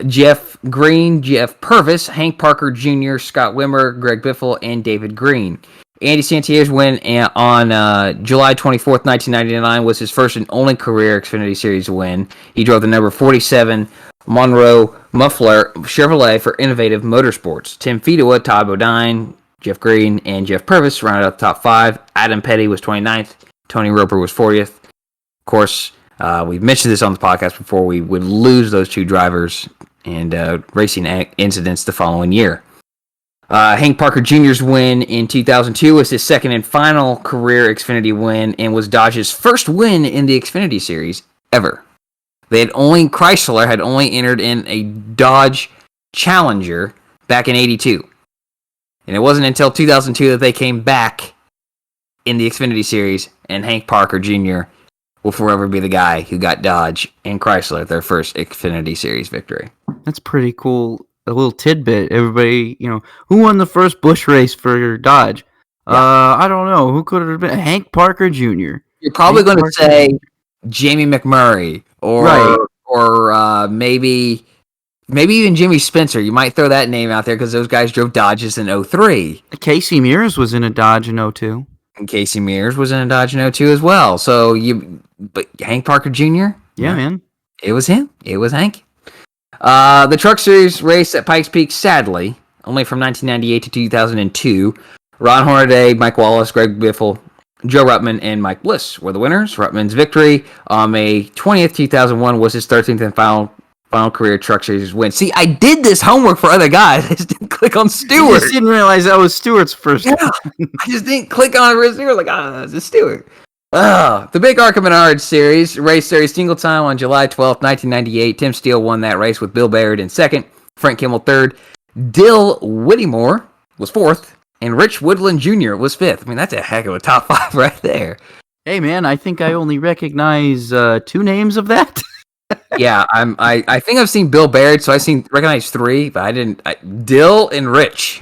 Jeff Green, Jeff Purvis, Hank Parker Jr., Scott Wimmer, Greg Biffle, and David Green. Andy Santerre's win on July 24th, 1999 was his first and only career Xfinity Series win. He drove the number 47 Monroe Muffler Chevrolet for Innovative Motorsports. Tim Fedewa, Todd Bodine, Jeff Green, and Jeff Purvis rounded out the top 5. Adam Petty was 29th. Tony Roper was 40th. Of course, we've mentioned this on the podcast before. We would lose those two drivers and racing incidents the following year. Hank Parker Jr.'s win in 2002 was his second and final career Xfinity win and was Dodge's first win in the Xfinity Series ever. Chrysler had only entered in a Dodge Challenger back in 82. And it wasn't until 2002 that they came back in the Xfinity Series, and Hank Parker Jr. will forever be the guy who got Dodge and Chrysler their first Xfinity Series victory. That's pretty cool. A little tidbit. Everybody, who won the first Busch race for Dodge? Yeah. I don't know. Who could it have been? Hank Parker Jr. You're probably going to say Jamie McMurray or maybe even Jimmy Spencer. You might throw that name out there because those guys drove Dodges in 03. Casey Mears was in a Dodge in 02. And Casey Mears was in a Dodge in 02 as well. But Hank Parker Jr.? Yeah, man. It was him. It was Hank. The Truck Series race at Pikes Peak, sadly, only from 1998 to 2002. Ron Hornaday, Mike Wallace, Greg Biffle, Joe Ruttman, and Mike Bliss were the winners. Ruttman's victory on May 20th, 2001 was his 13th and final career Truck Series win. See, I did this homework for other guys. I just didn't click on Stewart. I just didn't realize that was Stewart's first. Yeah, I just didn't click on Stewart. It's Stewart. The Big Arca Menard Series, race series single time on July 12th, 1998. Tim Steele won that race with Bill Baird in second, Frank Kimmel third, Dill Whittemore was fourth, and Rich Woodland Jr. was fifth. I mean, that's a heck of a top five right there. Hey, man, I think I only recognize 2 names of that. Yeah, I think I've seen Bill Baird, so recognize 3, but I didn't. Dill and Rich.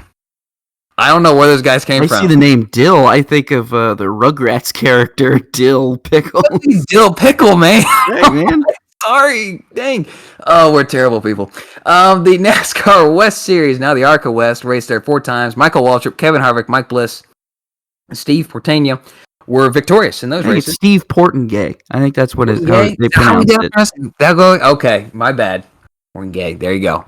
I don't know where those guys came from. I see the name Dill. I think of the Rugrats character, Dill Pickle. Dill Pickle, man. Hey, man. Sorry. Dang. Oh, we're terrible people. The NASCAR West Series, now the ARCA West, raced there 4 times. Michael Waltrip, Kevin Harvick, Mike Bliss, Steve Portania were victorious in those races. Steve Portengay. I think that's what they pronounced it. Okay, my bad. Portengay. There you go.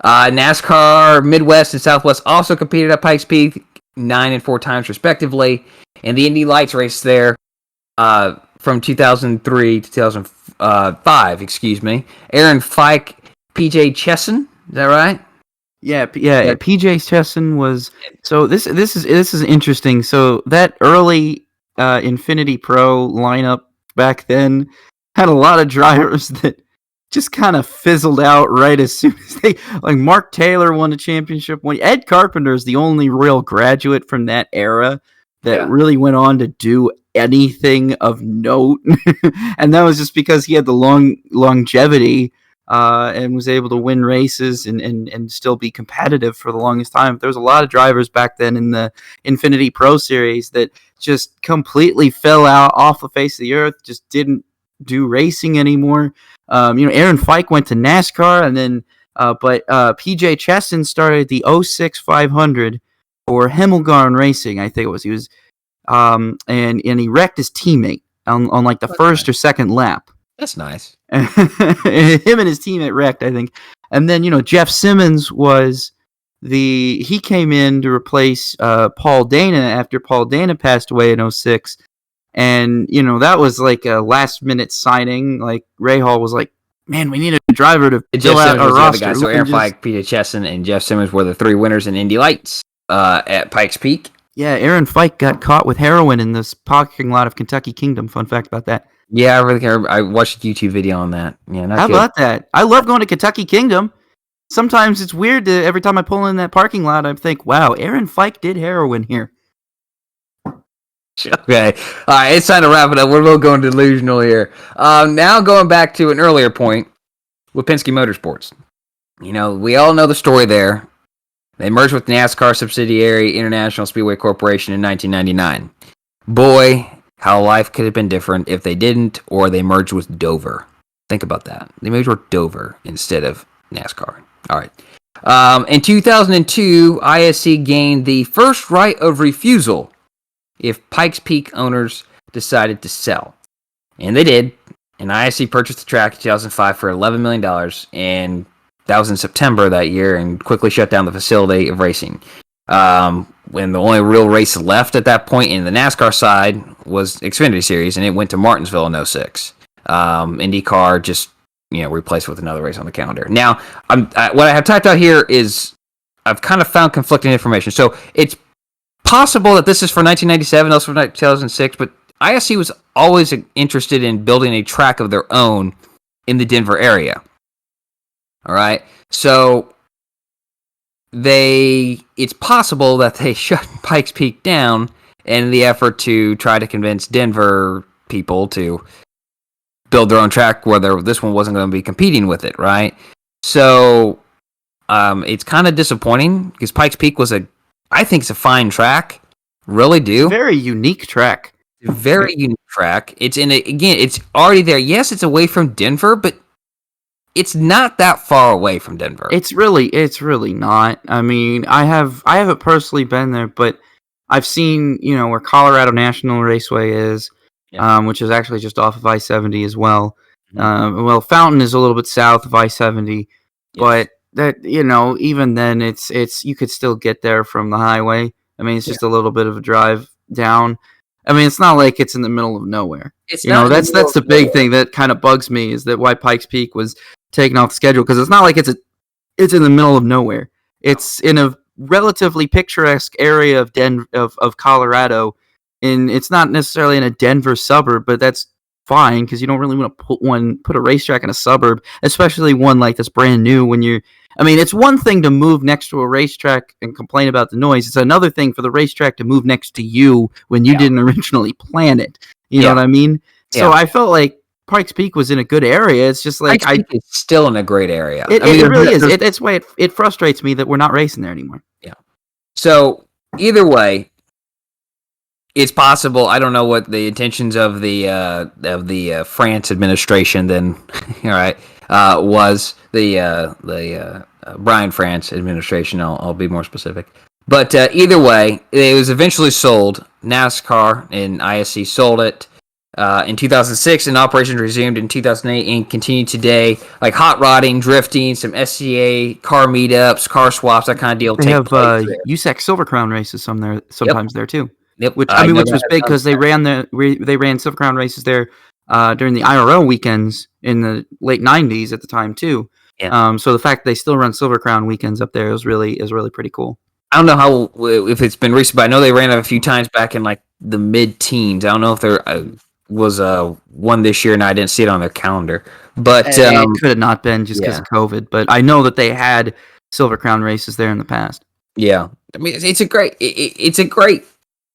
NASCAR Midwest and Southwest also competed at Pikes Peak 9 and 4 times respectively, and the Indy Lights race there from 2003 to 2005. Excuse me. Aaron Fike, PJ Chesson. Is that right? Yeah. PJ Chesson was. So this is interesting. So that early Infinity Pro lineup back then had a lot of drivers that just kind of fizzled out right as soon as Mark Taylor won the championship. Ed Carpenter is the only real graduate from that era that really went on to do anything of note. And that was just because he had the longevity and was able to win races and still be competitive for the longest time. There was a lot of drivers back then in the Infinity Pro Series that just completely fell out off the face of the earth, just didn't do racing anymore. Aaron Fike went to NASCAR, and then but PJ Chesson started the 06 500 for Hemmelgarn Racing, I think it was. He was and he wrecked his teammate on like the first or second lap. That's nice. Him and his teammate wrecked, I think. And then Jeff Simmons he came in to replace Paul Dana after Paul Dana passed away in 06. And, that was like a last minute signing. Like Ray Hall was like, man, we need a driver to fill out our roster. So Aaron Fike, Peter Chesson, and Jeff Simmons were the 3 winners in Indy Lights at Pikes Peak. Yeah, Aaron Fike got caught with heroin in this parking lot of Kentucky Kingdom. Fun fact about that. Yeah, I watched a YouTube video on that. Yeah, How about that? I love going to Kentucky Kingdom. Sometimes it's weird every time I pull in that parking lot, I think, wow, Aaron Fike did heroin here. Okay. All right, it's time to wrap it up. We're a little going delusional here. Now going back to an earlier point with Penske Motorsports. We all know the story there. They merged with NASCAR subsidiary International Speedway Corporation in 1999. Boy, how life could have been different if they didn't, or they merged with Dover. Think about that. They merged with Dover instead of NASCAR. All right. In 2002, ISC gained the first right of refusal if Pikes Peak owners decided to sell. And they did. And ISC purchased the track in 2005 for $11 million. And that was in September that year, and quickly shut down the facility of racing. When the only real race left at that point in the NASCAR side was Xfinity Series, and it went to Martinsville in 06. IndyCar just replaced with another race on the calendar. Now, what I have typed out here is I've kind of found conflicting information. So it's possible that this is for 1997, also for 2006, but ISC was always interested in building a track of their own in the Denver area. All right, so it's possible that they shut Pikes Peak down in the effort to try to convince Denver people to build their own track, whether this one wasn't going to be competing with it, right? So it's kind of disappointing because Pikes Peak I think it's a fine track, really do. Very unique track. Very unique track. It's it's already there. Yes, it's away from Denver, but it's not that far away from Denver. It's really not. I mean, I haven't personally been there, but I've seen, where Colorado National Raceway is, which is actually just off of I-70 as well. Mm-hmm. Well, Fountain is a little bit south of I-70, but that, even then it's you could still get there from the highway. I mean, it's just a little bit of a drive down. I mean, it's not like it's in the middle of nowhere. That's the big thing that kind of bugs me, is that why Pikes Peak was taken off the schedule, because it's not like it's in the middle of nowhere. It's in a relatively picturesque area of Colorado, and it's not necessarily in a Denver suburb, but that's fine because you don't really want to put a racetrack in a suburb, especially one like that's brand new. It's one thing to move next to a racetrack and complain about the noise. It's another thing for the racetrack to move next to you when you didn't originally plan it. You know what I mean? So I felt like Pikes Peak was in a good area. It's just like Pikes Peak is still in a great area. It really is. That's why it frustrates me that we're not racing there anymore. Yeah. So either way, it's possible. I don't know what the intentions of the France administration then. All right, was the Brian France administration. I'll be more specific. But either way, it was eventually sold. NASCAR and ISC sold it in 2006, and operations resumed in 2008 and continued today. Like hot rodding, drifting, some SCA car meetups, car swaps, that kind of deal. They have USAC Silver Crown races sometimes there too. Yep. Which was big because they ran Silver Crown races there during the IRO weekends in the late 90s at the time too. Yeah. So the fact they still run Silver Crown weekends up there is really pretty cool. I don't know if it's been recent, but I know they ran it a few times back in like the mid-teens. I don't know if there was one this year, and I didn't see it on their calendar. But it could have not been just because of COVID. But I know that they had Silver Crown races there in the past. Yeah, I mean it's a great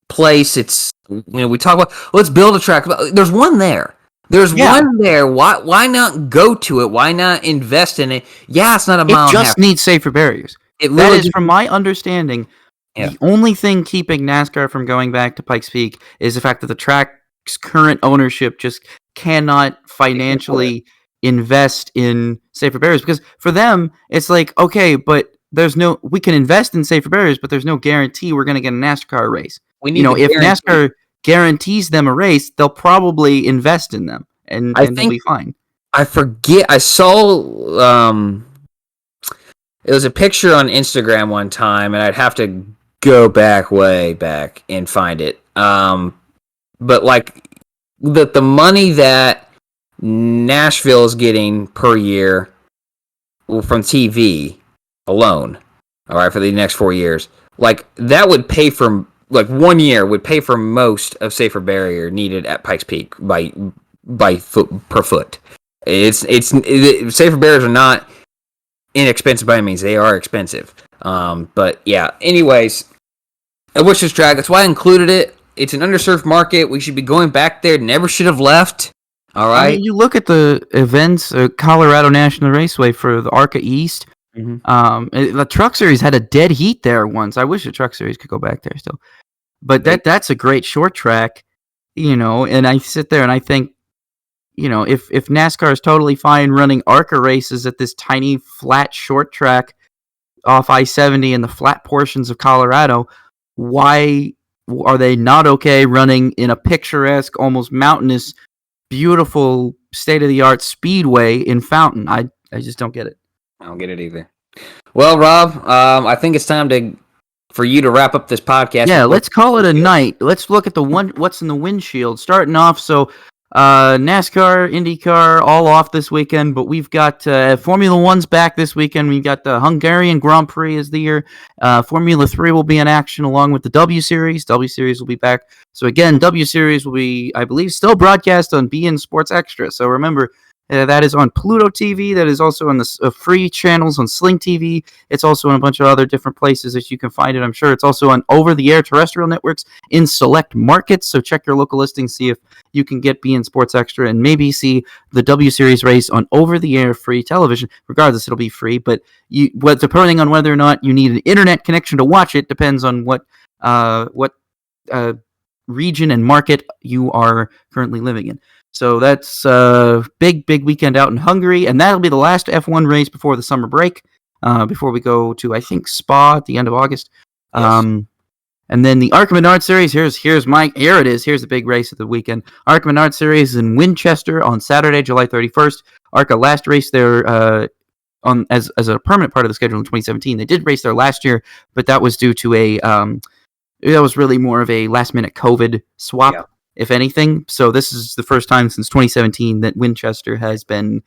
place. It's we talk about let's build a track. There's one there. One there. Why not go to it? Why not invest in it? Yeah, it's not a mile. It just needs safer barriers. That is, from my understanding, the only thing keeping NASCAR from going back to Pikes Peak is the fact that the track's current ownership just cannot financially invest in safer barriers. Because for them, it's like, okay, but we can invest in safer barriers, but there's no guarantee we're going to get a NASCAR race. If NASCAR guarantees them a race, they'll probably invest in them, and they'll be fine. I forget. I saw it was a picture on Instagram one time, and I'd have to go way back and find it. But like the money that Nashville is getting per year from TV alone, all right, for the next 4 years, like that would pay for. Like 1 year would pay for most of safer barrier needed at Pikes Peak by foot per foot. Safer barriers are not inexpensive by any means; they are expensive. But yeah. Anyways, I wish this track. That's why I included it. It's an underserved market. We should be going back there. Never should have left. All right. I mean, you look at the events, Colorado National Raceway for the ARCA East. Mm-hmm. The Truck Series had a dead heat there once. I wish the Truck Series could go back there still. But that's a great short track, and I sit there and I think, if NASCAR is totally fine running ARCA races at this tiny flat short track off I-70 in the flat portions of Colorado, why are they not okay running in a picturesque, almost mountainous, beautiful, state-of-the-art speedway in Fountain? I just don't get it. I don't get it either. Well, Rob, I think it's time for you to wrap up this podcast. Yeah, let's call it a night. Let's look at what's in the windshield. Starting off, so NASCAR, IndyCar, all off this weekend, but we've got Formula One's back this weekend. We've got the Hungarian Grand Prix is the year. Formula 3 will be in action along with the W Series. W Series will be back. So again, W Series will be, I believe, still broadcast on beIN Sports Extra. So remember, that is on Pluto TV. That is also on the free channels on Sling TV. It's also in a bunch of other different places that you can find it. I'm sure it's also on over-the-air terrestrial networks in select markets. So check your local listings, see if you can get beIN Sports Extra, and maybe see the W Series race on over-the-air free television. Regardless, it'll be free. But depending on whether or not you need an internet connection to watch it, depends on what region and market you are currently living in. So that's a big weekend out in Hungary, and that'll be the last F1 race before the summer break, before we go to, I think, Spa at the end of August. Yes. And then the ARCA Menard Series, here it is. Here's the big race of the weekend. ARCA Menard Series in Winchester on Saturday, July 31st. ARCA last race there as a permanent part of the schedule in 2017. They did race there last year, but that was due to that was really more of a last-minute COVID swap. Yeah. If anything. So this is the first time since 2017 that Winchester has been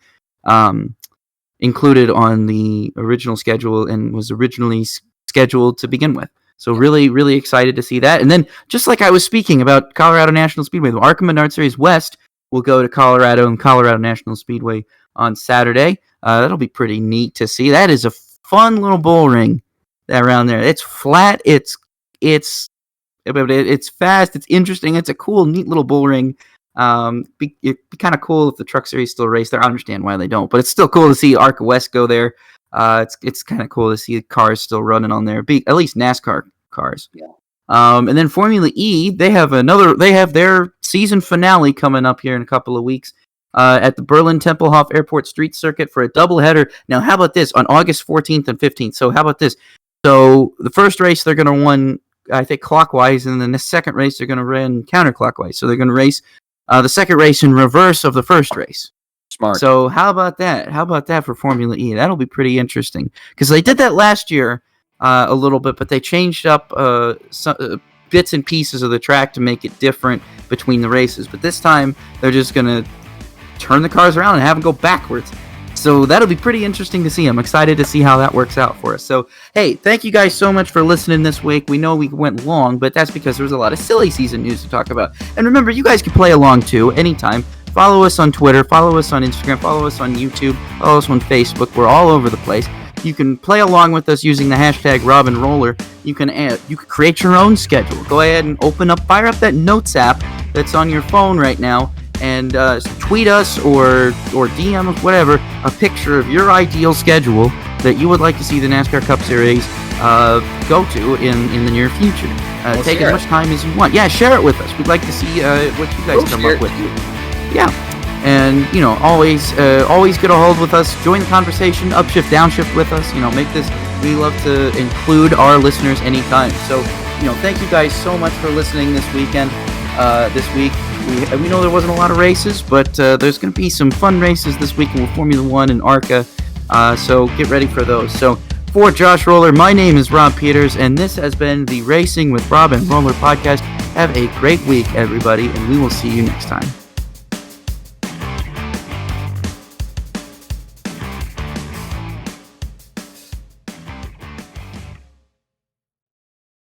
included on the original schedule and was originally scheduled to begin with. So really, really excited to see that. And then, just like I was speaking about Colorado National Speedway, the ARCA Menard Series West will go to Colorado and Colorado National Speedway on Saturday. That'll be pretty neat to see. That is a fun little bull ring around there. It's flat. It's fast. It's interesting. It's a cool, neat little bull ring. It'd be kind of cool if the Truck Series still race there. I understand why they don't, but it's still cool to see ARCA West go there. It's kind of cool to see cars still running on there. At least NASCAR cars. Yeah. And then Formula E, they have their season finale coming up here in a couple of weeks at the Berlin Tempelhof Airport Street Circuit for a doubleheader. Now, how about this on August 14th and 15th? So how about this? So the first race they're going to run, I think, clockwise, and then the second race they're going to run counterclockwise. So they're going to race the second race in reverse of the first race. Smart. So how about that? How about that for Formula E? That'll be pretty interesting because they did that last year a little bit, but they changed up some bits and pieces of the track to make it different between the races. But this time they're just going to turn the cars around and have them go backwards. So that'll be pretty interesting to see. I'm excited to see how that works out for us. So, hey, thank you guys so much for listening this week. We know we went long, but that's because there was a lot of silly season news to talk about. And remember, you guys can play along too anytime. Follow us on Twitter, follow us on Instagram, follow us on YouTube, follow us on Facebook. We're all over the place. You can play along with us using the hashtag RobinRoller. You can create your own schedule. Go ahead and fire up that Notes app that's on your phone right now, and tweet us or DM us, whatever, a picture of your ideal schedule that you would like to see the NASCAR Cup Series go to in the near future. Take as much time as you want. Yeah, share it with us. We'd like to see what you guys come up with. Yeah, and always get a hold with us. Join the conversation, upshift, downshift with us. Make this. We love to include our listeners anytime. So thank you guys so much for listening this weekend. This week. We know there wasn't a lot of races, but there's going to be some fun races this weekend with Formula One and ARCA, so get ready for those. So for Josh Roller, my name is Rob Peeters, and this has been the Racing with Rob and Roller podcast. Have a great week, everybody, and we will see you next time.